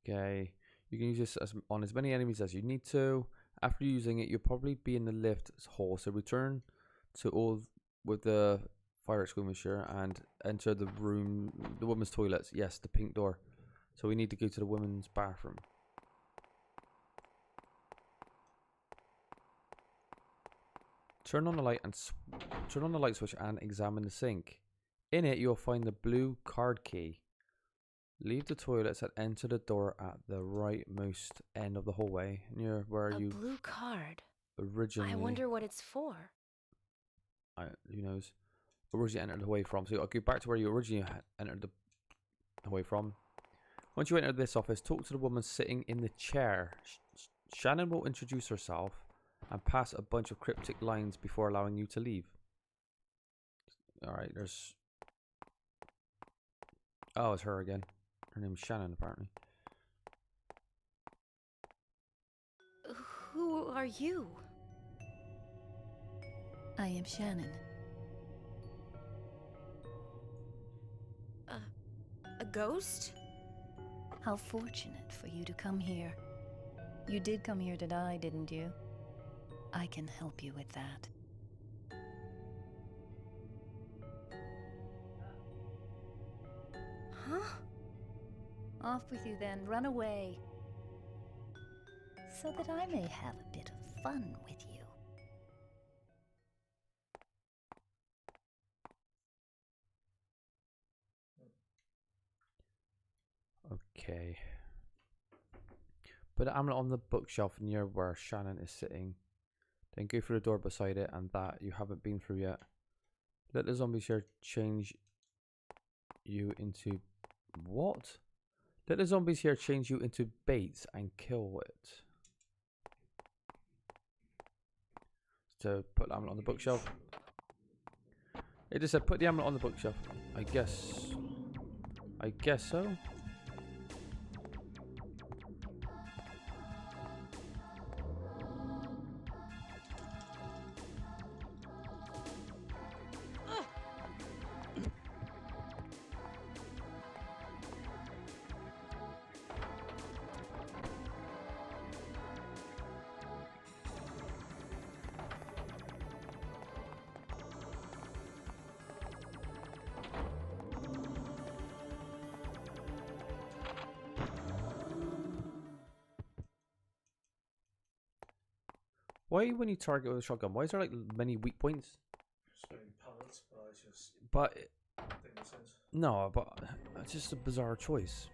Okay. You can use this on as many enemies as you need to. After using it, you'll probably be in the lift hall. So return to all with the fire extinguisher and enter the room, the women's toilets. Yes, the pink door. So we need to go to the women's bathroom. Turn on the light and turn on the light switch and examine the sink. In it, you'll find the blue card key. Leave the toilets and enter the door at the rightmost end of the hallway, near where A you blue card. originally. I wonder what it's for. Who knows? Originally entered the hallway from. So you got to go back to where you originally entered the hallway from. Once you enter this office, talk to the woman sitting in the chair. Shannon will introduce herself and pass a bunch of cryptic lines before allowing you to leave. Alright, there's... Oh, it's her again. Her name's Shannon, apparently. Who are you? I am Shannon. A ghost? How fortunate for you to come here. You did come here to die, didn't you? I can help you with that. Huh? Off with you then, run away. So that I may have a bit of fun with you. Okay. Put the amulet on the bookshelf near where Shannon is sitting. Then go through the door beside it and that you haven't been through yet. Let the zombies here change you into... What? Let the zombies here change you into baits and kill it. So put the amulet on the bookshelf. It just said put the amulet on the bookshelf. I guess so. Why, when you target with a shotgun, why is there like many weak points? Spinning pallets, but it's just But didn't make sense. no, but it's just a bizarre choice.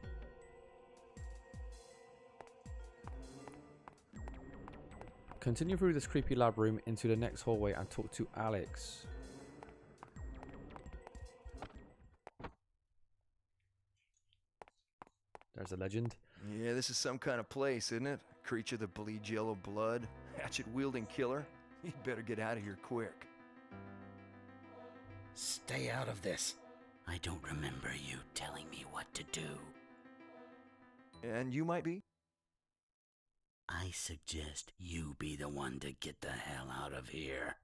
Continue through this creepy lab room into the next hallway and talk to Alex. There's a legend. Yeah, this is some kind of place, isn't it? Creature that bleeds yellow blood, hatchet-wielding killer. You'd better get out of here quick. Stay out of this. I don't remember you telling me what to do. And you might be? I suggest you be the one to get the hell out of here.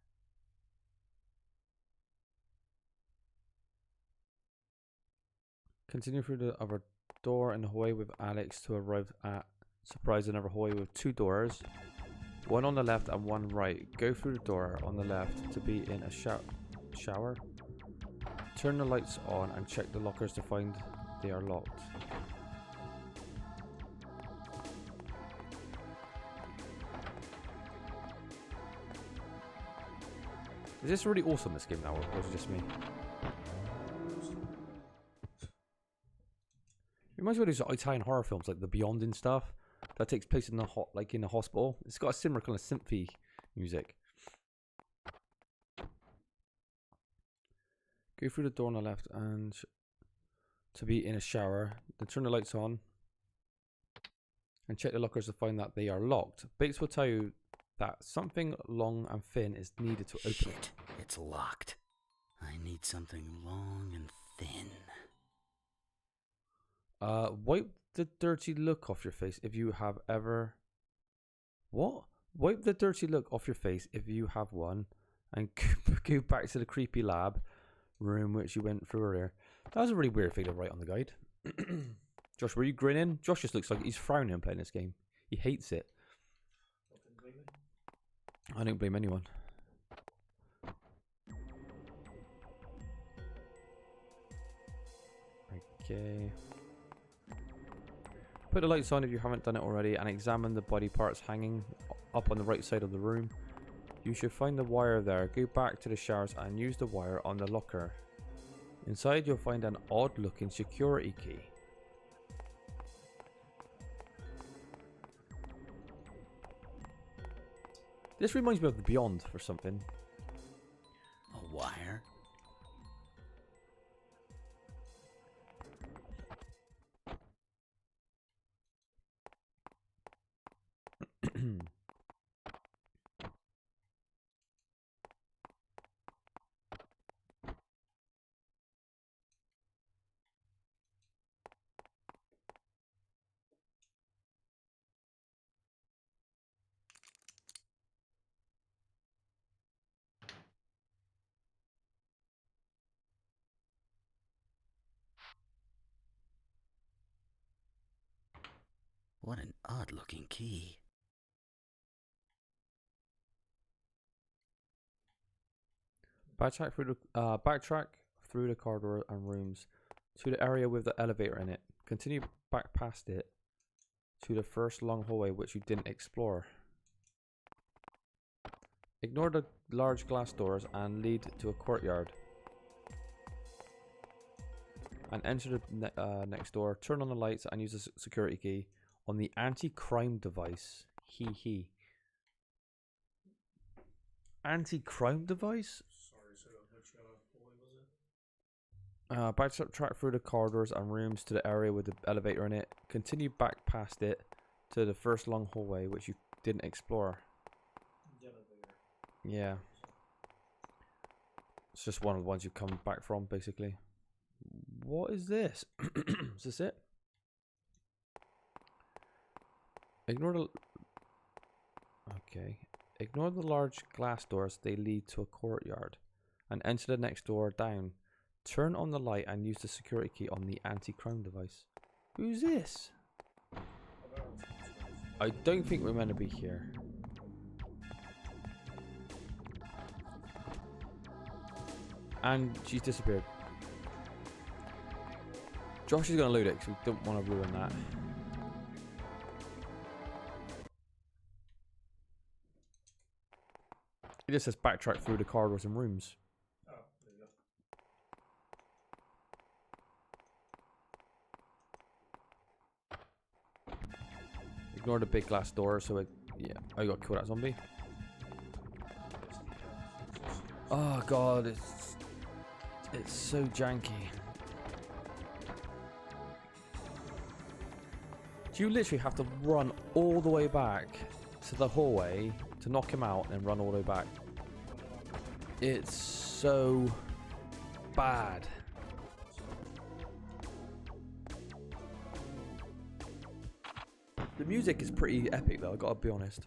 Continue through the other door in the hallway with Alex to arrive at surprise another hallway with two doors, one on the left and one right. Go through the door on the left to be in a shower. Turn the lights on and check the lockers to find they are locked. Is this really awesome, this game now, or is it just me? It reminds me of those Italian horror films, like The Beyond and stuff, that takes place in the in a hospital. It's got a similar kind of synthy music. Go through the door on the left and to be in a shower. Then turn the lights on and check the lockers to find that they are locked. Bates will tell you that something long and thin is needed to open Shit, it's locked. I need something long and thin. Wipe the dirty look off your face if you have ever... What? Wipe the dirty look off your face if you have one and go back to the creepy lab room which you went through earlier. That was a really weird thing to write on the guide. Josh, were you grinning? Josh just looks like he's frowning playing this game. He hates it. I don't blame anyone. Okay. Put the lights on if you haven't done it already and examine the body parts hanging up on the right side of the room. You should find the wire there. Go back to the showers and use the wire on the locker. Inside you'll find an odd looking security key. This reminds me of the Beyond or something. A wire? What an odd-looking key. Backtrack through the corridor and rooms to the area with the elevator in it. Continue back past it to the first long hallway which you didn't explore. Ignore the large glass doors and lead to a courtyard. And enter the next door. Turn on the lights and use the security key on the anti-crime device. Hee. Anti-crime device? Sorry, so which hallway was it? Backtrack through the corridors and rooms to the area with the elevator in it. Continue back past it to the first long hallway which you didn't explore. The elevator. Yeah. It's just one of the ones you come back from, basically. What is this? Is this it? Ignore the... Okay. Ignore the large glass doors. They lead to a courtyard. And enter the next door down. Turn on the light and use the security key on the anti-crime device. Who's this? I don't think we're meant to be here. And she's disappeared. Josh is going to loot it because we don't want to ruin that. It just says backtrack through the corridors and rooms. Oh, there you go. Ignore the big glass door, so it... Yeah, I got to kill that zombie. Oh god, it's so janky. You literally have to run all the way back to the hallway to knock him out and run all the way back. It's so bad. The music is pretty epic though, I gotta be honest.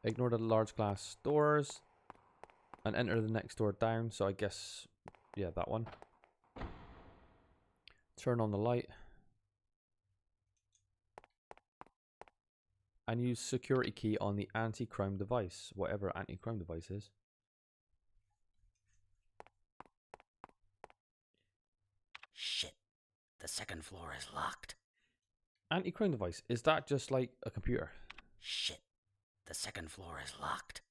Ignore the large glass doors and enter the next door down. So I guess, yeah, that one. Turn on the light. And use security key on the anti-crime device, whatever anti-crime device is. Shit. The second floor is locked. Anti-crime device, is that just like a computer? Shit. The second floor is locked.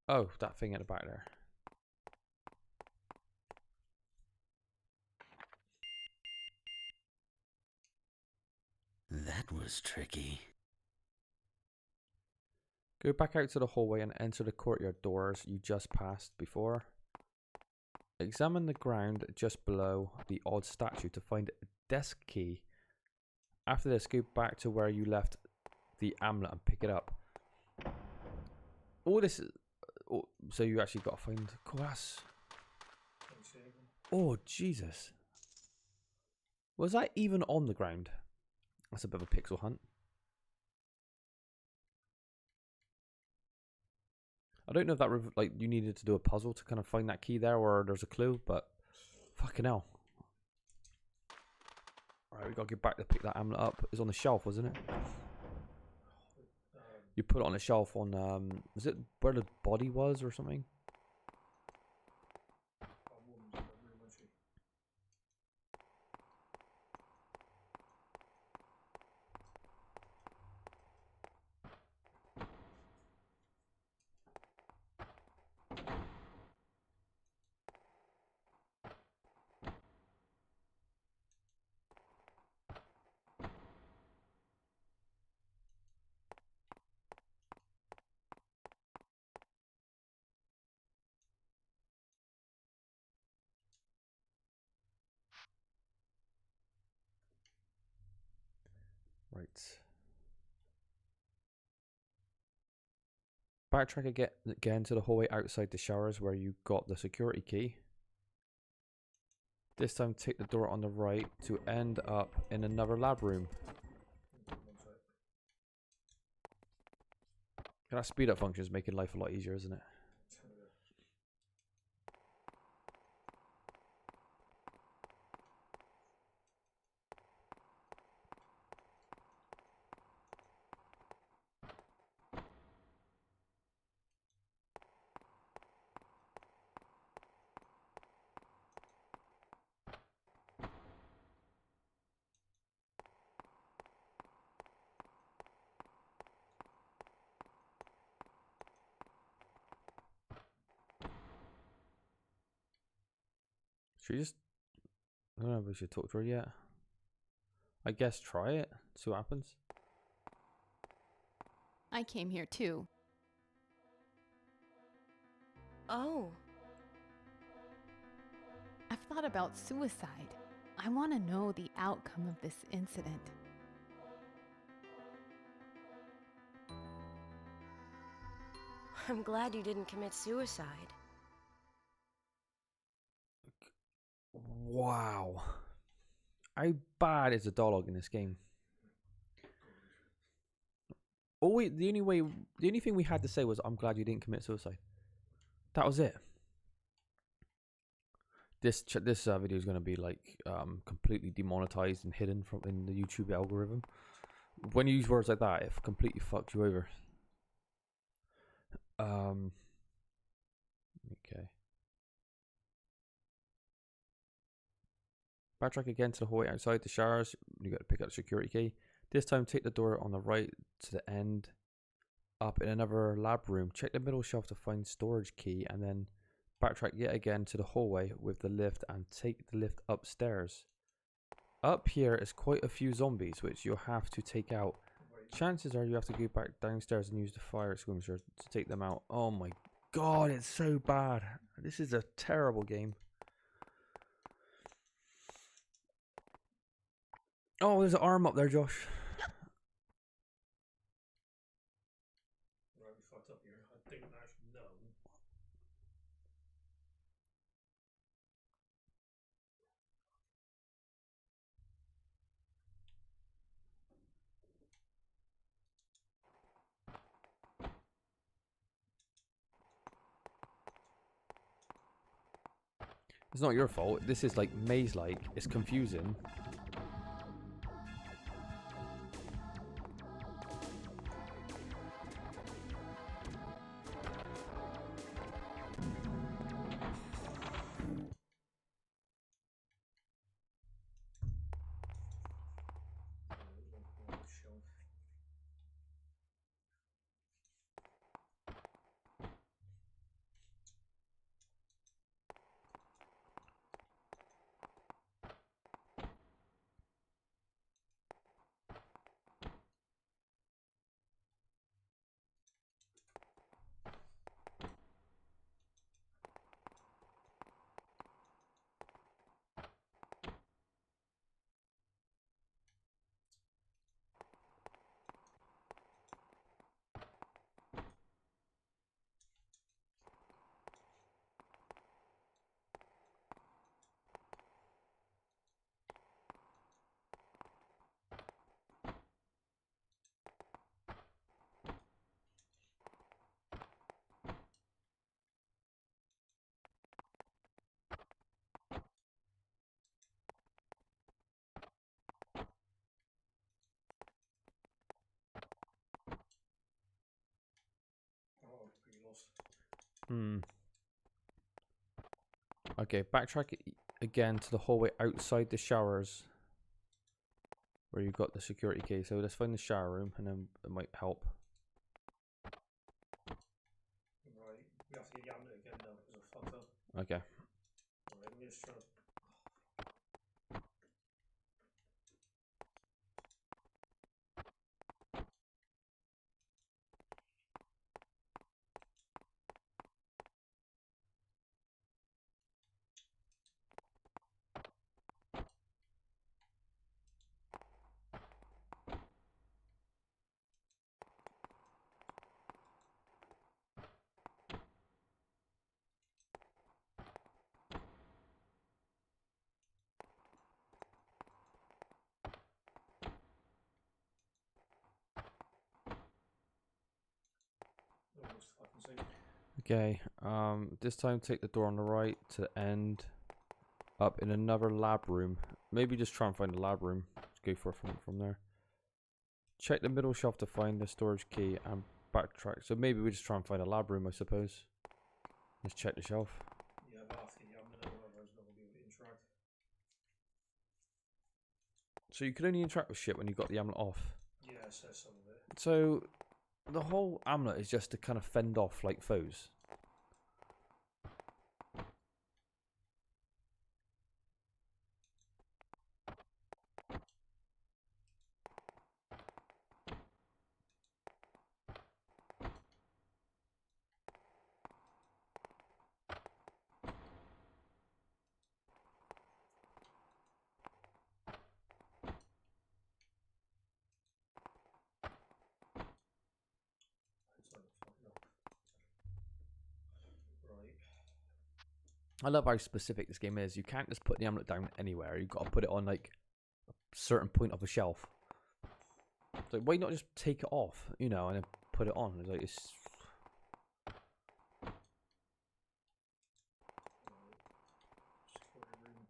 Oh, that thing at the back there. That was tricky. Go back out to the hallway and enter the courtyard doors you just passed before. Examine the ground just below the odd statue to find a desk key. After this, go back to where you left the amulet and pick it up. All this is... Oh, so you actually got to find... Glass. Oh, Jesus. Was that even on the ground? That's a bit of a pixel hunt. I don't know if that like you needed to do a puzzle to kind of find that key there, or there's a clue, but fucking hell. Alright, we gotta get back to pick that amulet up. It's on the shelf, wasn't it? you put it on a shelf on was it where the body was or something? Right. Backtrack again to the hallway outside the showers where you got the security key. This time take the door on the right to end up in another lab room. That speed up function is making life a lot easier, isn't it? Should we just... I don't know if we should talk to her yet. I guess try it. See what happens. I came here too. Oh. I've thought about suicide. I want to know the outcome of this incident. I'm glad you didn't commit suicide. Wow. How bad is the dialogue in this game? The only thing we had to say was, "I'm glad you didn't commit suicide." That was it. This video is going to be like completely demonetized and hidden from in the YouTube algorithm. When you use words like that, it completely fucks you over. Okay. Backtrack again to the hallway outside the showers. You got to pick up the security key. This time, take the door on the right to the end. Up in another lab room. Check the middle shelf to find storage key, and then backtrack yet again to the hallway with the lift and take the lift upstairs. Up here is quite a few zombies, which you'll have to take out. Chances are you have to go back downstairs and use the fire extinguisher to take them out. Oh my god, it's so bad. This is a terrible game. Oh, there's an arm up there, Josh. Right, we fucked up here. I didn't actually know. It's not your fault. This is like maze-like. It's confusing. was. Okay, backtrack again to the hallway outside the showers, where you got the security key. So let's find the shower room, and then it might help. Right, we have to get the amulet again now because I fucked up. Okay. Right, let me just try. Almost fucking same. Okay. This time take the door on the right to end up in another lab room. Maybe just try and find the lab room. Let's go for it from there. Check the middle shelf to find the storage key and backtrack. So maybe we just try and find a lab room, I suppose. Let's check the shelf. Yeah, but after the amulet, otherwise not gonna be able to interact. So you can only interact with shit when you got the amulet off. Yeah, it says some of it. So the whole amulet is just to kind of fend off like foes. It's like fucking up. Right. I love how specific this game is. You can't just put the amulet down anywhere. You've got to put it on like a certain point of a shelf. So why not just take it off, you know, and then put it on? It's like it's. Security room.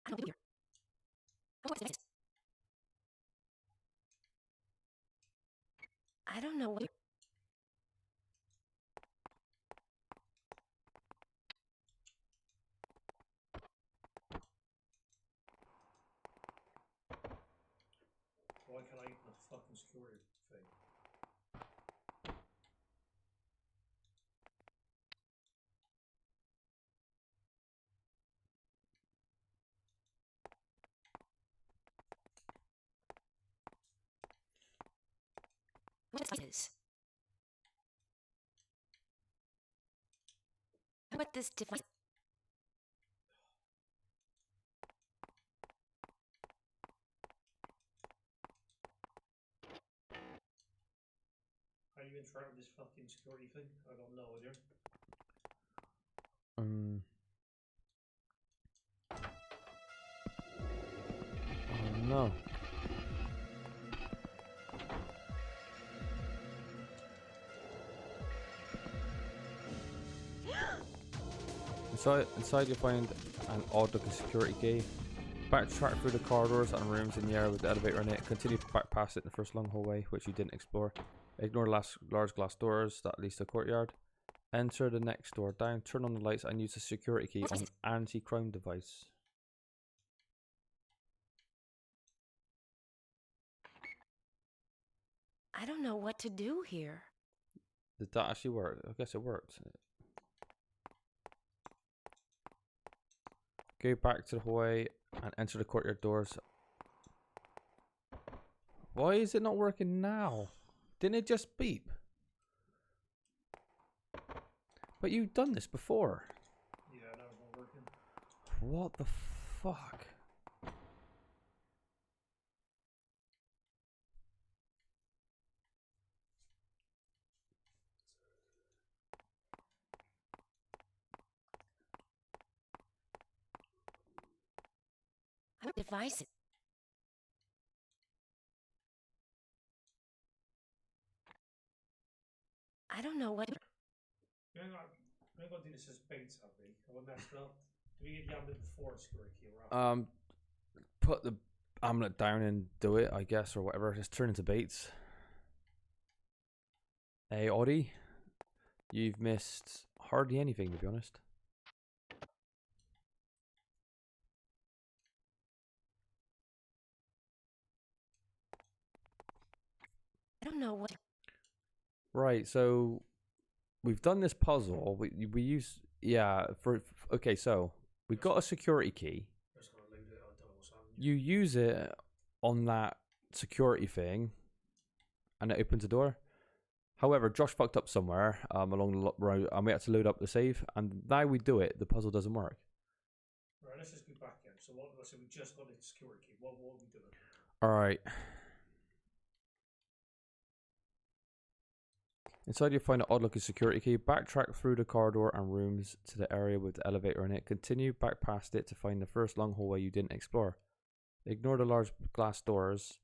I don't here. What's this? I don't know what. Why can I open the fucking security thing? What is? What this device? How do you interact with this fucking security thing? I got no idea. Oh no. Inside you find an odd-looking security key. Backtrack through the corridors and rooms in the area with the elevator in it. Continue back past it in the first long hallway, which you didn't explore. Ignore large glass doors that lead to the courtyard. Enter the next door down. Turn on the lights and use the security key on an anti-crime device. I don't know what to do here. Did that actually work? I guess it worked. Go back to the hallway and enter the courtyard doors. Why is it not working now? Didn't it just beep? But you've done this before. Yeah, now it's not working. What the fuck? What device? I don't know what. We ain't got to do this as bait, have we? Have I messed up? Do we get the amulet before the security key or after? Put the amulet down and do it, I guess, or whatever. Just turn into Bates. Hey, Oddie, you've missed hardly anything, to be honest. I don't know what. Right, so we've done this puzzle. We use okay. So we got a security key. Just gonna load it. I don't know what's happening. You use it on that security thing, and it opens the door. However, Josh fucked up somewhere along the road, and we had to load up the save. And now we do it, the puzzle doesn't work. Right, let's just go back again. So what? Let's say we just got the security key. What are we doing? All right. Inside, you'll find an odd-looking security key. Backtrack through the corridor and rooms to the area with the elevator in it. Continue back past it to find the first long hallway you didn't explore. Ignore the large glass doors.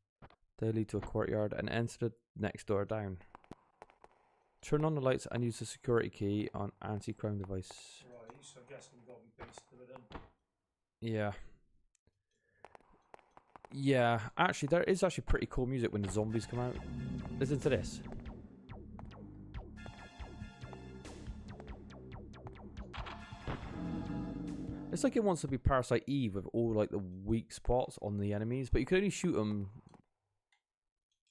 They lead to a courtyard and enter the next door down. Turn on the lights and use the security key on anti-crime device. Right, so I'm guessing we got to be based to it then. Yeah. Yeah, actually, there is actually pretty cool music when the zombies come out. Listen to this. It's like it wants to be Parasite Eve with all like the weak spots on the enemies, but you can only shoot them,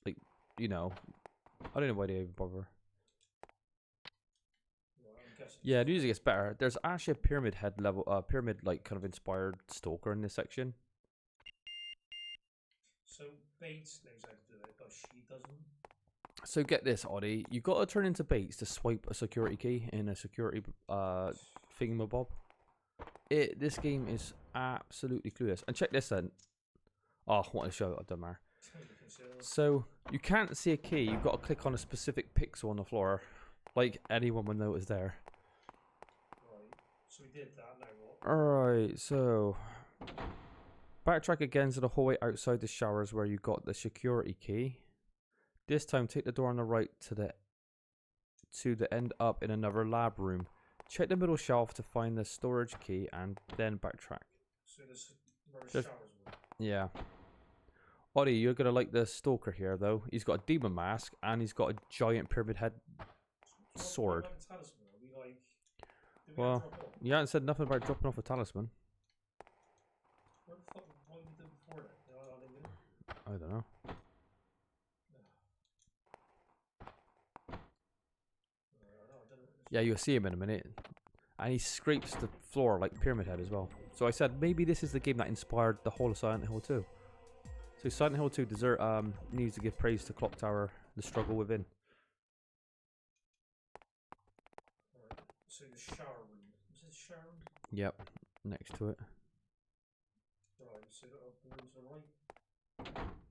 like, you know. I don't know why they even bother. Yeah, the music gets better. There's actually a pyramid head level, pyramid like kind of inspired stalker in this section. So Bates knows how to do it, but she doesn't. So get this, Oddie. You got to turn into Bates to swipe a security key in a security thingamabob. This game is absolutely clueless. And check this then. Oh, I want to show it. It doesn't matter. So you can't see a key. You've got to click on a specific pixel on the floor, like anyone would know is there. Right. So we did that. Now what? Alright, so backtrack again to the hallway outside the showers where you got the security key. This time take the door on the right to the end up in another lab room. Check the middle shelf to find the storage key and then backtrack. So there's where the showers were. Yeah. Oddie, you're gonna like the stalker here though. He's got a demon mask and he's got a giant pyramid head sword. What about the talisman? Are we like? Did we Well, drop off? you haven't said nothing about dropping off a talisman. Where the fuck? What did we do before that? I didn't get it. I don't know. Yeah, you'll see him in a minute. And he scrapes the floor like Pyramid Head as well. So I said maybe this is the game that inspired the whole of Silent Hill 2. So Silent Hill 2 needs to give praise to Clock Tower, the struggle within. Right. So the shower room. Was it the shower room? Yep, next to it. Right, so the room to the right.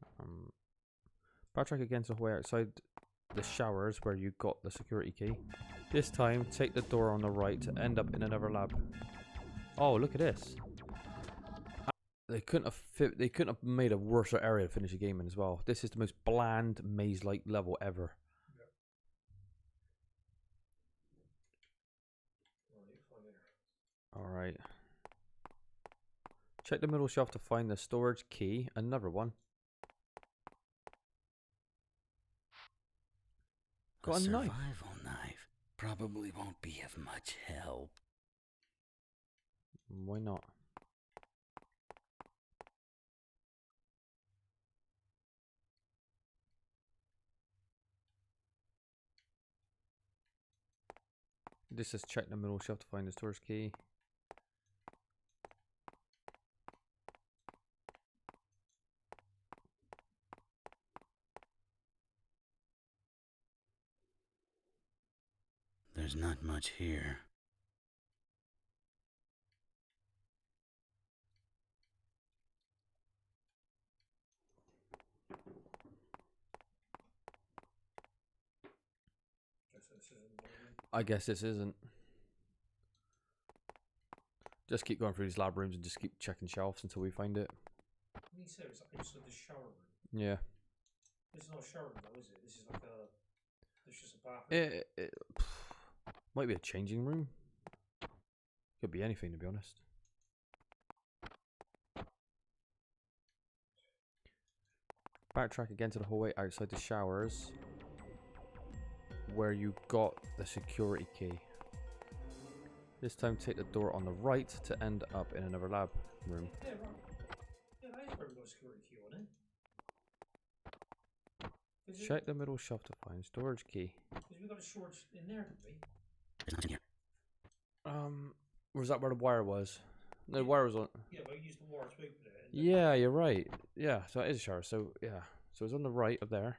Backtrack again to the way outside the showers where you got the security key. This time, take the door on the right to end up in another lab. Oh, look at this. They couldn't have made a worse area to finish a game in as well. This is the most bland maze-like level ever. Yep. Alright. Check the middle shelf to find the storage key. Another one. Got a knife. Survival knife probably won't be of much help. Why not? This is check the middle shelf to find the storage key. There's not much here. I guess this isn't. Just keep going through these lab rooms and just keep checking shelves until we find it. When you say it's outside the shower room, Yeah. this is not a shower room though, is it? This is like a. It's just a bathroom. It might be a changing room. Could be anything, to be honest. Backtrack again to the hallway outside the showers, where you got the security key. This time take the door on the right to end up in another lab room. Yeah, right. Yeah, that is where we got a security key on it. Check the middle shelf to find storage key. Because we got a storage in there, didn't we? There's nothing here. Was that where the wire was? No, the wire was on. Yeah, but I used the wire to open it. Yeah, you're right. Yeah, so it is a shower. So yeah, so it's on the right of there.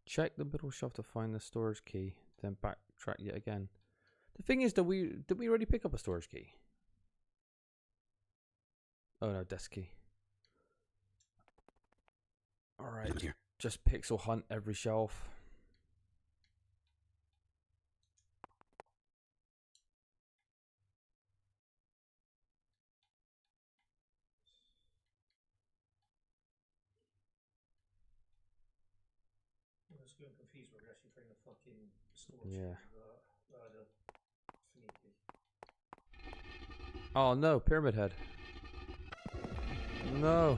Check the middle shelf to find the storage key, then backtrack yet again. The thing is that did we already pick up a storage key? Oh no, desk key. Alright, just pixel hunt every shelf. I was getting confused when we actually found the fucking storage. Yeah. The thingy key. Oh no, Pyramid Head. No.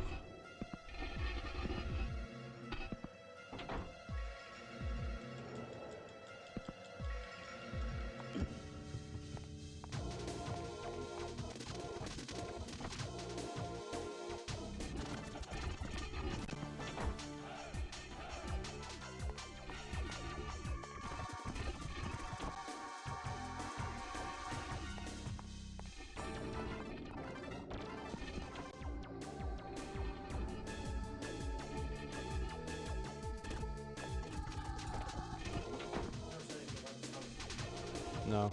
No.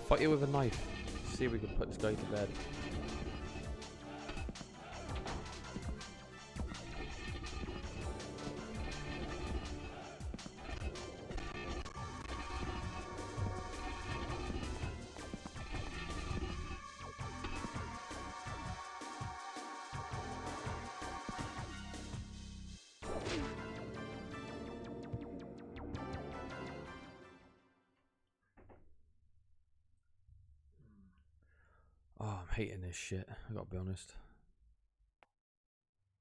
Fight you with a knife. See if we can put this guy to bed. Oh, I'm hating this shit. I gotta be honest.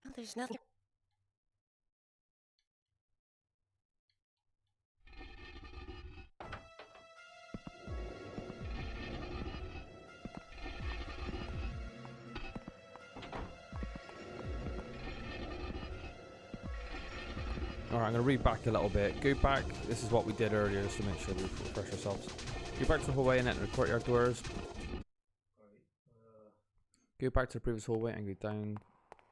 Well, there's nothing. Alright, I'm going to read back a little bit. Go back. This is what we did earlier just to make sure we refresh ourselves. Go back to the hallway and enter the courtyard doors. Go back to the previous hallway and go down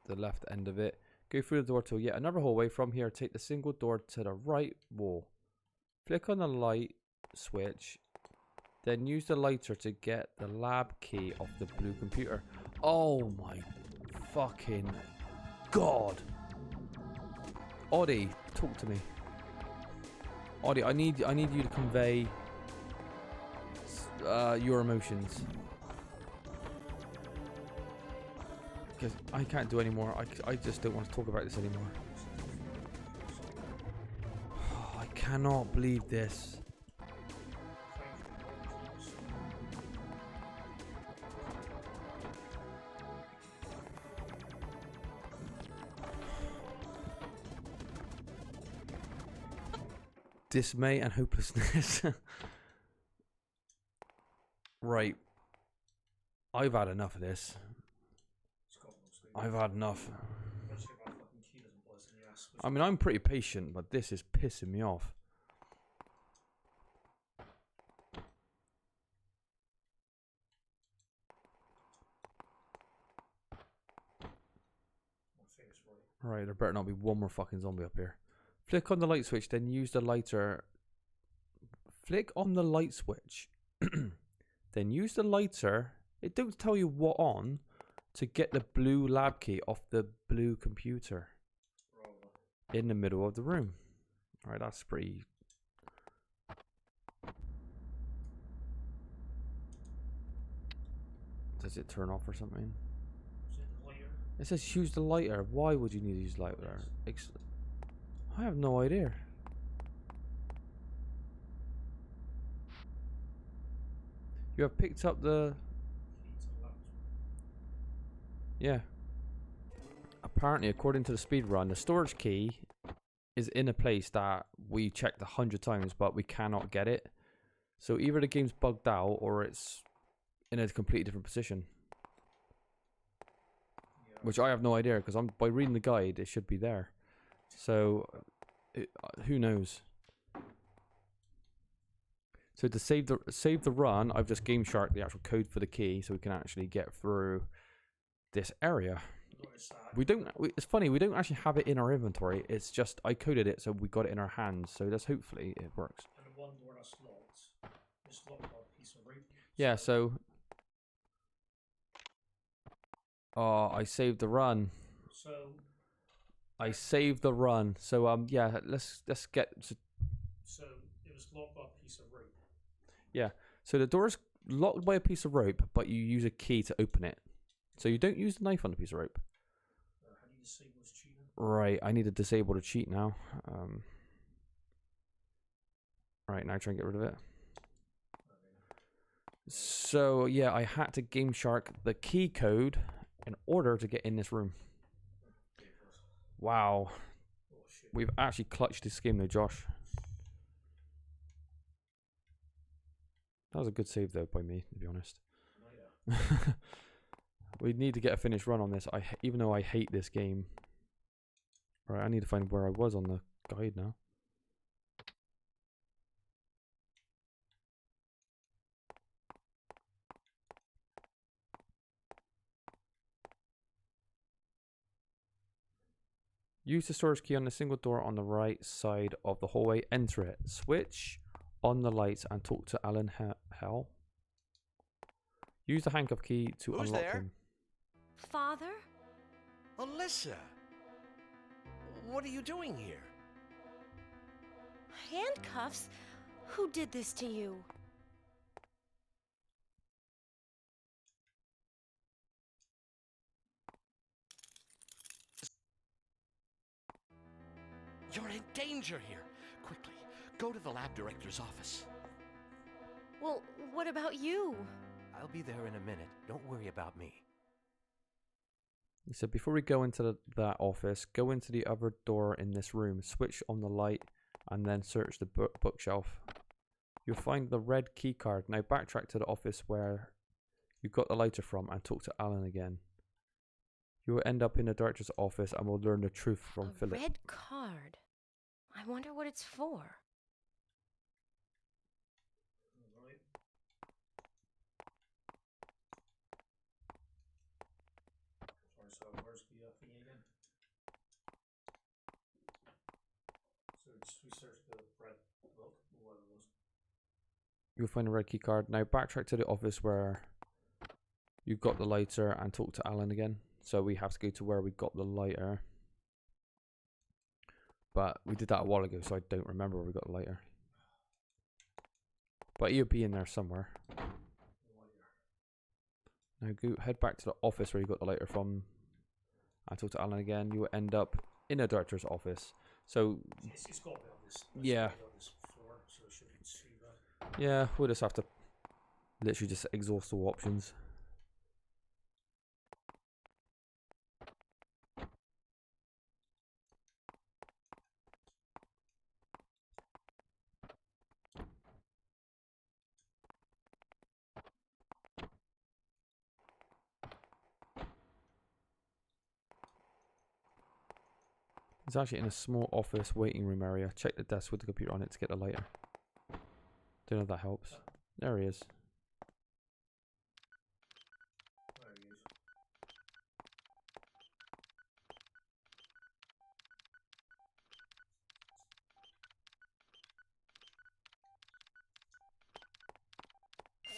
the left end of it. Go through the door to yet another hallway. From here, take the single door to the right wall. Flick on the light switch. Then use the lighter to get the lab key off the blue computer. Oh my fucking god. Oddie, talk to me. Oddie, I need you to convey your emotions. Because I can't do anymore. I just don't want to talk about this anymore. Oh, I cannot believe this. Dismay and hopelessness. Right. I've had enough of this. I've had enough. I mean, I'm pretty patient, but this is pissing me off. Right, there better not be one more fucking zombie up here. Flick on the light switch, then use the lighter. Flick on the light switch. Then use the lighter. It don't tell you what on to get the blue lab key off the blue computer in the middle of the room. Alright, that's pretty. Does it turn off or something? It says use the lighter. Why would you need to use lighter? I have no idea. You have picked up the... Key to the laboratory. Yeah. Apparently, according to the speedrun, the storage key is in a place that we checked 100 times, but we cannot get it. So either the game's bugged out or it's in a completely different position. Yeah. Which I have no idea, because by reading the guide, it should be there. So, who knows? So to save the run, I've just game sharked the actual code for the key, so we can actually get through this area. Notice that. It's funny, we don't actually have it in our inventory. It's just I coded it, so we got it in our hands. So that's hopefully it works. And the one door that's locked is locked by a piece of rope. Yeah. So. Oh, I saved the run. So. I saved the run. So yeah, let's get. So it was locked by a piece of rope. Yeah. So the door's locked by a piece of rope, but you use a key to open it. So you don't use the knife on the piece of rope. How do you disable this cheating? Right, I need to disable the cheat now. Right, now try and get rid of it. So yeah, I had to game shark the key code in order to get in this room. Wow. Oh, shit. We've actually clutched this game though, Josh. That was a good save though by me, to be honest. Oh, yeah. We need to get a finished run on this. Even though I hate this game. Right, I need to find where I was on the guide now. Use the storage key on the single door on the right side of the hallway. Enter it. Switch on the lights and talk to Alan Hell. Use the handcuff key to Who's unlock there? him. Father? Alyssa! What are you doing here? Handcuffs? Who did this to you? You're in danger here. Quickly, go to the lab director's office. Well, what about you? I'll be there in a minute. Don't worry about me. He said, before we go into that office, go into the other door in this room, switch on the light, and then search the bookshelf. You'll find the red key card. Now backtrack to the office where you got the lighter from and talk to Alan again. You will end up in the director's office and will learn the truth from A Philip. red card. I wonder what it's for. Right. Sorry, so where's the thingy again? So just research the red book, or whatever it was. You'll find a red key card. Now backtrack to the office where you got the lighter and talk to Alan again. So we have to go to where we got the lighter. But we did that a while ago, so I don't remember where we got the lighter. But he'll be in there somewhere. Now go head back to the office where you got the lighter from and talk to Alan again. You will end up in the director's office. So It's got to be on this. yeah. On this floor, so it shouldn't be too bad. Yeah, we'll just have to literally just exhaust all options. It's actually in a small office waiting room area. Check the desk with the computer on it to get the lighter. Don't know if that helps. There he is. There he is.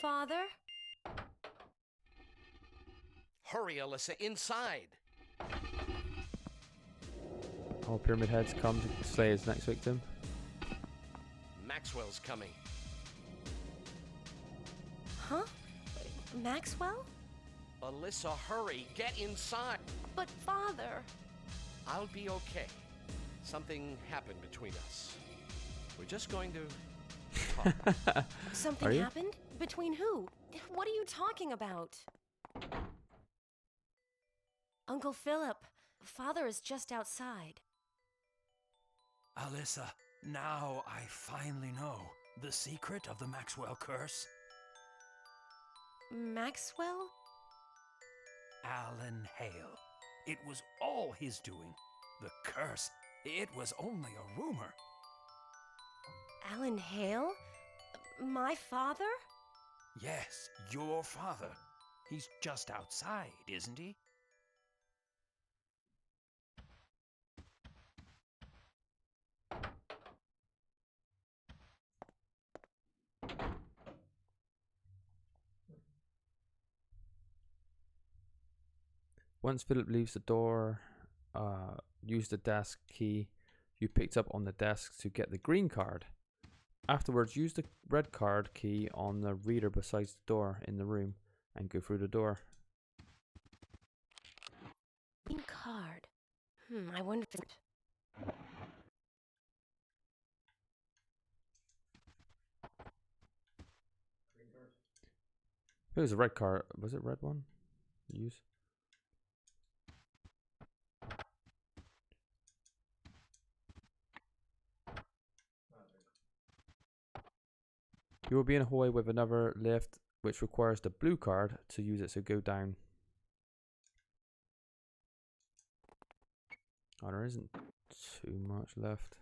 Father? Hurry, Alyssa, inside! All Pyramid Heads come to slay his next victim. Maxwell's coming. Huh? Maxwell? Alyssa, hurry, get inside! But Father... I'll be okay. Something happened between us. We're just going to Something Are you? happened? Between who? What are you talking about? Uncle Philip, Father is just outside. Alyssa, now I finally know the secret of the Maxwell curse. Maxwell? Alan Hale. It was all his doing. The curse, it was only a rumor. Alan Hale? My father? Yes, your father. He's just outside, isn't he? Once Philip leaves the door, use the desk key you picked up on the desk to get the green card. Afterwards, use the red card key on the reader beside the door in the room and go through the door. Green card. I wonder if it... It was a red card. Was it red one? Use. You will be in a hallway with another lift, which requires the blue card to use it. So go down. Oh, there isn't too much left.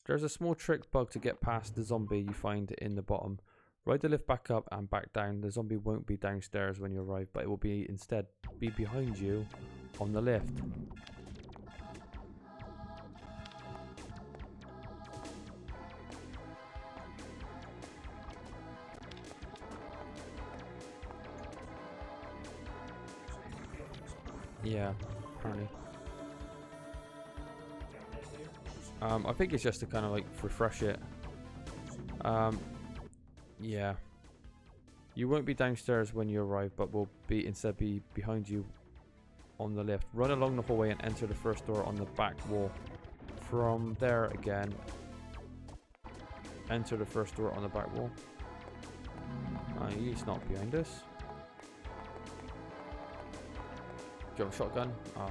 There's a small trick bug to get past the zombie you find in the bottom. Ride the lift back up and back down. The zombie won't be downstairs when you arrive, but it will be instead be behind you on the lift. Yeah, apparently. I think it's just to kind of like refresh it. Yeah. You won't be downstairs when you arrive, but will be instead be behind you on the lift. Run along the hallway and enter the first door on the back wall. From there again, enter the first door on the back wall. He's not behind us. Do you have a shotgun? Oh.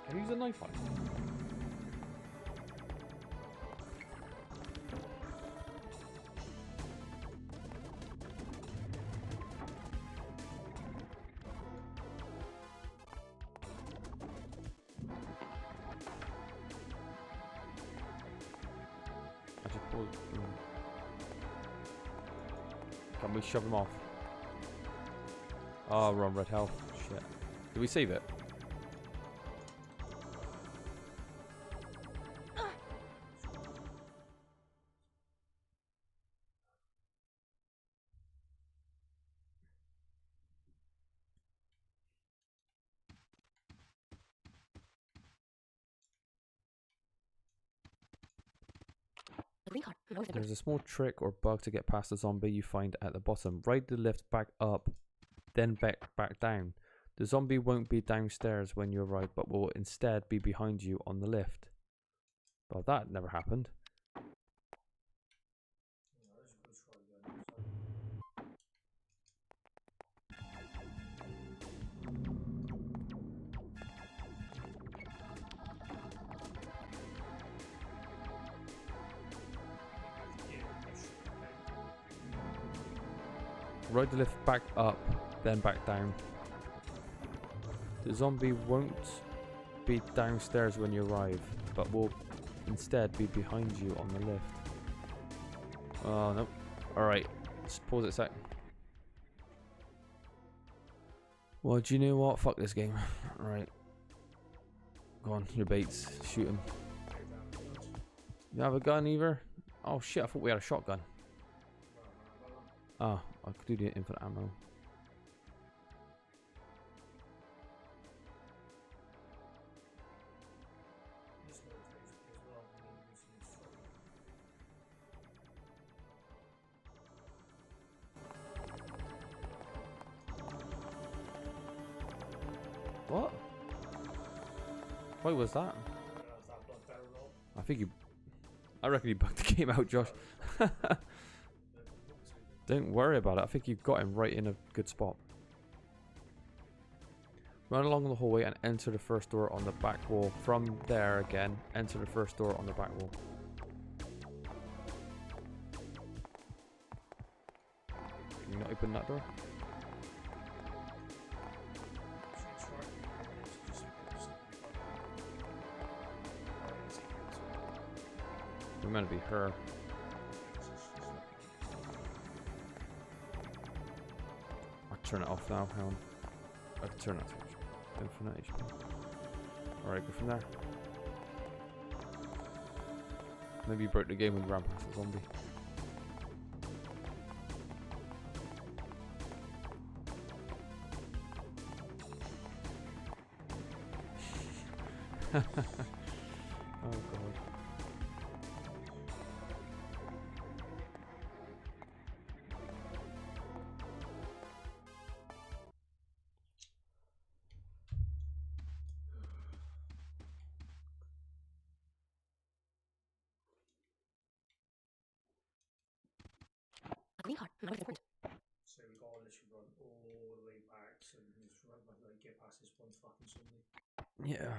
Can you use a knife on it? I just pulled. Can we shove him off? Oh, we're on red health. Shit. Did we save it? There's a small trick or bug to get past the zombie you find at the bottom. Ride the lift back up, then back down. The zombie won't be downstairs when you arrive, but will instead be behind you on the lift. Well, that never happened. Ride the lift back up, then back down. The zombie won't be downstairs when you arrive, but will instead be behind you on the lift. Oh, nope. Alright, let's pause it a sec. Well, do you know what? Fuck this game. Alright. Go on, your baits. Shoot him. You have a gun either? Oh shit, I thought we had a shotgun. Oh, I could do the infinite ammo. What? Why was that? I reckon you bugged the game out, Josh. Don't worry about it. I think you've got him right in a good spot. Run along the hallway and enter the first door on the back wall. From there again, enter the first door on the back wall. Can you not open that door? We're meant to be her. I'll turn it off now. Hang on. I can turn it off. Infinite HP. Alright, go from there. Maybe you broke the game when you ran past the zombie. Oh god. So we got to literally run all the way back so we can just run, like, get past this one fucking zombie. Yeah.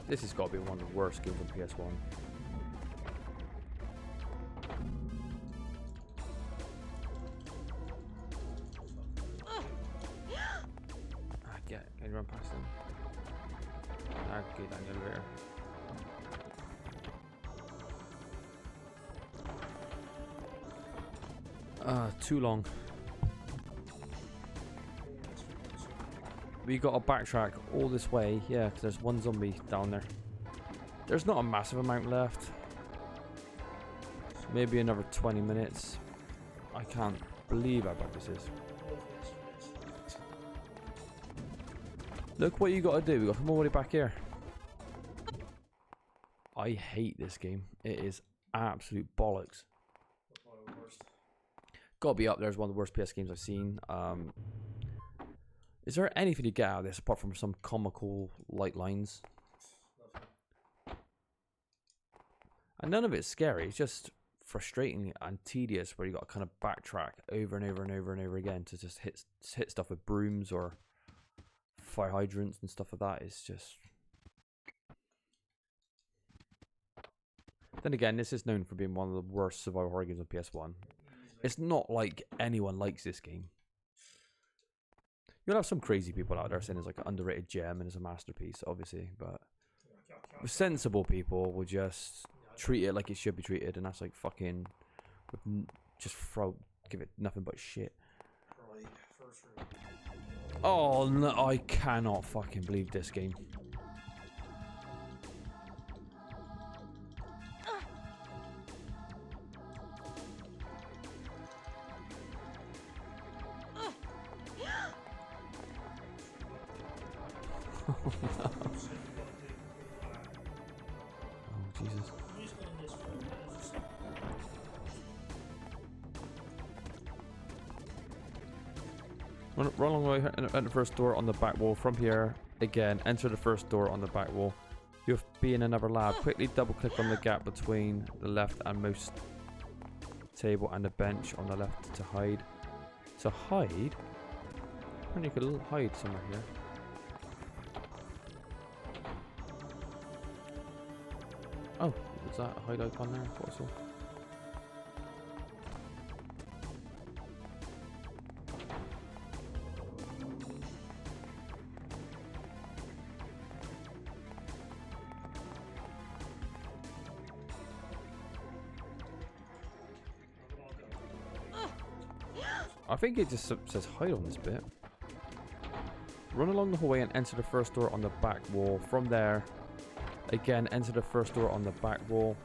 This has got to be one of the worst games on PS1. Can you run past them? Get down the elevator. Too long. We got to backtrack all this way, yeah, because there's one zombie down there. There's not a massive amount left. Maybe another 20 minutes. I can't believe how bad this is. Look what you got to do. We got to come all the way back here. I hate this game. It is absolute bollocks. Got to be up there as one of the worst PS games I've seen. Is there anything to get out of this apart from some comical light lines? And none of it's scary. It's just frustrating and tedious where you got to kind of backtrack over and over and over and over again to just hit stuff with brooms or fire hydrants and stuff like that. It's just... Then again, this is known for being one of the worst survival horror games on PS1. It's not like anyone likes this game. You'll have some crazy people out there saying it's like an underrated gem and it's a masterpiece, obviously, but sensible people will just treat it like it should be treated, and that's like fucking just give it nothing but shit. Oh no, I cannot fucking believe this game. Oh no. Oh Jesus. Run along the way, enter the first door on the back wall. From here, again, enter the first door on the back wall. You'll be in another lab. Quickly double click on the gap between the left and most table and the bench on the left to hide. To hide? Apparently you could hide somewhere here. Oh, was that a hide icon there? I thought I saw. I think it just says hide on this bit. Run along the hallway and enter the first door on the back wall. From there, again, enter the first door on the back wall.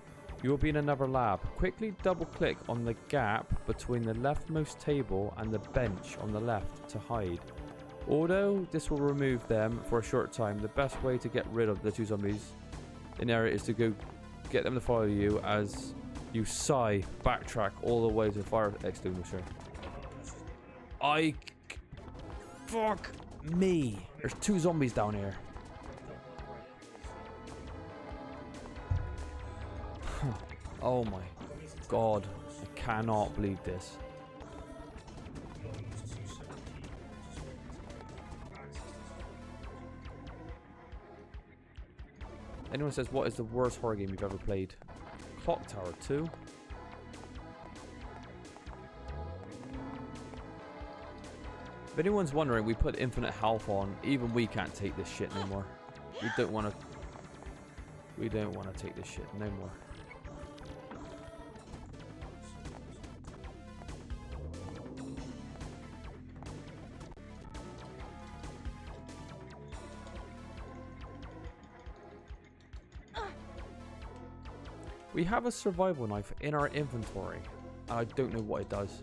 You will be in another lab. Quickly double click on the gap between the leftmost table and the bench on the left to hide. Although this will remove them for a short time, the best way to get rid of the 2 zombies in the area is to go get them to follow you as you sigh, backtrack all the way to the fire extinguisher. Fuck me. There's 2 zombies down here. Oh my god. I cannot believe this. Anyone says, what is the worst horror game you've ever played? Clock Tower 2. If anyone's wondering, we put infinite health on. Even we can't take this shit no more. We don't want to take this shit no more. We have a survival knife in our inventory, and I don't know what it does.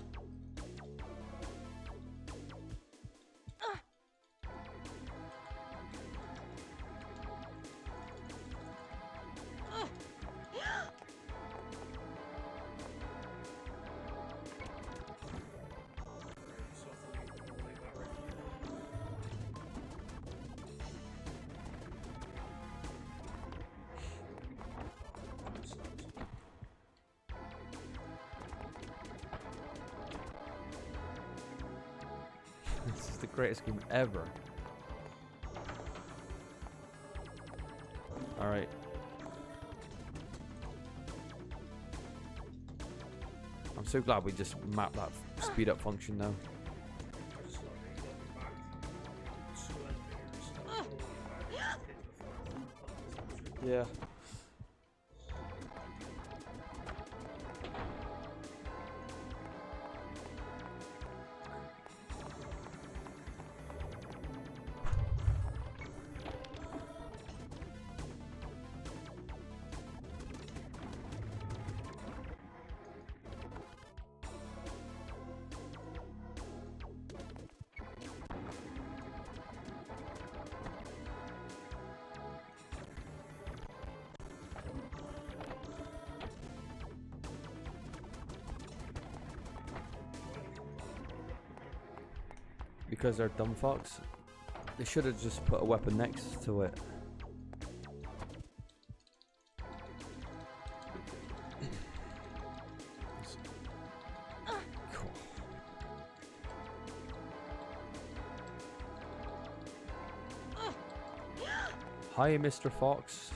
This is the greatest game ever. Alright. I'm so glad we just mapped that speed up function now. Yeah. Because they're dumb fucks. They should have just put a weapon next to it. Cool. Hi, Mr. Fox.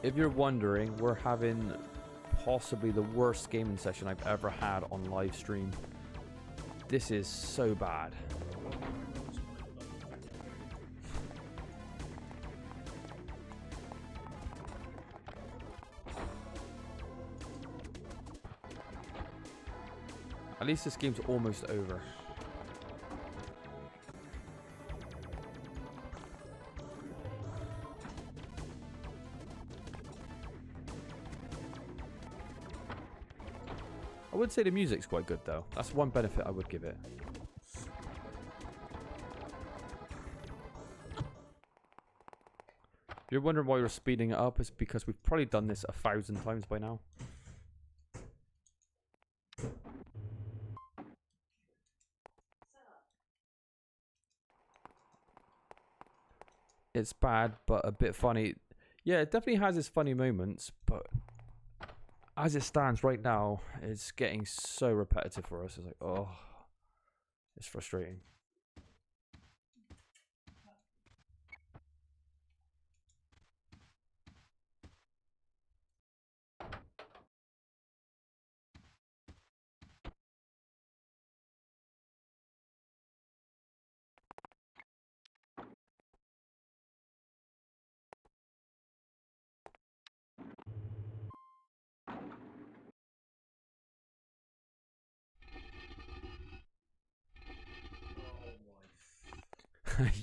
If you're wondering, we're having possibly the worst gaming session I've ever had on live stream. This is so bad. At least this game's almost over. I would say the music's quite good though. That's one benefit I would give it. If you're wondering why we're speeding it up, it's because we've probably done this 1,000 times by now. It's bad, but a bit funny. Yeah, it definitely has its funny moments, but as it stands right now, it's getting so repetitive for us. It's like, oh, it's frustrating.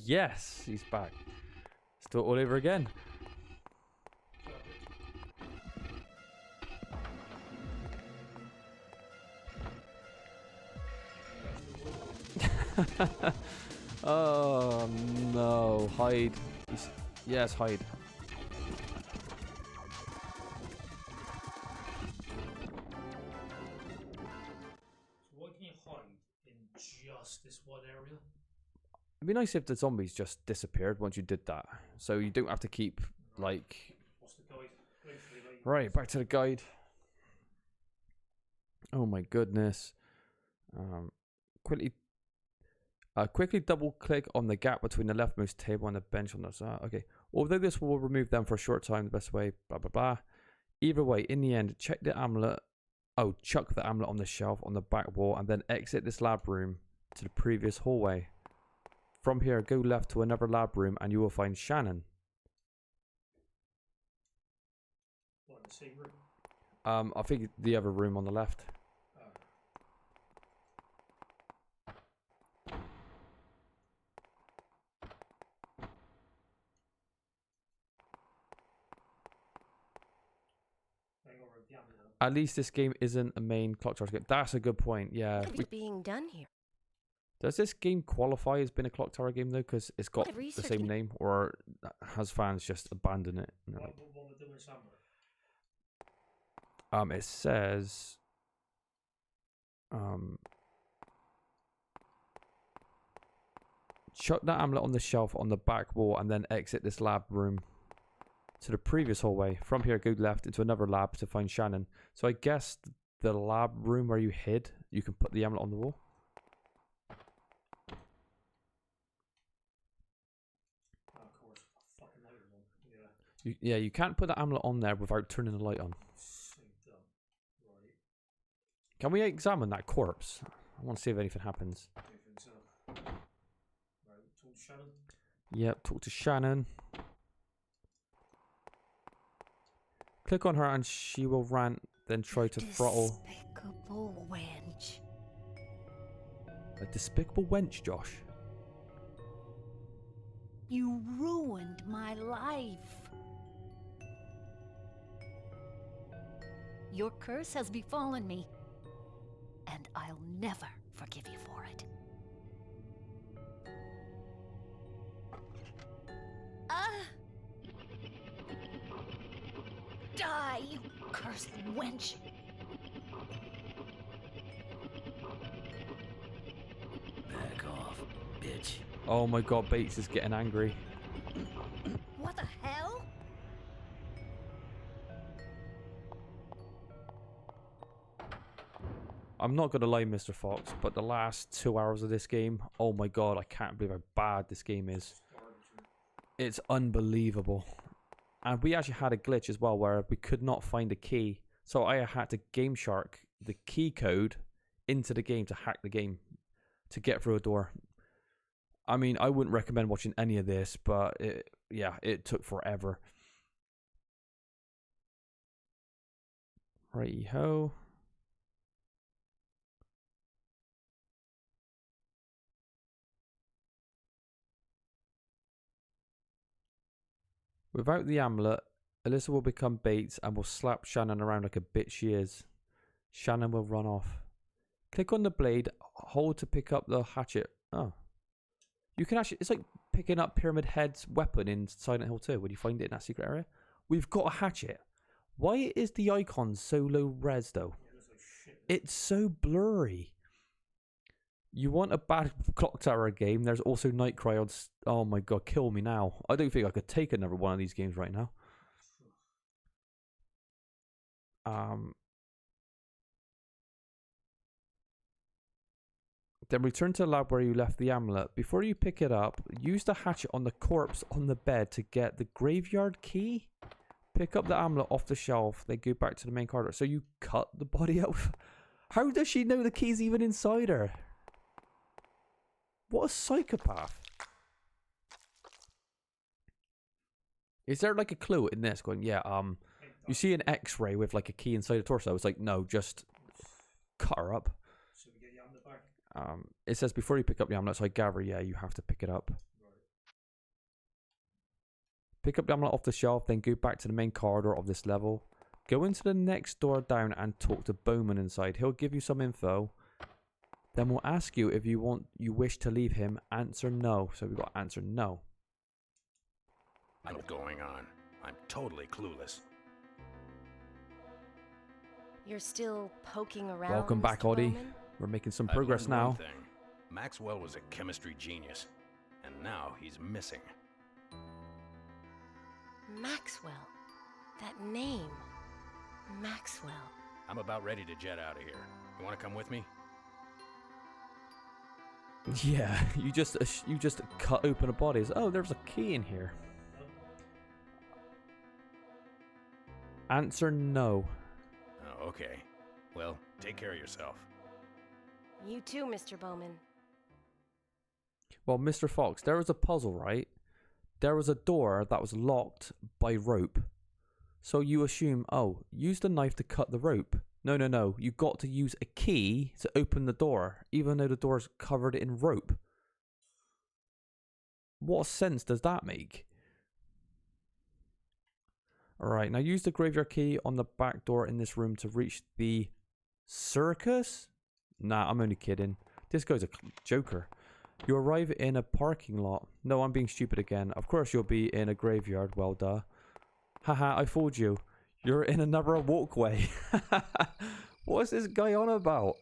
Yes, he's back. Let's do it all over again. Oh no, hide. Yes, hide. So why can you hide in just this one area? It'd be nice if the zombies just disappeared once you did that. So you don't have to keep, like... What's the guide? Right, back to the guide. Oh my goodness. Quickly double click on the gap between the leftmost table and the bench on the side. Okay. Although this will remove them for a short time, the best way, blah, blah, blah. Either way, in the end, check the amulet. Oh, chuck the amulet on the shelf on the back wall and then exit this lab room to the previous hallway. From here, go left to another lab room and you will find Shannon. What, the same room? I think the other room on the left. At least this game isn't a main Clock Tower game. That's a good point. Yeah. What is being done here? Does this game qualify as being a Clock Tower game though? Because it's got the same name, or has fans just abandoned it? What we're doing somewhere? It says, chuck that amulet on the shelf on the back wall and then exit this lab room to the previous hallway. From here, go left into another lab to find Shannon. So I guess the lab room where you hid, you can put the amulet on the wall. Of course, fucking light on. Yeah. You can't put the amulet on there without turning the light on. Right. Can we examine that corpse? I want to see if anything happens. I think so. Right, talk to Shannon. Yep, talk to Shannon. Click on her and she will rant, then try to throttle. Despicable wench. A despicable wench, Josh. You ruined my life. Your curse has befallen me, and I'll never forgive you for it. Die, you cursed wench! Back off, bitch. Oh my god, Bates is getting angry. What the hell? I'm not going to lie, Mr. Fox, but the last 2 hours of this game, oh my god, I can't believe how bad this game is. It's unbelievable. And we actually had a glitch as well where we could not find a key. So I had to Game Shark the key code into the game to hack the game to get through a door. I mean, I wouldn't recommend watching any of this, but it took forever. Righty-ho. Without the amulet, Alyssa will become Bates and will slap Shannon around like a bitch she is. Shannon will run off. Click on the blade, hold to pick up the hatchet. Oh. You can actually, it's like picking up Pyramid Head's weapon in Silent Hill 2 when you find it in that secret area. We've got a hatchet. Why is the icon so low res though? It's so blurry. You want a bad Clock Tower game, there's also Nightcry on... Oh my god, kill me now. I don't think I could take another one of these games right now. Then return to the lab where you left the amulet. Before you pick it up, use the hatchet on the corpse on the bed to get the graveyard key. Pick up the amulet off the shelf, then go back to the main corridor. So you cut the body out? How does she know the key's even inside her? What a psychopath. Is there like a clue in this going, yeah, you see an x-ray with like a key inside the torso. It's like, no, just cut her up. So we get the amulet back? It says before you pick up the amulet, so I gather, yeah, you have to pick it up. Right. Pick up the amulet off the shelf, then go back to the main corridor of this level. Go into the next door down and talk to Bowman inside. He'll give you some info. Then we'll ask you if you wish to leave him. Answer no. So we've got answer no. What's going on? I'm totally clueless. You're still poking around. Welcome back, Mr. Oddie. Bowman? We're making some I've progress learned one now. thing. Maxwell was a chemistry genius, and now he's missing. Maxwell. That name. Maxwell. I'm about ready to jet out of here. You want to come with me? Yeah, you just cut open a body. Oh, there's a key in here. Answer no. Oh, okay. Well, take care of yourself. You too, Mr. Bowman. Well, Mr. Fox, there was a puzzle, right? There was a door that was locked by rope. So you assume, oh, use the knife to cut the rope. No. You got to use a key to open the door, even though the door's covered in rope. What sense does that make? Alright, now use the graveyard key on the back door in this room to reach the circus? Nah, I'm only kidding. This guy's a joker. You arrive in a parking lot. No, I'm being stupid again. Of course you'll be in a graveyard. Well, duh. Haha, I fooled you. You're in another walkway. What is this guy on about?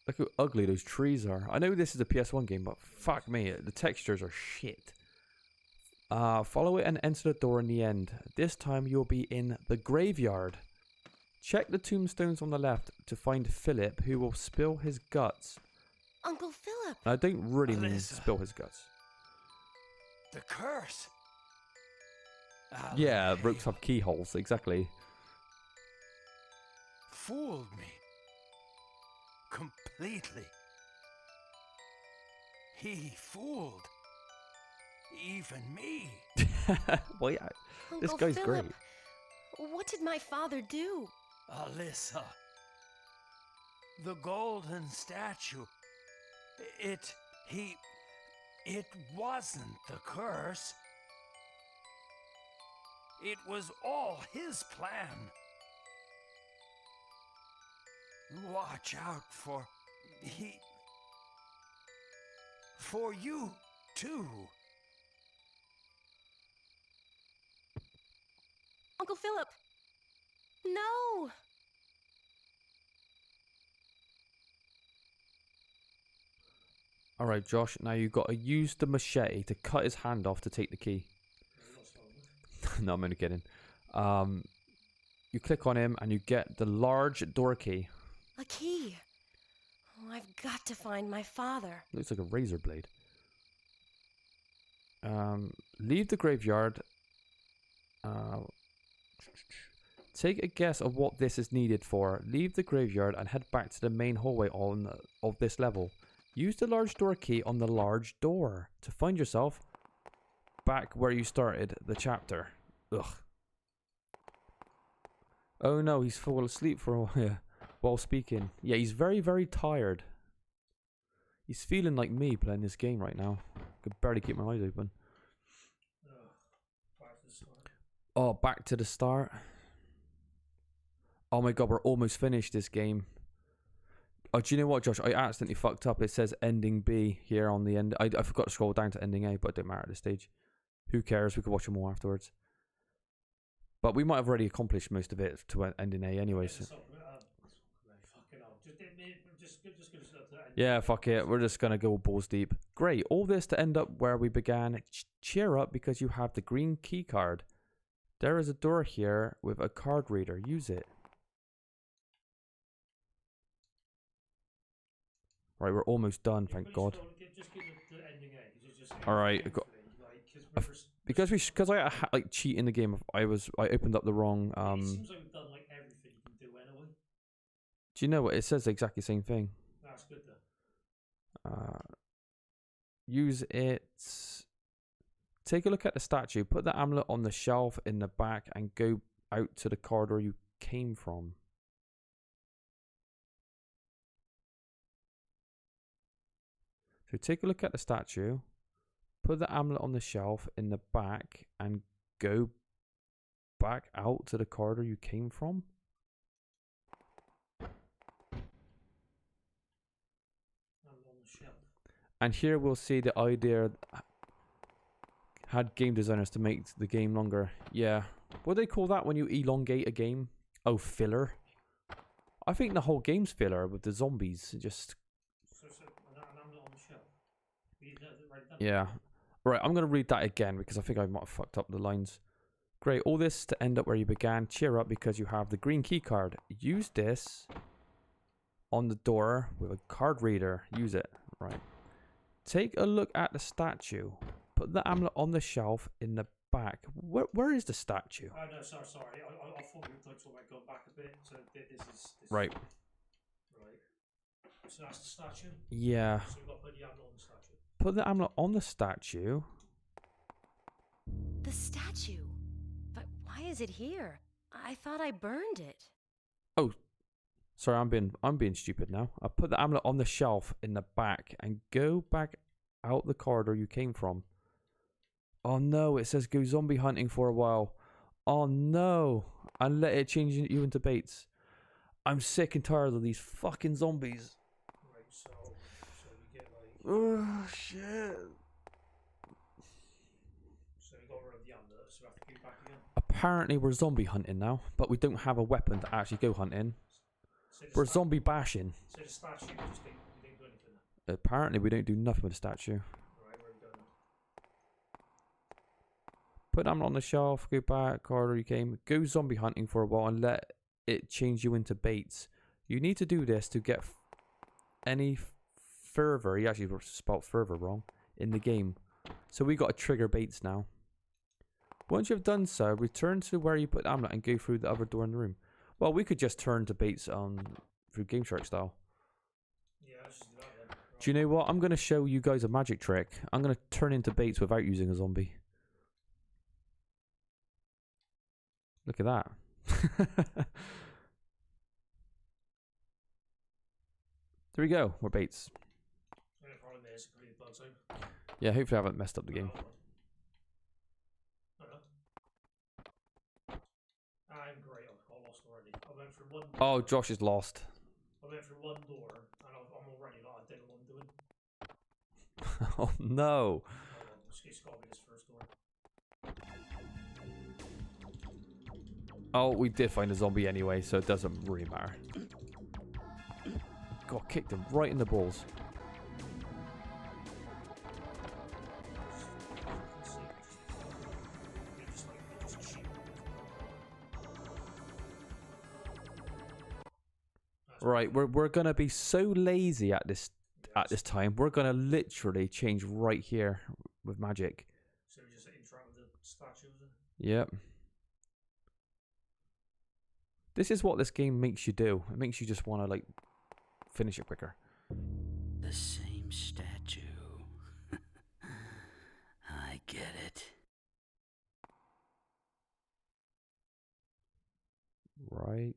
Look how ugly those trees are. I know this is a PS1 game, but fuck me, the textures are shit. Follow it and enter the door in the end. This time you'll be in the graveyard. Check the tombstones on the left to find Philip, who will spill his guts. Uncle Philip! I don't really mean Alyssa. spill his guts. The curse. Yeah, ropes have keyholes, exactly. Fooled me. Completely. He fooled even me. Well, yeah, this Uncle guy's Philip, great. what did my father do? Alyssa. The golden statue. It wasn't the curse. It was all his plan. Watch out for you too. Uncle Philip! No! Alright, Josh, now you've got to use the machete to cut his hand off to take the key. No, I'm only kidding. You click on him and you get the large door key. A key. Oh, I've got to find my father. Looks like a razor blade. Leave the graveyard. Take a guess of what this is needed for. Leave the graveyard and head back to the main hallway of this level. Use the large door key on the large door to find yourself back where you started the chapter. Ugh. Oh no, he's fallen asleep for a while while speaking. Yeah, he's very, very tired. He's feeling like me playing this game right now. I could barely keep my eyes open. Oh, back to the start. Oh my god, we're almost finished this game. Oh, do you know what, Josh? I accidentally fucked up. It says ending B here on the end. I forgot to scroll down to ending A, but it don't matter at this stage. Who cares? We could watch them all afterwards. But we might have already accomplished most of it to ending A anyway. So. Yeah, fuck it. We're just going to go balls deep. Great. All this to end up where we began. Cheer up because you have the green key card. There is a door here with a card reader. Use it. Right, we're almost done, thank God. Alright, because I like cheat in the game. I opened up the wrong. It seems like we've done like everything you can do anyway. Do you know what it says? Exactly the same thing. That's good though. Use it. Take a look at the statue. Put the amulet on the shelf in the back and go out to the corridor you came from. So take a look at the statue. Put the amulet on the shelf in the back and go back out to the corridor you came from. Amulet on the shelf. And here we'll see the idea had game designers to make the game longer. Yeah. What do they call that when you elongate a game? Oh, filler. I think the whole game's filler with the zombies. Just So an amulet on the shelf. You didn't write it down? yeah. Right, I'm going to read that again because I think I might have fucked up the lines. Great, all this to end up where you began. Cheer up because you have the green key card. Use this on the door with a card reader. Use it. Right. Take a look at the statue. Put the amulet on the shelf in the back. Where is the statue? Oh, no, sorry. I thought we were talking about going back a bit. So this Right. Right. So that's the statue? Yeah. So we've got to put the amulet on the statue. Put the amulet on the statue. The statue? But why is it here? I thought I burned it. Oh, sorry, I'm being stupid now. I put the amulet on the shelf in the back and go back out the corridor you came from. Oh no, it says go zombie hunting for a while. Oh no, and let it change you into baits. I'm sick and tired of these fucking zombies. Right, so we get like... Oh shit. So we got rid of the amulet, so we have to go back again. Apparently we're zombie hunting now, but we don't have a weapon to actually go hunting. So We're zombie bashing. So the statue, we didn't do anything. Apparently we don't do nothing with the statue. Right, where are we going now? Put them on the shelf, go back, corridor you came. Go zombie hunting for a while and let it change you into baits. You need to do this to get any further, he actually spelled further wrong, in the game. So we got to trigger baits now. Once you've done so, return to where you put the amulet and go through the other door in the room. Well, we could just turn to baits through Game Shark style. Yeah, let's just do that then. Right. Do you know what? I'm going to show you guys a magic trick. I'm going to turn into baits without using a zombie. Look at that. There we go. We're baits. The only problem is completely blood zone. Yeah, hopefully I haven't messed up the game. I'm great. I lost already. I went through one door. Oh, Josh is lost. I went through one door, and I'm already not. I don't know what I'm doing. Oh no. It's got to be this first door. Oh, we did find a zombie anyway, so it doesn't really matter. God, kicked him right in the balls. Right, we're gonna be so lazy at this time. We're gonna literally change right here with magic. So we just interact with the statues. Yep. This is what this game makes you do. It makes you just want to like finish it quicker. The same statue. I get it. Right.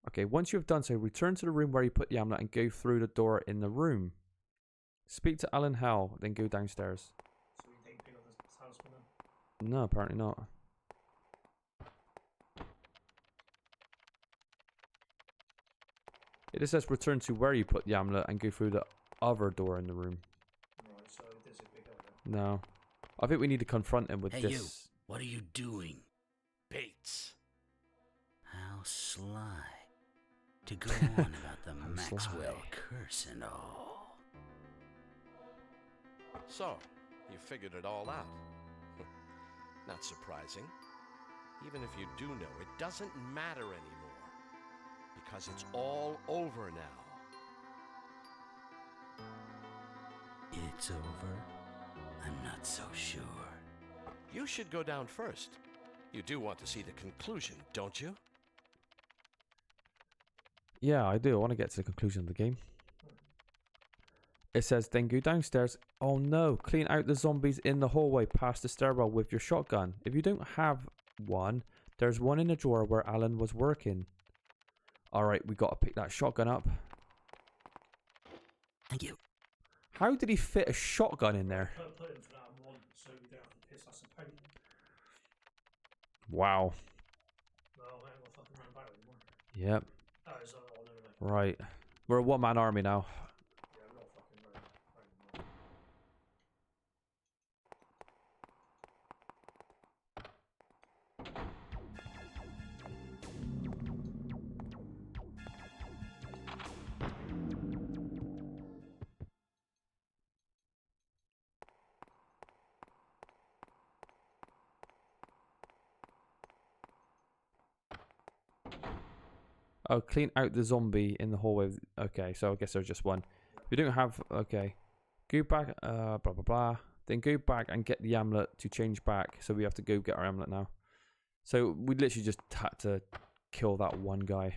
Okay, once you've done so, return to the room where you put the amulet and go through the door in the room. Speak to Alan Hell, then go downstairs. So we take pick up the talisman then? No, apparently not. It just says return to where you put the amulet and go through the other door in the room. Right, so this is pick up then. No. I think we need to confront him with Hey, this. you. What are you doing? Bates. How sly. To go on about the Maxwell curse and all. So, you figured it all out. Not surprising. Even if you do know, it doesn't matter anymore. Because it's all over now. It's over? I'm not so sure. You should go down first. You do want to see the conclusion, don't you? Yeah, I do. I want to get to the conclusion of the game. It says, then go downstairs. Oh no, clean out the zombies in the hallway past the stairwell with your shotgun. If you don't have one, there's one in the drawer where Alan was working. Alright, we got to pick that shotgun up. Thank you. How did he fit a shotgun in there? Put him for that one, so we don't have to piss us about. Wow. Well, I ain't gonna fucking run about anymore. Yep. That is on anyway. Right. We're a one-man army now. Yeah, I'm not fucking running anymore. Oh, clean out the zombie in the hallway. Okay, so I guess there's just one. We don't have... Okay. Go back... blah, blah, blah. Then go back and get the amulet to change back. So we have to go get our amulet now. So we literally just had to kill that one guy.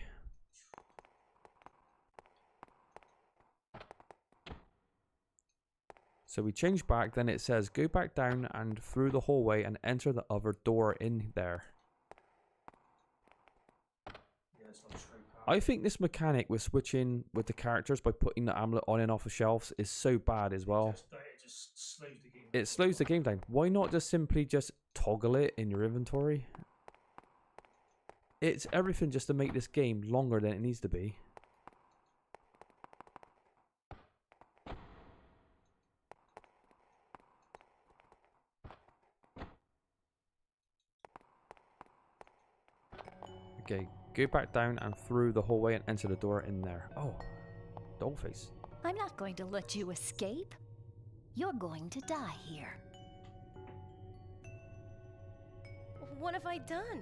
So we change back. Then it says go back down and through the hallway and enter the other door in there. I think this mechanic with switching with the characters by putting the amulet on and off of shelves is so bad as well. It just slows the game. It slows the game down. Why not just simply just toggle it in your inventory? It's everything just to make this game longer than it needs to be. Okay. Go back down and through the hallway and enter the door in there. Oh, dollface. I'm not going to let you escape. You're going to die here. What have I done?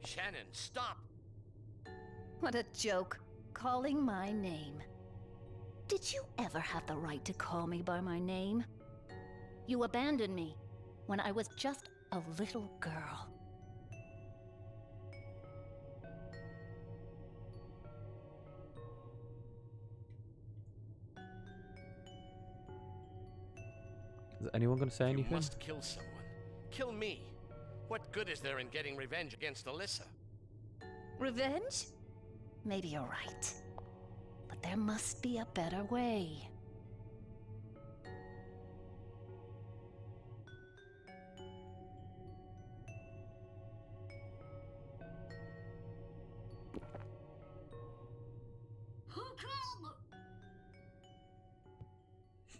Shannon, stop! What a joke. Calling my name. Did you ever have the right to call me by my name? You abandoned me when I was just a little girl. Is anyone going to say anything? You must kill someone. Kill me. What good is there in getting revenge against Alyssa? Revenge? Maybe you're right. But there must be a better way.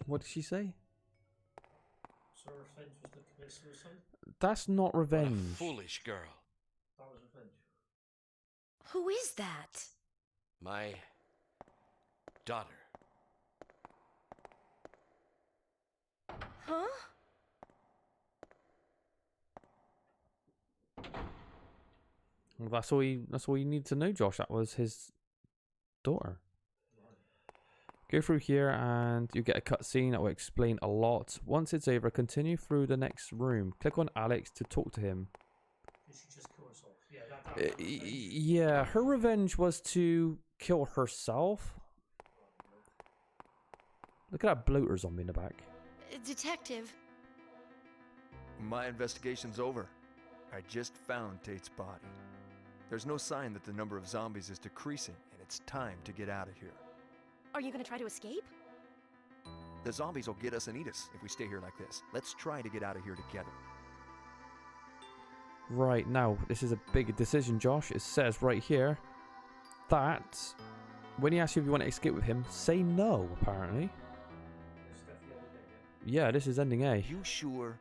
What did she say? So revenge was to commit suicide? That's not What a revenge. foolish girl. That was revenge. Who is that? My daughter. Huh? Well, that's all you need to know, Josh. That was his daughter. Go through here and you get a cutscene that will explain a lot. Once it's over, continue through the next room. Click on Alex to talk to him. Did she just kill herself? Yeah, that was revenge. Yeah, her revenge was to kill herself. Look at that bloater zombie in the back. Detective. My investigation's over. I just found Tate's body. There's no sign that the number of zombies is decreasing, and it's time to get out of here. Are you gonna try to escape? The zombies will get us and eat us if we stay here like this. Let's try to get out of here together. Right, now, this is a big decision, Josh. It says right here that when he asks you if you want to escape with him, say no, apparently. Yeah, this is ending A. You sure?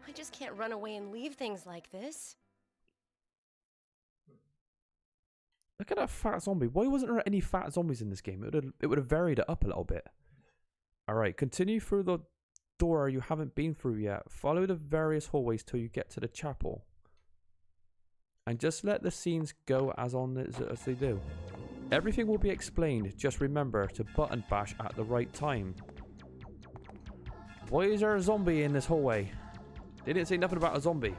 I just can't run away and leave things like this. Look at that fat zombie. Why wasn't there any fat zombies in this game? It would have varied it up a little bit. Alright, continue through the door you haven't been through yet. Follow the various hallways till you get to the chapel. And just let the scenes go as they do. Everything will be explained. Just remember to button bash at the right time. Why is there a zombie in this hallway? They didn't say nothing about a zombie.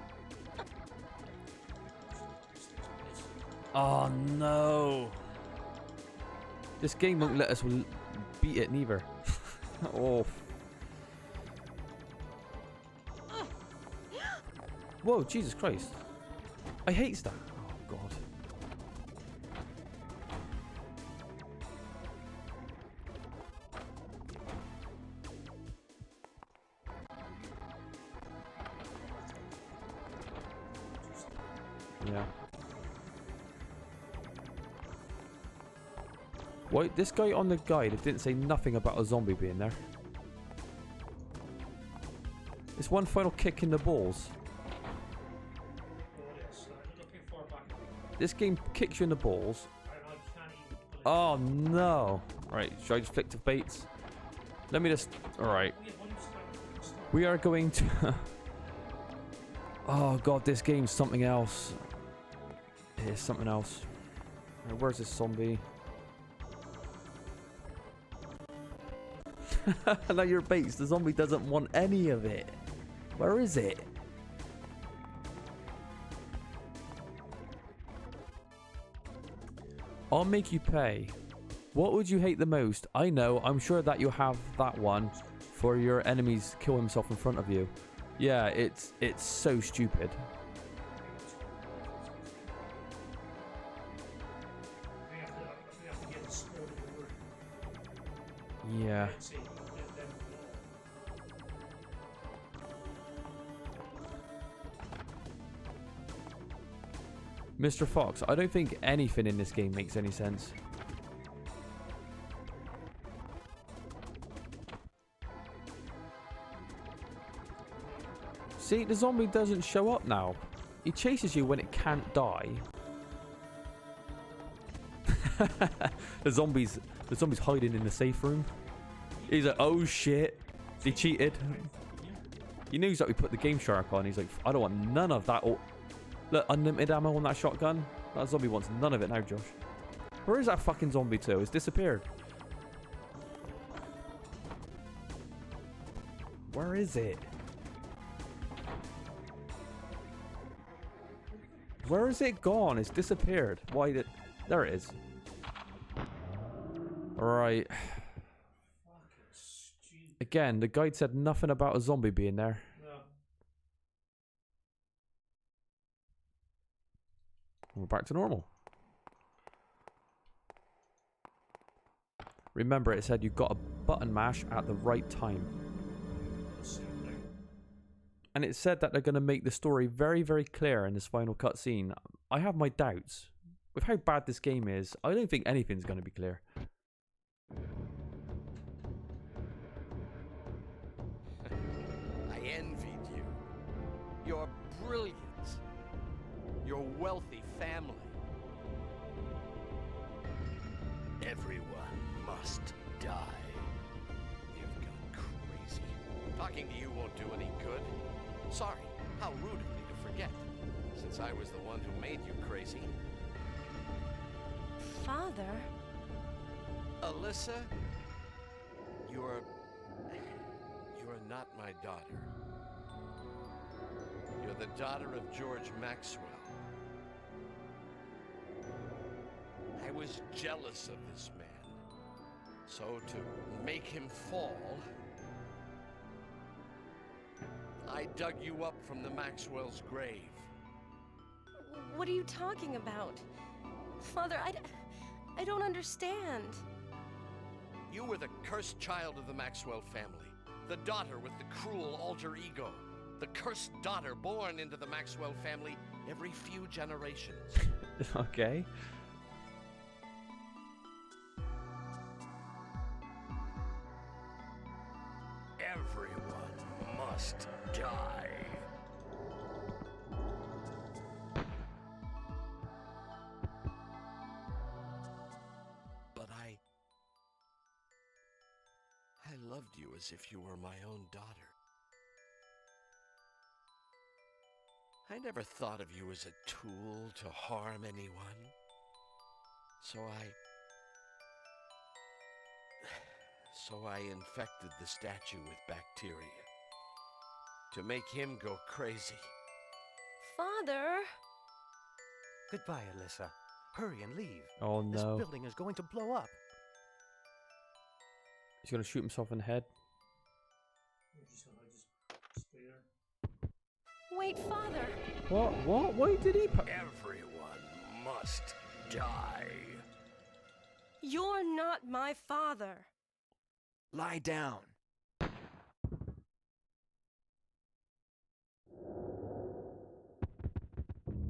Oh no. This game won't let us beat it neither. Oh. Whoa, Jesus Christ. I hate that. Oh God. Yeah. Wait, this guy on the guide, it didn't say nothing about a zombie being there. It's one final kick in the balls. Looking far back. This game kicks you in the balls. I can't even believe Oh no. Right, should I just flick to Bates? Let me just... Alright. We are going to... Oh god, this game's something else. It is something else. Right, where's this zombie? Now you're Bates. The zombie doesn't want any of it. Where is it? I'll make you pay. What would you hate the most? I know. I'm sure that you have that one for your enemies kill himself in front of you. Yeah, it's so stupid. we have to get the sport in the room. Yeah. Let's see. Mr. Fox, I don't think anything in this game makes any sense. See, the zombie doesn't show up now. He chases you when it can't die. The zombie's hiding in the safe room. He's like, oh shit, he cheated. He knows that we put the Game Shark on. He's like, I don't want none of that. Look, unlimited ammo on that shotgun. That zombie wants none of it now, Josh. Where is that fucking zombie to? It's disappeared. Where is it? Where is it gone? It's disappeared. Why did... There it is. Alright. Again, the guide said nothing about a zombie being there. No. We're back to normal. Remember, it said you got a button mash at the right time. And it said that they're going to make the story very, very clear in this final cutscene. I have my doubts. With how bad this game is, I don't think anything's going to be clear. I envied you. Your brilliance. Your wealthy family. Everyone must die. You've gone crazy. Talking to you won't do any good. Sorry, how rude of me to forget, since I was the one who made you crazy. Father? Alyssa, you're not my daughter. You're the daughter of George Maxwell. I was jealous of this man, so to make him fall, I dug you up from the Maxwell's grave. What are you talking about? Father, I don't understand. You were the cursed child of the Maxwell family. The daughter with the cruel alter ego. The cursed daughter born into the Maxwell family every few generations. Okay. Everyone must die. But I loved you as if you were my own daughter. I never thought of you as a tool to harm anyone. So I infected the statue with bacteria to make him go crazy. Father? Goodbye, Alyssa. Hurry and leave. Oh This no. building is going to blow up. He's going to shoot himself in the head. Just stay there. Wait, Father. What? Why did he... Everyone must die. You're not my father. Lie down.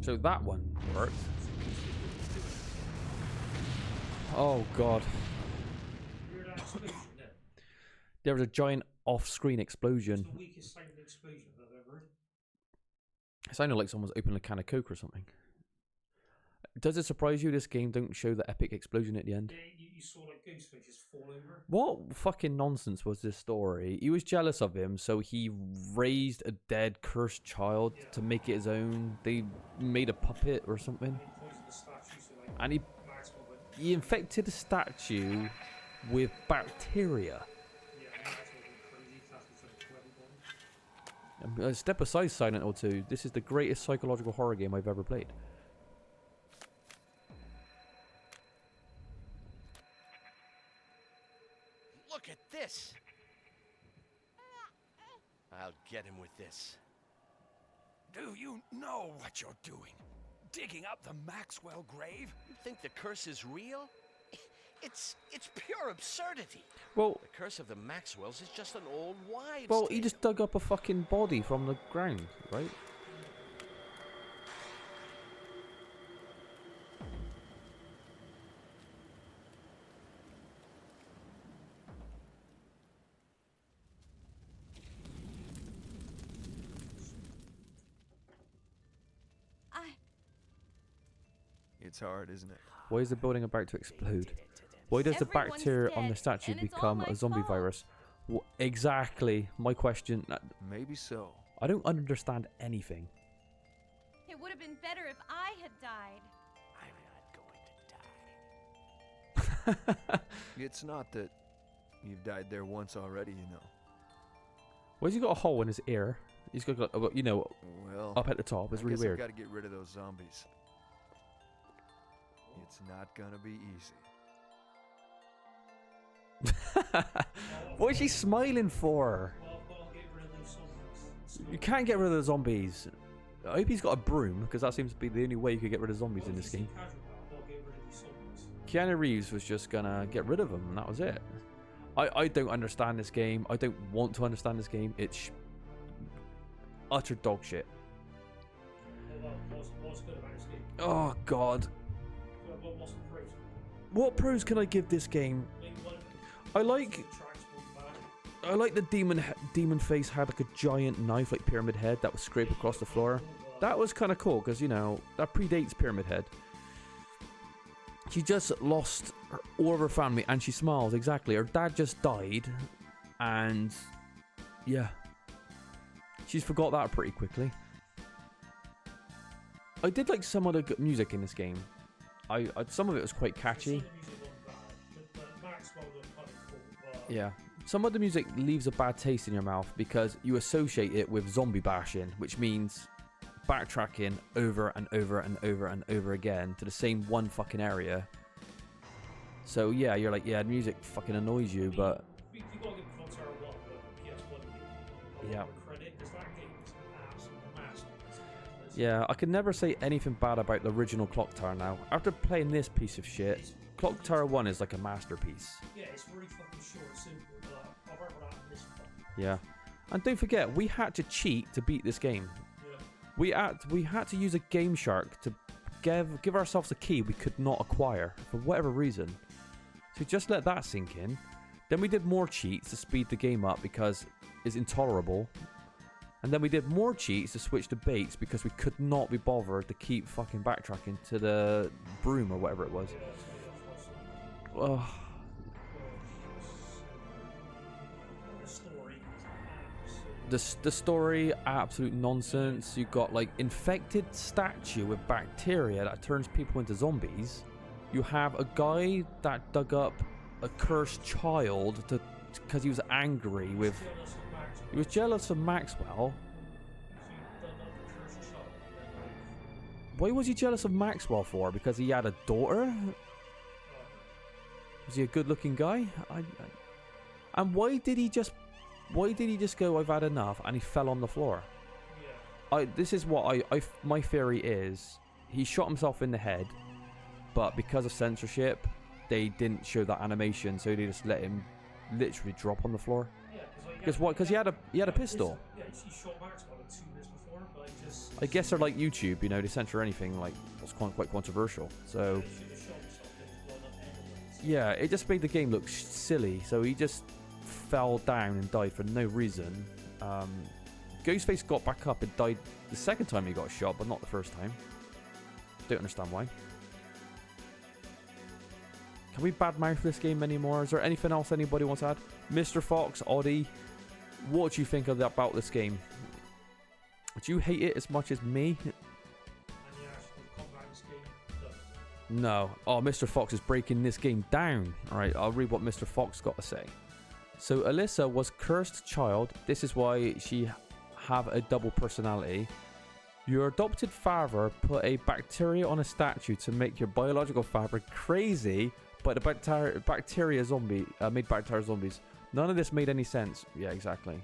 So that one worked. Oh god. There was a giant off-screen explosion. It's the weakest sounding explosion I've ever heard. It sounded like someone's opening a can of Coke or something. Does it surprise you this game don't show the epic explosion at the end? Yeah, you saw like Ghostface just fall over. What fucking nonsense was this story? He was jealous of him, so he raised a dead, cursed child to make it his own. They made a puppet or something. And he infected the statue with bacteria. Step aside Silent Hill 2. This is the greatest psychological horror game I've ever played. Look at this. I'll get him with this. Do you know what you're doing? Digging up the Maxwell grave? You think the curse is real? It's pure absurdity. Well, the curse of the Maxwells is just an old wives' well, tale. he just dug up a fucking body from the ground, right? It's hard, isn't it? Why is the building about to explode? Why does the Everyone's bacteria on dead, the statue and it's all become my a zombie fault. virus? Exactly. My question. Maybe so. I don't understand anything. It would have been better if I had died. I'm not going to die. It's not that you've died there once already, you know. Why's he got a hole in his ear? He's got, you know, well, up at the top. It's I really guess weird. I've got to get rid of those zombies. It's not gonna be easy. What is she smiling for? You can't get rid of the zombies. I hope he's got a broom, because that seems to be the only way you could get rid of zombies in this game. Keanu Reeves was just gonna get rid of them, and that was it. I don't understand this game. I don't want to understand this game. It's utter dog shit. What's good about this game? Oh god. What's the pros? What pros can I give this game? I like the demon face had like a giant knife, like Pyramid Head, that would scrape across the floor. That was kind of cool because, you know, that predates Pyramid Head. She just lost all of her family, and she smiles. Exactly, her dad just died, and yeah, she's forgot that pretty quickly. I did like some of the good music in this game. Some of it was quite catchy. Yeah. Some of the music leaves a bad taste in your mouth because you associate it with zombie bashing, which means backtracking over and over and over and over again to the same one fucking area. So yeah, you're like, yeah, the music fucking annoys you, but You gotta give Clock Tower 1 the PS1 game. yeah. Credit, because that game is an absolute masterpiece. Yeah, I can never say anything bad about the original Clock Tower now. After playing this piece of shit, Clock Tower 1 is like a masterpiece. Yeah, it's really fucking short, simple, but I'd rather that than this one. Yeah. And don't forget, we had to cheat to beat this game. Yeah. We had to use a Game Shark to give ourselves a key we could not acquire for whatever reason. So just let that sink in. Then we did more cheats to speed the game up because it's intolerable. And then we did more cheats to switch to baits because we could not be bothered to keep fucking backtracking to the broom or whatever it was. Ugh. The story, absolute nonsense. You got like infected statue with bacteria that turns people into zombies. You have a guy that dug up a cursed child because he was angry with. He was jealous of Maxwell. Why was he jealous of Maxwell for? Because he had a daughter? Was he a good-looking guy? And why did he just go, I've had enough, and he fell on the floor? This is what my theory is. He shot himself in the head, but because of censorship, they didn't show that animation, so they just let him literally drop on the floor. Yeah, Because what? Because he had a pistol. Yeah, he shot Maxwell like 2 minutes before, but he just. I guess they're like YouTube, you know, they censor anything like what's quite controversial. So yeah, it just made the game look silly. So he just fell down and died for no reason. Ghostface got back up and died the second time he got shot, but not the first time. Don't understand why. Can we badmouth this game anymore? Is there anything else anybody wants to add? Mr. Fox, Oddie, what do you think about this game? Do you hate it as much as me? No. Oh, Mr. Fox is breaking this game down. Alright, I'll read what Mr. Fox got to say. So, Alyssa was cursed child. This is why she have a double personality. Your adopted father put a bacteria on a statue to make your biological father crazy, but the bacteria zombie made bacteria zombies. None of this made any sense. Yeah, exactly.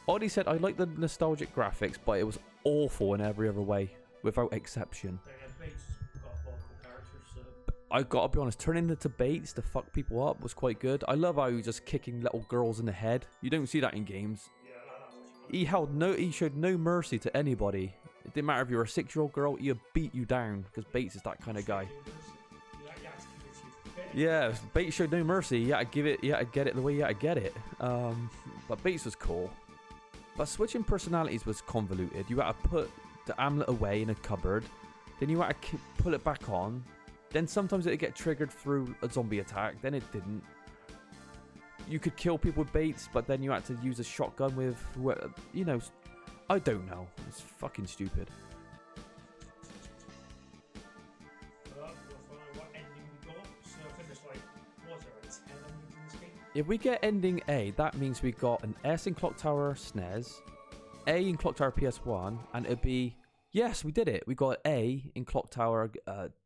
Oddie said, I like the nostalgic graphics, but it was awful in every other way, without exception. I gotta be honest, turning into Bates to fuck people up was quite good. I love how he was just kicking little girls in the head. You don't see that in games. He showed no mercy to anybody. It didn't matter if you were a 6-year-old girl, he'd beat you down, because Bates is that kind of guy. Yeah, Bates showed no mercy. You had to get it the way you had to get it. But Bates was cool. But switching personalities was convoluted. You had to put the amulet away in a cupboard, then you had to pull it back on. Then sometimes it'd get triggered through a zombie attack, then it didn't. You could kill people with Bates, but then you had to use a shotgun with, you know, I don't know. It's fucking stupid. If we get ending A, that means we got an S in Clock Tower SNES, A in Clock Tower PS1, and it'd be... Yes, we did it. We got A in Clock Tower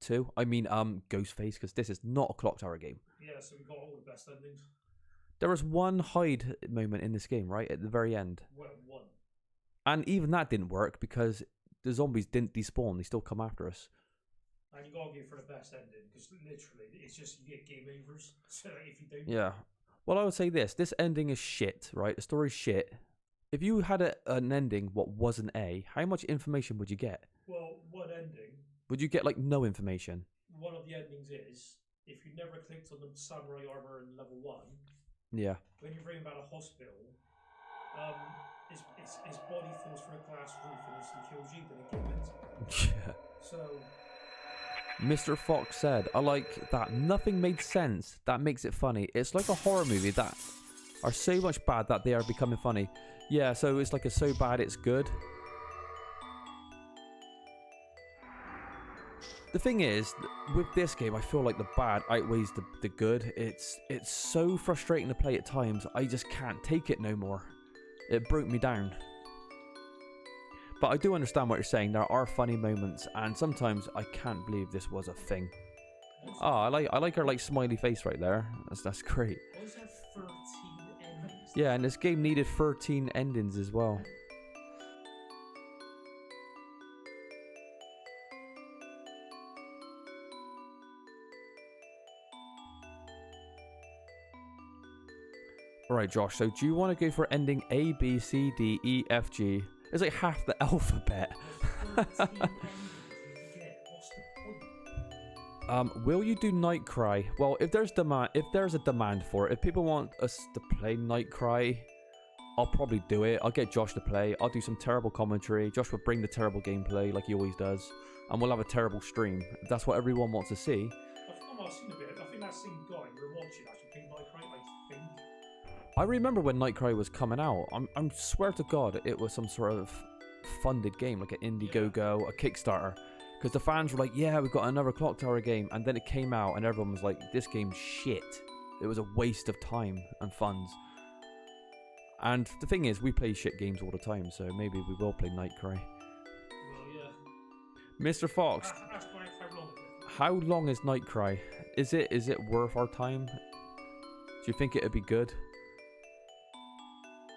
2. I mean, Ghostface, because this is not a Clock Tower game. Yeah, so we got all the best endings. There was one hide moment in this game, right? At the very end. Well, one. And even that didn't work because the zombies didn't despawn. They still come after us. And you gotta go for the best ending, because literally, it's just you get game overs. So if you don't... Yeah. Well, I would say this. This ending is shit, right? The story's shit. If you had an ending what was an A, how much information would you get? Well, one ending... Would you get, like, no information? One of the endings is, if you never clicked on the samurai armor in level 1... Yeah. When you bring him out of hospital, his body falls through a glass roof and instantly kills you, then it gets Yeah. So... Mr. Fox said, I like that nothing made sense. That makes it funny. It's like a horror movie that are so much bad that they are becoming funny. Yeah, so it's like a so bad it's good. The thing is, with this game, I feel like the bad outweighs the good. It's so frustrating to play at times. I just can't take it no more. It broke me down. But I do understand what you're saying. There are funny moments, and sometimes I can't believe this was a thing. Oh, I like her like smiley face right there. That's great. Was there 13 endings? Yeah, and this game needed 13 endings as well. Alright, Josh, so do you want to go for ending A, B, C, D, E, F, G? It's like half the alphabet. Will you do Nightcry? Well, if there's a demand for it, if people want us to play Nightcry, I'll probably do it. I'll get Josh to play. I'll do some terrible commentary. Josh will bring the terrible gameplay like he always does, and we'll have a terrible stream. If that's what everyone wants to see. I think that same guy we were watching actually picked Nightcry, I think. I remember when Nightcry was coming out. I swear to God, it was some sort of funded game, like an Indiegogo, a Kickstarter. Because the fans were like, yeah, we've got another Clock Tower game. And then it came out and everyone was like, this game's shit. It was a waste of time and funds. And the thing is, we play shit games all the time, so maybe we will play Nightcry. Well, yeah. Mr. Fox, Ask Mike how long is Nightcry? Is it worth our time? Do you think it'd be good?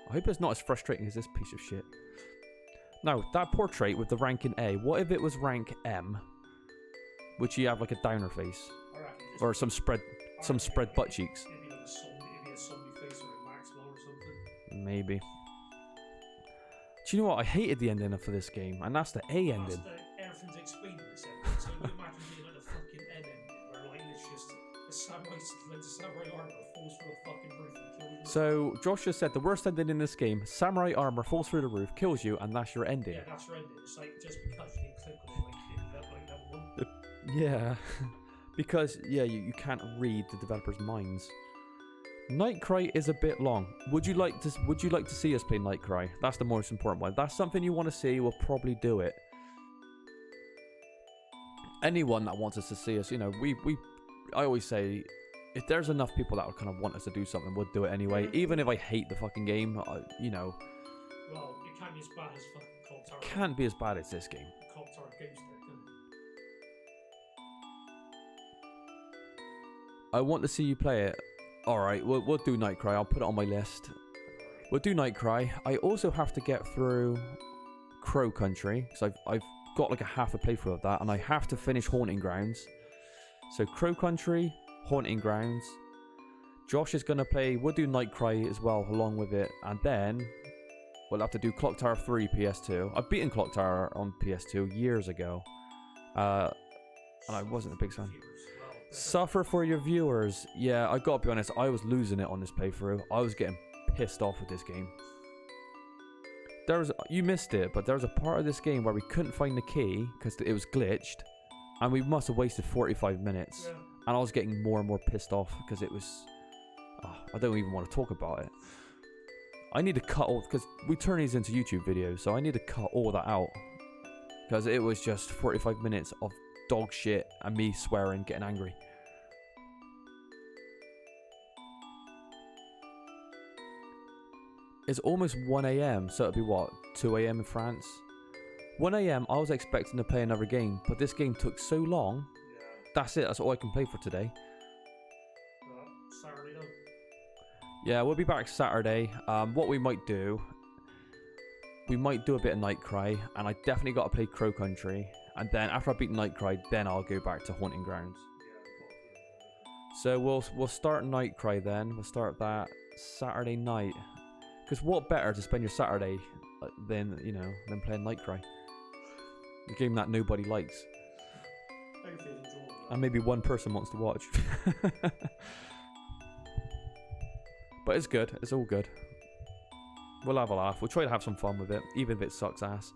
I hope it's not as frustrating as this piece of shit. Now, that portrait with the rank in A, what if it was rank M? Would you have like a downer face? Or some spread butt cheeks? Maybe like a zombie face or a Maxwell or something. Maybe. Do you know what? I hated the ending for this game, and that's the A ending. Everything's explained in this episode, so you imagine being like the fucking end ending, where like it's just the samurai armor falls through the fucking roof and kills you. So Josh just said the worst ending in this game: samurai armor falls through the roof, kills you, and that's your ending. Yeah, that's your ending. It's like just because you didn't click on it, like you did level 1. Yeah, because you can't read the developers' minds. Nightcry is a bit long. Would you like to see us play Nightcry? That's the most important one. That's something you want to see. We'll probably do it. Anyone that wants us to see us, I always say, if there's enough people that would kind of want us to do something, we'll do it anyway. Even if I hate the fucking game, Well, it can't be as bad as fucking Clock Tower. Can't be as bad as this game. Clock Tower Ghost Stick, can it? I want to see you play it. Alright, we'll do Nightcry. I'll put it on my list. We'll do Nightcry. I also have to get through Crow Country, because I've got like a half a playthrough of that, and I have to finish Haunting Grounds. So Crow Country, Haunting Grounds. Josh is going to play, we'll do Nightcry as well along with it, and then we'll have to do Clock Tower 3 PS2. I've beaten Clock Tower on PS2 years ago, and I wasn't a big fan. Suffer for your viewers. Yeah, I gotta be honest, I was losing it on this playthrough. I was getting pissed off with this game. You missed it, but there was a part of this game where we couldn't find the key because it was glitched, and we must have wasted 45 minutes. Yeah. And I was getting more and more pissed off because it was... I don't even want to talk about it. I need to cut all... because we turn these into YouTube videos, so I need to cut all that out. Because it was just 45 minutes of dog shit and me swearing, getting angry. It's almost 1 AM, so it'll be what, 2 AM in France? 1 AM, I was expecting to play another game, but this game took so long. Yeah. That's it, that's all I can play for today. Saturday though. Yeah, we'll be back Saturday. What we might do, we might do a bit of Nightcry, and I definitely got to play Crow Country. And then after I beat Nightcry, then I'll go back to Haunting Grounds. So we'll start Nightcry then. We'll start that Saturday night. Because what better to spend your Saturday than playing Nightcry? The game that nobody likes. And maybe one person wants to watch. But it's good. It's all good. We'll have a laugh. We'll try to have some fun with it, even if it sucks ass.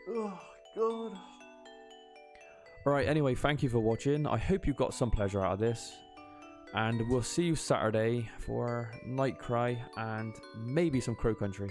Oh, God. Alright, anyway, thank you for watching. I hope you got some pleasure out of this. And we'll see you Saturday for Nightcry and maybe some Crow Country.